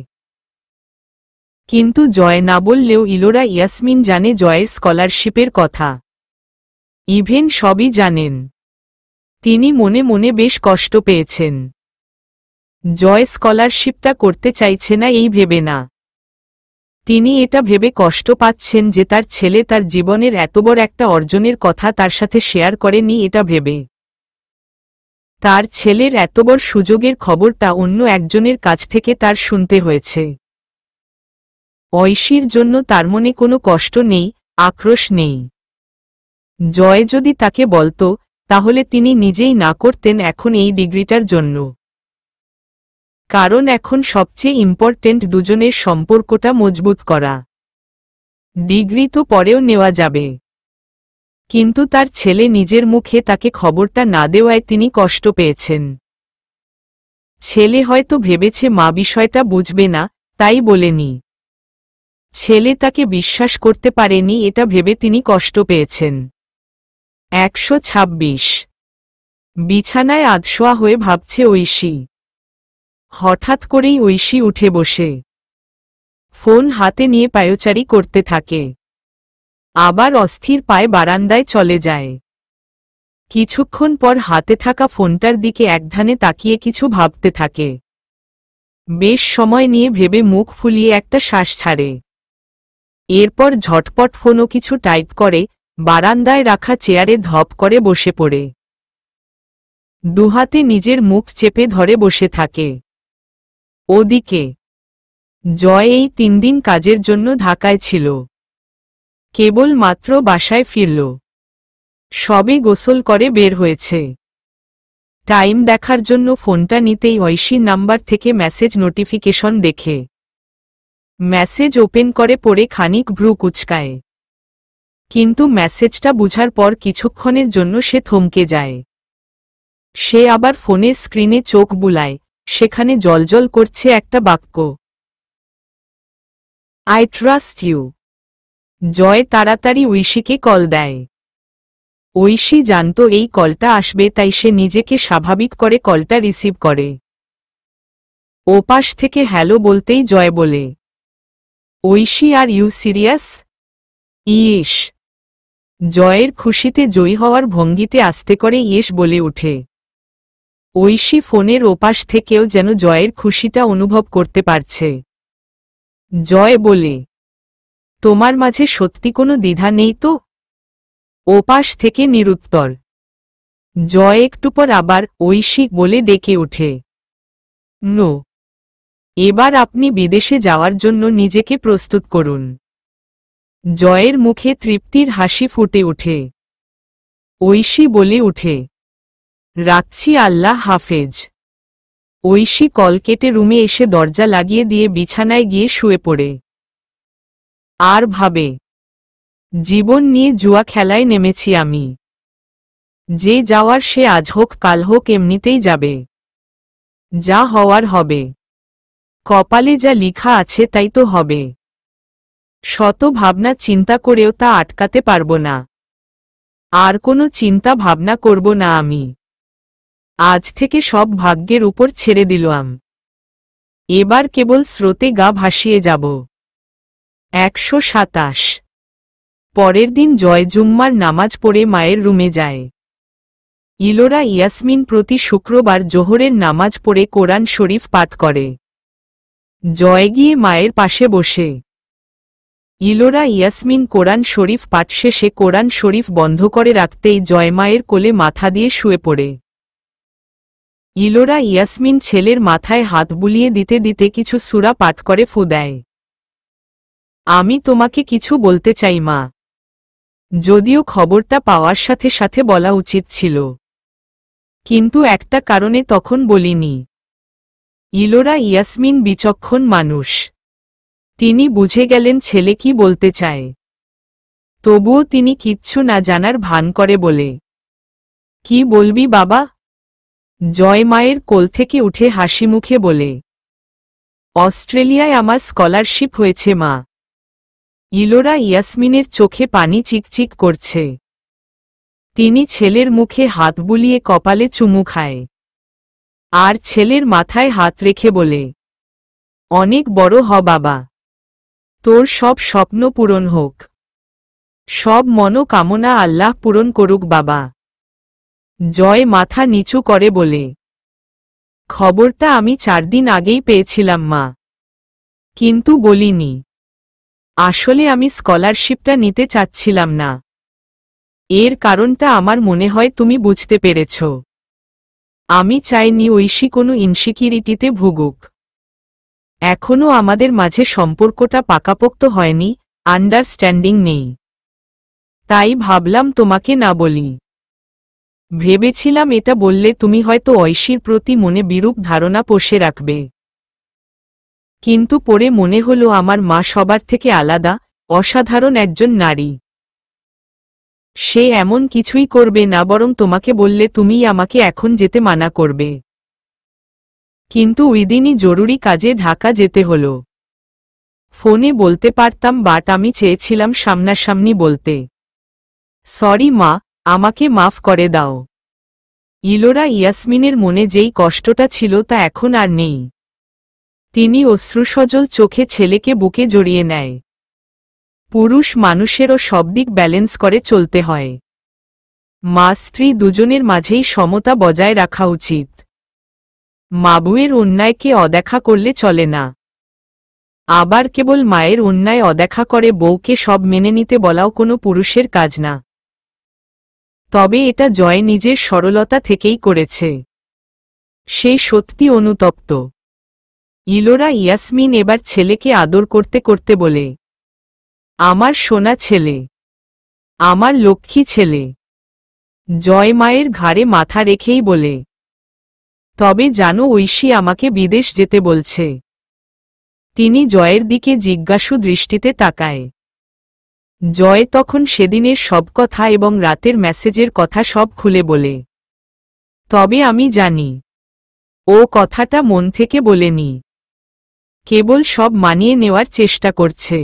কিন্তু জয় না বললেও ইলোরা ইয়াসমিন জানে জয়ের স্কলারশিপের কথা। ইভেন সবই জানেন। তিনি মনে মনে বেশ কষ্ট পেয়েছেন। জয় স্কলারশিপটা করতে চাইছে না এই ভেবে না। তিনি এটা ভেবে কষ্ট পাচ্ছেন যে তার ছেলে তার জীবনের এত বড় একটা অর্জনের কথা তার সাথে শেয়ার করেনি, এটা ভেবে। তার ছেলের এত বড় সুযোগের খবরটা অন্য একজনের কাছ থেকে তার শুনতে হয়েছে। ঐশীর জন্য তার মনে কোনো কষ্ট নেই, আক্রোশ নেই। জয় যদি তাকে বলতো, তাহলে তিনি নিজেই না করতেন এখন এই ডিগ্রিটার জন্য। কারণ এখন সবচেয়ে ইম্পর্টেন্ট দুজনের সম্পর্কটা মজবুত করা। ডিগ্রি তো পরেও নেওয়া যাবে। কিন্তু তার ছেলে নিজের মুখে তাকে খবরটা না দেওয়ায় তিনি কষ্ট পেয়েছেন। ছেলে হয়তো ভেবেছে মা বিষয়টা বুঝবে না, তাই বলেনি। ছেলে তাকে বিশ্বাস করতে পারেনি, এটা ভেবে তিনি কষ্ট পেয়েছেন। 126। বিছানায় আধশোয়া হয়ে ভাবছে ঐশী। হঠাৎ করেই ঐশী উঠে বসে ফোন হাতে নিয়ে পায়চারি করতে থাকে। আবার অস্থির পায়ে বারান্দায় চলে যায়। কিছুক্ষণ পর হাতে থাকা ফোনটার দিকে একধানে তাকিয়ে কিছু ভাবতে থাকে। বেশ সময় নিয়ে ভেবে মুখ ফুলিয়ে একটা শ্বাস ছাড়ে। এরপর ঝটপট ফোনও কিছু টাইপ করে বারান্দায় রাখা চেয়ারে ধপ করে বসে পড়ে। দুহাতে নিজের মুখ চেপে ধরে বসে থাকে। ওদিকে জয় এই 3 দিন কাজের জন্য ঢাকায় ছিল। কেবল মাত্র বাসায় ফিরল। সবে গোসল করে বের হয়েছে। টাইম দেখার জন্য ফোনটা নিতেই ঐশীর নাম্বার থেকে মেসেজ নোটিফিকেশন দেখে। মেসেজ ওপেন করে পড়ে খানিক ভ্রু কুঁচকায়। কিন্তু মেসেজটা বুঝার পর কিছুক্ষণের জন্য সে থমকে যায়। সে আবার ফোনের স্ক্রিনে চোখ বুলায়, সেখানে জ্বলজ্বল করছে একটা বাক্য, আই ট্রাস্ট ইউ। জয় তাড়াতাড়ি ঐশীকে কল দেয়। ঐশী জানত এই কলটা আসবে, তাই সে নিজেকে স্বাভাবিক করে কলটা রিসিভ করে। ওপাশ থেকে হ্যালো বলতেই জয় বলে, Oishi are you serious? Yes. জয়ের খুশিতে জয়ী হওয়ার ভঙ্গিতে আস্তে করে ইয়েস বলে ওঠে। ঐশী ফোনের ওপাশ থেকেও যেন জয়ের খুশিটা অনুভব করতে পারছে। জয় বলে, তোমার মাঝে সত্যি কোনো দ্বিধা নেই তো? ওপাশ থেকে নিরুত্তর। জয় একটু পর আবার ঐশী বলে ডেকে ওঠে, নো। এবার আপনি বিদেশে যাওয়ার জন্য নিজেকে প্রস্তুত করুন। জয়ের মুখে তৃপ্তির হাসি ফুটে ওঠে। ঐশী বলে ওঠে, রাখছি, আল্লাহ হাফেজ। ঐশী কল কেটে রুমে এসে দরজা লাগিয়ে দিয়ে বিছানায় গিয়ে শুয়ে পড়ে। আর ভাবে, জীবন নিয়ে জুয়া খেলায় নেমেছি আমি। যে যাওয়ার সে আজ হোক কাল হোক এমনিতেই যাবে। যা হওয়ার হবে। কপালে যা লিখা আছে তাই তো হবে। শত ভাবনা চিন্তা করেও তা আটকাতে পারব না। আর কোনো চিন্তা ভাবনা করব না আমি। আজ থেকে সব ভাগ্যের উপর ছেড়ে দিলাম। এবার কেবল স্রোতে গা ভাসিয়ে যাব। 127। পরের দিন জয় জুম্মার নামাজ পড়ে মায়ের রুমে যায়। ইলোরা ইয়াসমিন প্রতি শুক্রবার জোহরের নামাজ পড়ে কোরআন শরীফ পাঠ করে। জয় গিয়ে মায়ের পাশে বসে। ইলোরা ইয়াসমিন কোরআন শরীফ পাঠ শেষে কোরআন শরীফ বন্ধ করে রাখতেই জয় মায়ের কোলে মাথা দিয়ে শুয়ে পড়ে। ইলোরা ইয়াসমিন ছেলের মাথায় হাত বুলিয়ে দিতে দিতে কিছু সূরা পাঠ করে ফু দেয়। আমি তোমাকে কিছু বলতে চাই মা। যদিও খবরটা পাওয়ার সাথে সাথে বলা উচিত ছিল, কিন্তু একটা কারণে তখন বলিনি। ইলোরা ইয়াসমিন বিচক্ষণ মানুষ। তিনি বুঝে গেলেন ছেলে কি বলতে চায়। তবুও তিনি কিচ্ছু না জানার ভান করে বলে, কি বলবি বাবা? জয় মায়ের কোল থেকে উঠে হাসি মুখে বলে, অস্ট্রেলিয়ায় আমার স্কলারশিপ হয়েছে মা। ইলোরা ইয়াসমিনের চোখে পানি চিকচিক করছে। তিনি ছেলের মুখে হাত বুলিয়ে কপালে চুমু খায়। আর ছেলের মাথায় হাত রেখে বলে, অনেক বড় হ বাবা। তোর সব স্বপ্ন পূরণ হোক। সব মনোকামনা আল্লাহ পূরণ করুক বাবা। জয় মাথা নিচু করে বলে, খবরটা আমি 4 দিন আগেই পেয়েছিলাম মা, কিন্তু বলিনি। আসলে আমি স্কলারশিপটা নিতে চাচ্ছিলাম না। এর কারণটা আমার মনে হয় তুমি বুঝতে পেরেছ। আমি চাইনি ঐশী কোনো ইনসিকিউরিটিতে ভুগুক। এখনও আমাদের মাঝে সম্পর্কটা পাকাপোক্ত হয়নি, আন্ডারস্ট্যান্ডিং নেই। তাই ভাবলাম তোমাকে না বলি। ভেবেছিলাম এটা বললে তুমি হয়তো ঐশীর প্রতি মনে বিরূপ ধারণা পোষে রাখবে। কিন্তু পরে মনে হলো আমার মা সবার থেকে আলাদা, অসাধারণ একজন নারী। সে এমন কিছুই করবে না, বরং তোমাকে বললে তুমিই আমাকে এখন যেতে মানা করবে। কিন্তু ওইদিনই জরুরি কাজে ঢাকা যেতে হলো। ফোনে বলতে পারতাম, বাট আমি চেয়েছিলাম সামনাসামনি বলতে। সরি মা, আমাকে মাফ করে দাও। ইলোরা ইয়াসমিনের মনে যেই কষ্টটা ছিল তা এখন আর নেই। তিনি অশ্রুসজল চোখে ছেলেকে বুকে জড়িয়ে নেয়। পুরুষ মানুষেরও সব দিক ব্যালেন্স করে চলতে হয়। মা স্ত্রী দুজনের মাঝেই সমতা বজায় রাখা উচিত। মাবুয়ের অন্যায়কে অদেখা করলে চলে না। আবার কেবল মায়ের অন্যায় অদেখা করে বউকে সব মেনে নিতে বলাও কোনো পুরুষের কাজ না। তবে এটা জয় নিজের সরলতা থেকেই করেছে। সে সত্যি অনুতপ্ত। ইলোরা ইয়াসমিন এবার ছেলেকে আদর করতে করতে বলে, আমার সোনা ছেলে, আমার লক্ষ্মী ছেলে। জয় মায়ের ঘাড়ে মাথা রেখেই বলে, তবে জানো ঐশী আমাকে বিদেশ যেতে বলছে। তিনি জয়ের দিকে জিজ্ঞাসু দৃষ্টিতে তাকায়। জয় তখন সেদিনের সব কথা এবং রাতের মেসেজের কথা সব খুলে বলে। তবে আমি জানি ও কথাটা মন থেকে বলেনি, কেবল সব মানিয়ে নেওয়ার চেষ্টা করছে।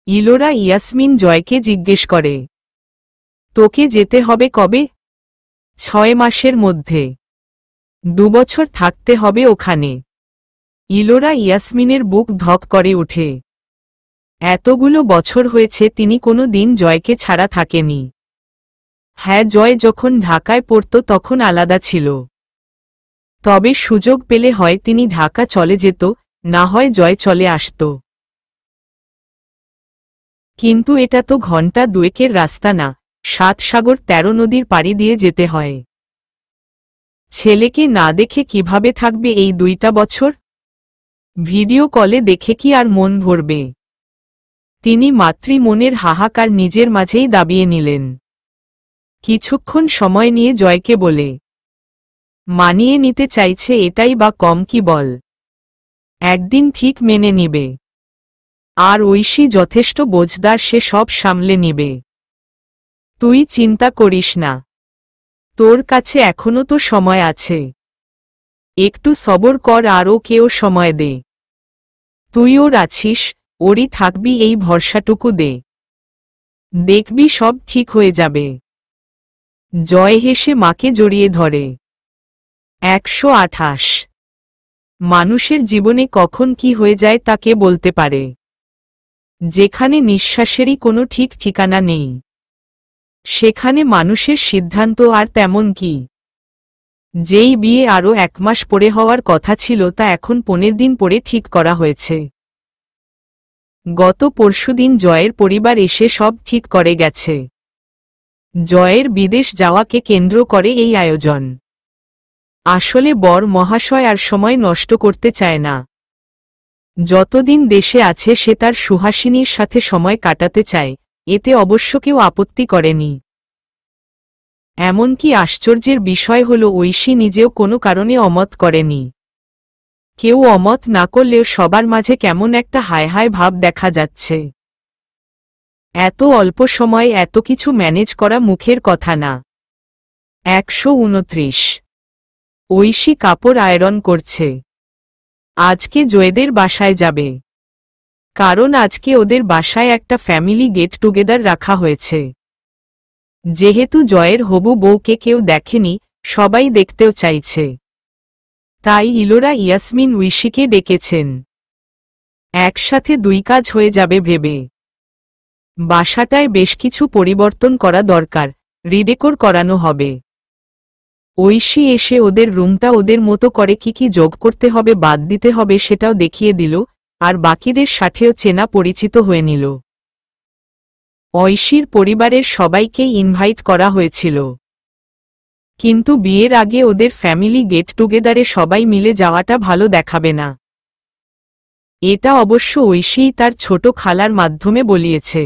ইলোরা ইয়াসমিন জয়কে জিজ্ঞেস করে, তোকে যেতে হবে কবে? 6 মাসের মধ্যে। 2 বছর থাকতে হবে ওখানে। ইলোরা ইয়াসমিনের বুক ধক করে ওঠে। এতগুলো বছর হয়েছে তিনি কোনো দিন জয়কে ছাড়া থাকেনি। হ্যাঁ, জয় যখন ঢাকায় পড়ত তখন আলাদা ছিল। তবে সুযোগ পেলে হয় তিনি ঢাকা চলে যেত, না হয় জয় চলে আসত। কিন্তু এটা তো ঘন্টা 2 রাস্তা না, 7 সাগর 13 নদীর পাড়ি দিয়ে যেতে হয়। ছেলেকে না দেখে কিভাবে থাকবে এই 2টা বছর? ভিডিও কলে দেখে কি আর মন ভরবে? তিনি মাতৃমনের হাহাকার নিজের মাঝেই দাবিয়ে নিলেন। কিছুক্ষণ সময় নিয়ে জয়কে বলে, মানিয়ে নিতে চাইছে এটাই বা কম কি বল? একদিন ঠিক মেনে নিবে। আর ঐশী যথেষ্ট বোঝদার, সে সব সামলে নিবে। তুই চিন্তা করিস না, তোর কাছে এখনো তো সময় আছে। একটু সবর কর আর ওকেও সময় দে। তুই ওর আছিস, ওরই থাকবি এই ভরসাটুকু দে। দেখবি সব ঠিক হয়ে যাবে। জয় হেসে মাকে জড়িয়ে ধরে। 128। মানুষের জীবনে কখন কি হয়ে যায় তা কে বলতে পারে? যেখানে নিঃশ্বাসেরই কোনো ঠিক ঠিকানা নেই, সেখানে মানুষের সিদ্ধান্ত আর তেমন কি? যেই বিয়ে আরও 1 মাস পরে হওয়ার কথা ছিল তা এখন 15 দিন পরে ঠিক করা হয়েছে। গত পরশুদিন জয়ের পরিবার এসে সব ঠিক করে গেছে। জয়ের বিদেশ যাওয়াকে কেন্দ্র করে এই আয়োজন। আসলে বর মহাশয় আর সময় নষ্ট করতে চায় না। যতদিন দেশে আছে সে তার সুহাসিনীর সাথে সময় কাটাতে চায়, এতে অবশ্য কেউ আপত্তি করেনি। এমনকি আশ্চর্যের বিষয় হল ঐশী নিজেও কোনো কারণে অমত করেনি। কেউ অমত না করলেও সবার মাঝে কেমন একটা হায় হায় ভাব দেখা যাচ্ছে। এত অল্প সময়ে এত কিছু ম্যানেজ করা মুখের কথা না। 129। ঐশী কাপড় আয়রন করছে। আজকে জয়েদের বাসায় যাবে, কারণ আজকে ওদের বাসায় একটা ফ্যামিলি গেট টুগেদার রাখা হয়েছে। যেহেতু জয়ের হবু বউকে কেউ দেখেনি, সবাই দেখতেও চাইছে, তাই ইলোরা ইয়াসমিন ঐশীকে ডেকেছেন। একসাথে 2 কাজ হয়ে যাবে ভেবে। বাসাটায় বেশ কিছু পরিবর্তন করা দরকার, রিডেকোর করানো হবে। ঐশী এসে ওদের রুমটা ওদের মতো করে কি কি যোগ করতে হবে বাদ দিতে হবে সেটাও দেখিয়ে দিল, আর বাকিদের সাথেও চেনা পরিচিত হয়ে নিল। ঐশীর পরিবারের সবাইকে ইনভাইট করা হয়েছিল, কিন্তু বিয়ের আগে ওদের ফ্যামিলি গেট টুগেদারে সবাই মিলে যাওয়াটা ভালো দেখাবে না। এটা অবশ্য ঐশীই তার ছোট খালার মাধ্যমে বলিয়েছে।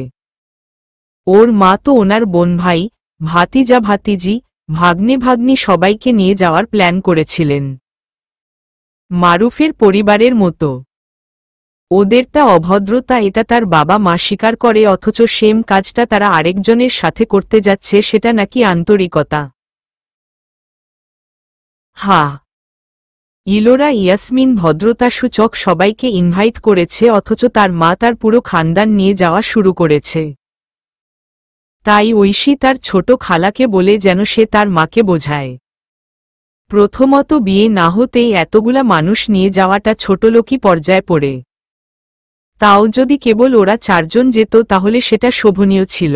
ওর মা তো ওনার বোন ভাই, ভাতিজা ভাতিজি, ভাগ্নে ভাগ্নি সবাইকে নিয়ে যাওয়ার প্ল্যান করেছিলেন। মারুফের পরিবারের মতো। ওদেরটা অভদ্রতা এটা তার বাবা মা স্বীকার করে, অথচ সেম কাজটা তারা আরেকজনের সাথে করতে যাচ্ছে, সেটা নাকি আন্তরিকতা। হা, ইলোরা ইয়াসমিন ভদ্রতাসূচক সবাইকে ইনভাইট করেছে, অথচ তার মা তার পুরো খানদান নিয়ে যাওয়া শুরু করেছে। তাই ঐশী তার ছোট খালাকে বলে যেন সে তার মাকে বোঝায়। প্রথমত বিয়ে না হতেই এতগুলা মানুষ নিয়ে যাওয়াটা ছোটলোকি পর্যায়ে পড়ে। তাও যদি কেবল ওরা 4 জন যেত তাহলে সেটা শোভনীয় ছিল।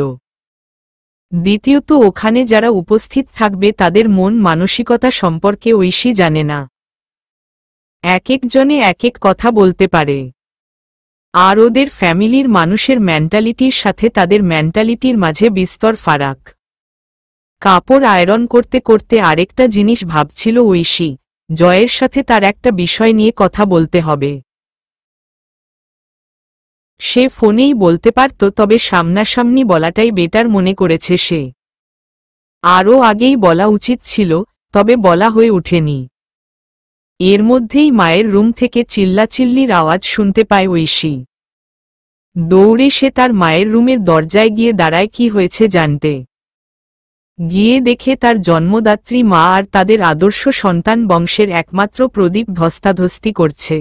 দ্বিতীয়ত ওখানে যারা উপস্থিত থাকবে তাদের মন মানসিকতা সম্পর্কে ঐশী জানে না। এক একজনে এক এক কথা বলতে পারে, আর ওদের ফ্যামিলির মানুষের মেন্টালিটির সাথে তাদের মেন্টালিটির মাঝে বিস্তর ফারাক। কাপড় আয়রন করতে করতে আরেকটা জিনিস ভাবছিল ঐশী, জয়ের সাথে তার একটা বিষয় নিয়ে কথা বলতে হবে। সে ফোনেই বলতে পারত, তবে সামনাসামনি বলাটাই বেটার মনে করেছে সে। আরও আগেই বলা উচিত ছিল, তবে বলা হয়ে ওঠেনি। এর মধ্যেই মায়ের রুম থেকে চিল্লাচিল্লির আওয়াজ শুনতে পায় ঐশী। দৌড়ে সে তার মায়ের রুমের দরজায় গিয়ে দাঁড়ায় কি হয়েছে জানতে। গিয়ে দেখে তার জন্মদাত্রী মা আর তাদের আদর্শ সন্তান বংশের একমাত্র প্রদীপ ধস্তাধস্তি করছে।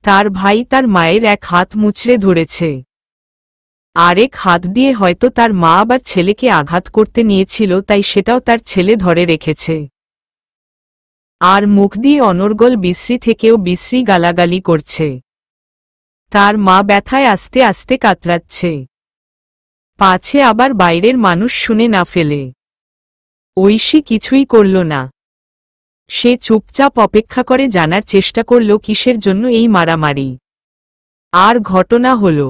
তার ভাই তার মায়ের এক হাত মুচড়ে ধরেছে, আরেক হাত দিয়ে হয়তো তার মা আবার ছেলেকে আঘাত করতে নিয়েছিল, তাই সেটাও তার ছেলে ধরে রেখেছে। আর মুখ দিয়ে অনর্গল বিশ্রী থেকেও বিশ্রী গালাগালি করছে। তার মা ব্যথায় আস্তে আস্তে কাতরাচ্ছে, পাছে আবার বাইরের মানুষ শুনে না ফেলে। ঐশী কিছুই করল না। সে চুপচাপ অপেক্ষা করে জানার চেষ্টা করল কিসের জন্য এই মারামারি। আর ঘটনা হল,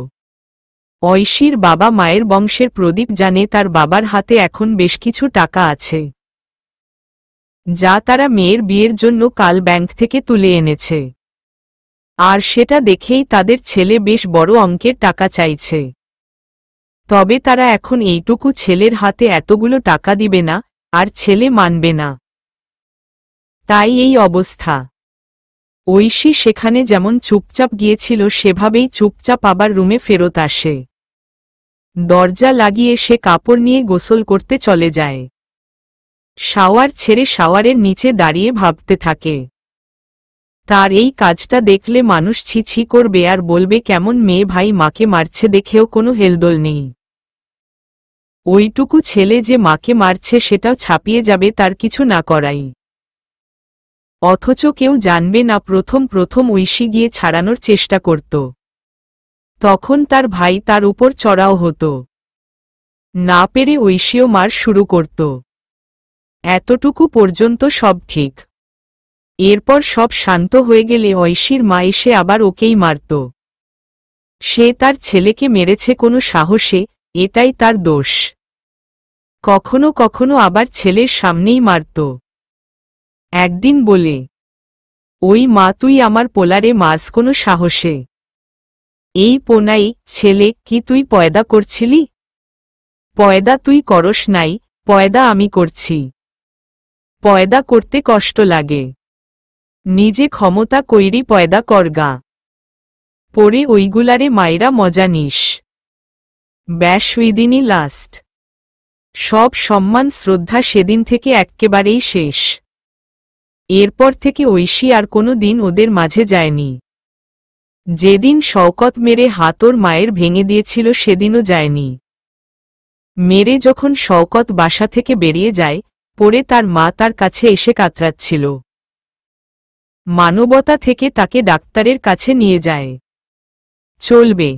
ঐশীর বাবা মায়ের বংশের প্রদীপ জানে তার বাবার হাতে এখন বেশ কিছু টাকা আছে, যা তারা মেয়ের বিয়ের জন্য কাল ব্যাংক থেকে তুলে এনেছে। আর সেটা দেখেই তাদের ছেলে বেশ বড় অঙ্কের টাকা চাইছে। তবে তারা এখন এইটুকু ছেলের হাতে এতগুলো টাকা দিবে না, আর ছেলে মানবে না। তাই এই অবস্থা। ঐশী সেখানে যেমন চুপচাপ গিয়েছিল সেভাবেই চুপচাপ আবার রুমে ফেরত আসে। দরজা লাগিয়ে সে কাপড় নিয়ে গোসল করতে চলে যায়। শাওয়ার ছেড়ে শাওয়ারের নিচে দাঁড়িয়ে ভাবতে থাকে। তার এই কাজটা দেখলে মানুষ ছি ছি করবে আর বলবে কেমন মেয়ে, ভাই মাকে মারছে দেখেও কোনো হেলদোল নেই। ওইটুকু ছেলে যে মাকে মারছে সেটাও ছাপিয়ে যাবে তার কিছু না করাই। অথচ কেউ জানবে না। প্রথম প্রথম ঐশী গিয়ে ছাড়ানোর চেষ্টা করত, তখন তার ভাই তার উপর চড়াও হতো। না পেরে ঐশীও মার শুরু করত। এতটুকু পর্যন্ত সব ঠিক। এরপর সব শান্ত হয়ে গেলে ঐশীর মা এসে আবার ওকেই মারত। সে তার ছেলেকে মেরেছে কোনো সাহসে, এটাই তার দোষ। কখনো কখনো আবার ছেলের সামনেই মারত। একদিন বলে, ওই মা তুই আমার পোলারে মারস কোনো সাহসে? এই পোনাই ছেলে, কি তুই পয়দা করছিলি? পয়দা তুই করস নাই, পয়দা আমি করছি। পয়দা করতে কষ্ট লাগে, নিজে ক্ষমতা কইরি পয়দা করগা। পরে ওইগুলারে মাইরা মজা নিস। ব্যাস ওইদিনই লাস্ট। সব সম্মান শ্রদ্ধা সেদিন থেকে এক্কেবারেই শেষ। এরপর থেকে ঐশী আর কোনো দিন ওদের মাঝে যায়নি। যেদিন শওকত মেরে হাত ওর মায়ের ভেঙে দিয়েছিল সেদিনও যায়নি। মেরে যখন শওকত বাসা থেকে বেরিয়ে যায়, পরে তার মা তার কাছে এসে কাতরাচ্ছিল। মানবতা থেকে তাকে ডাক্তারের কাছে নিয়ে যায়। চলবে।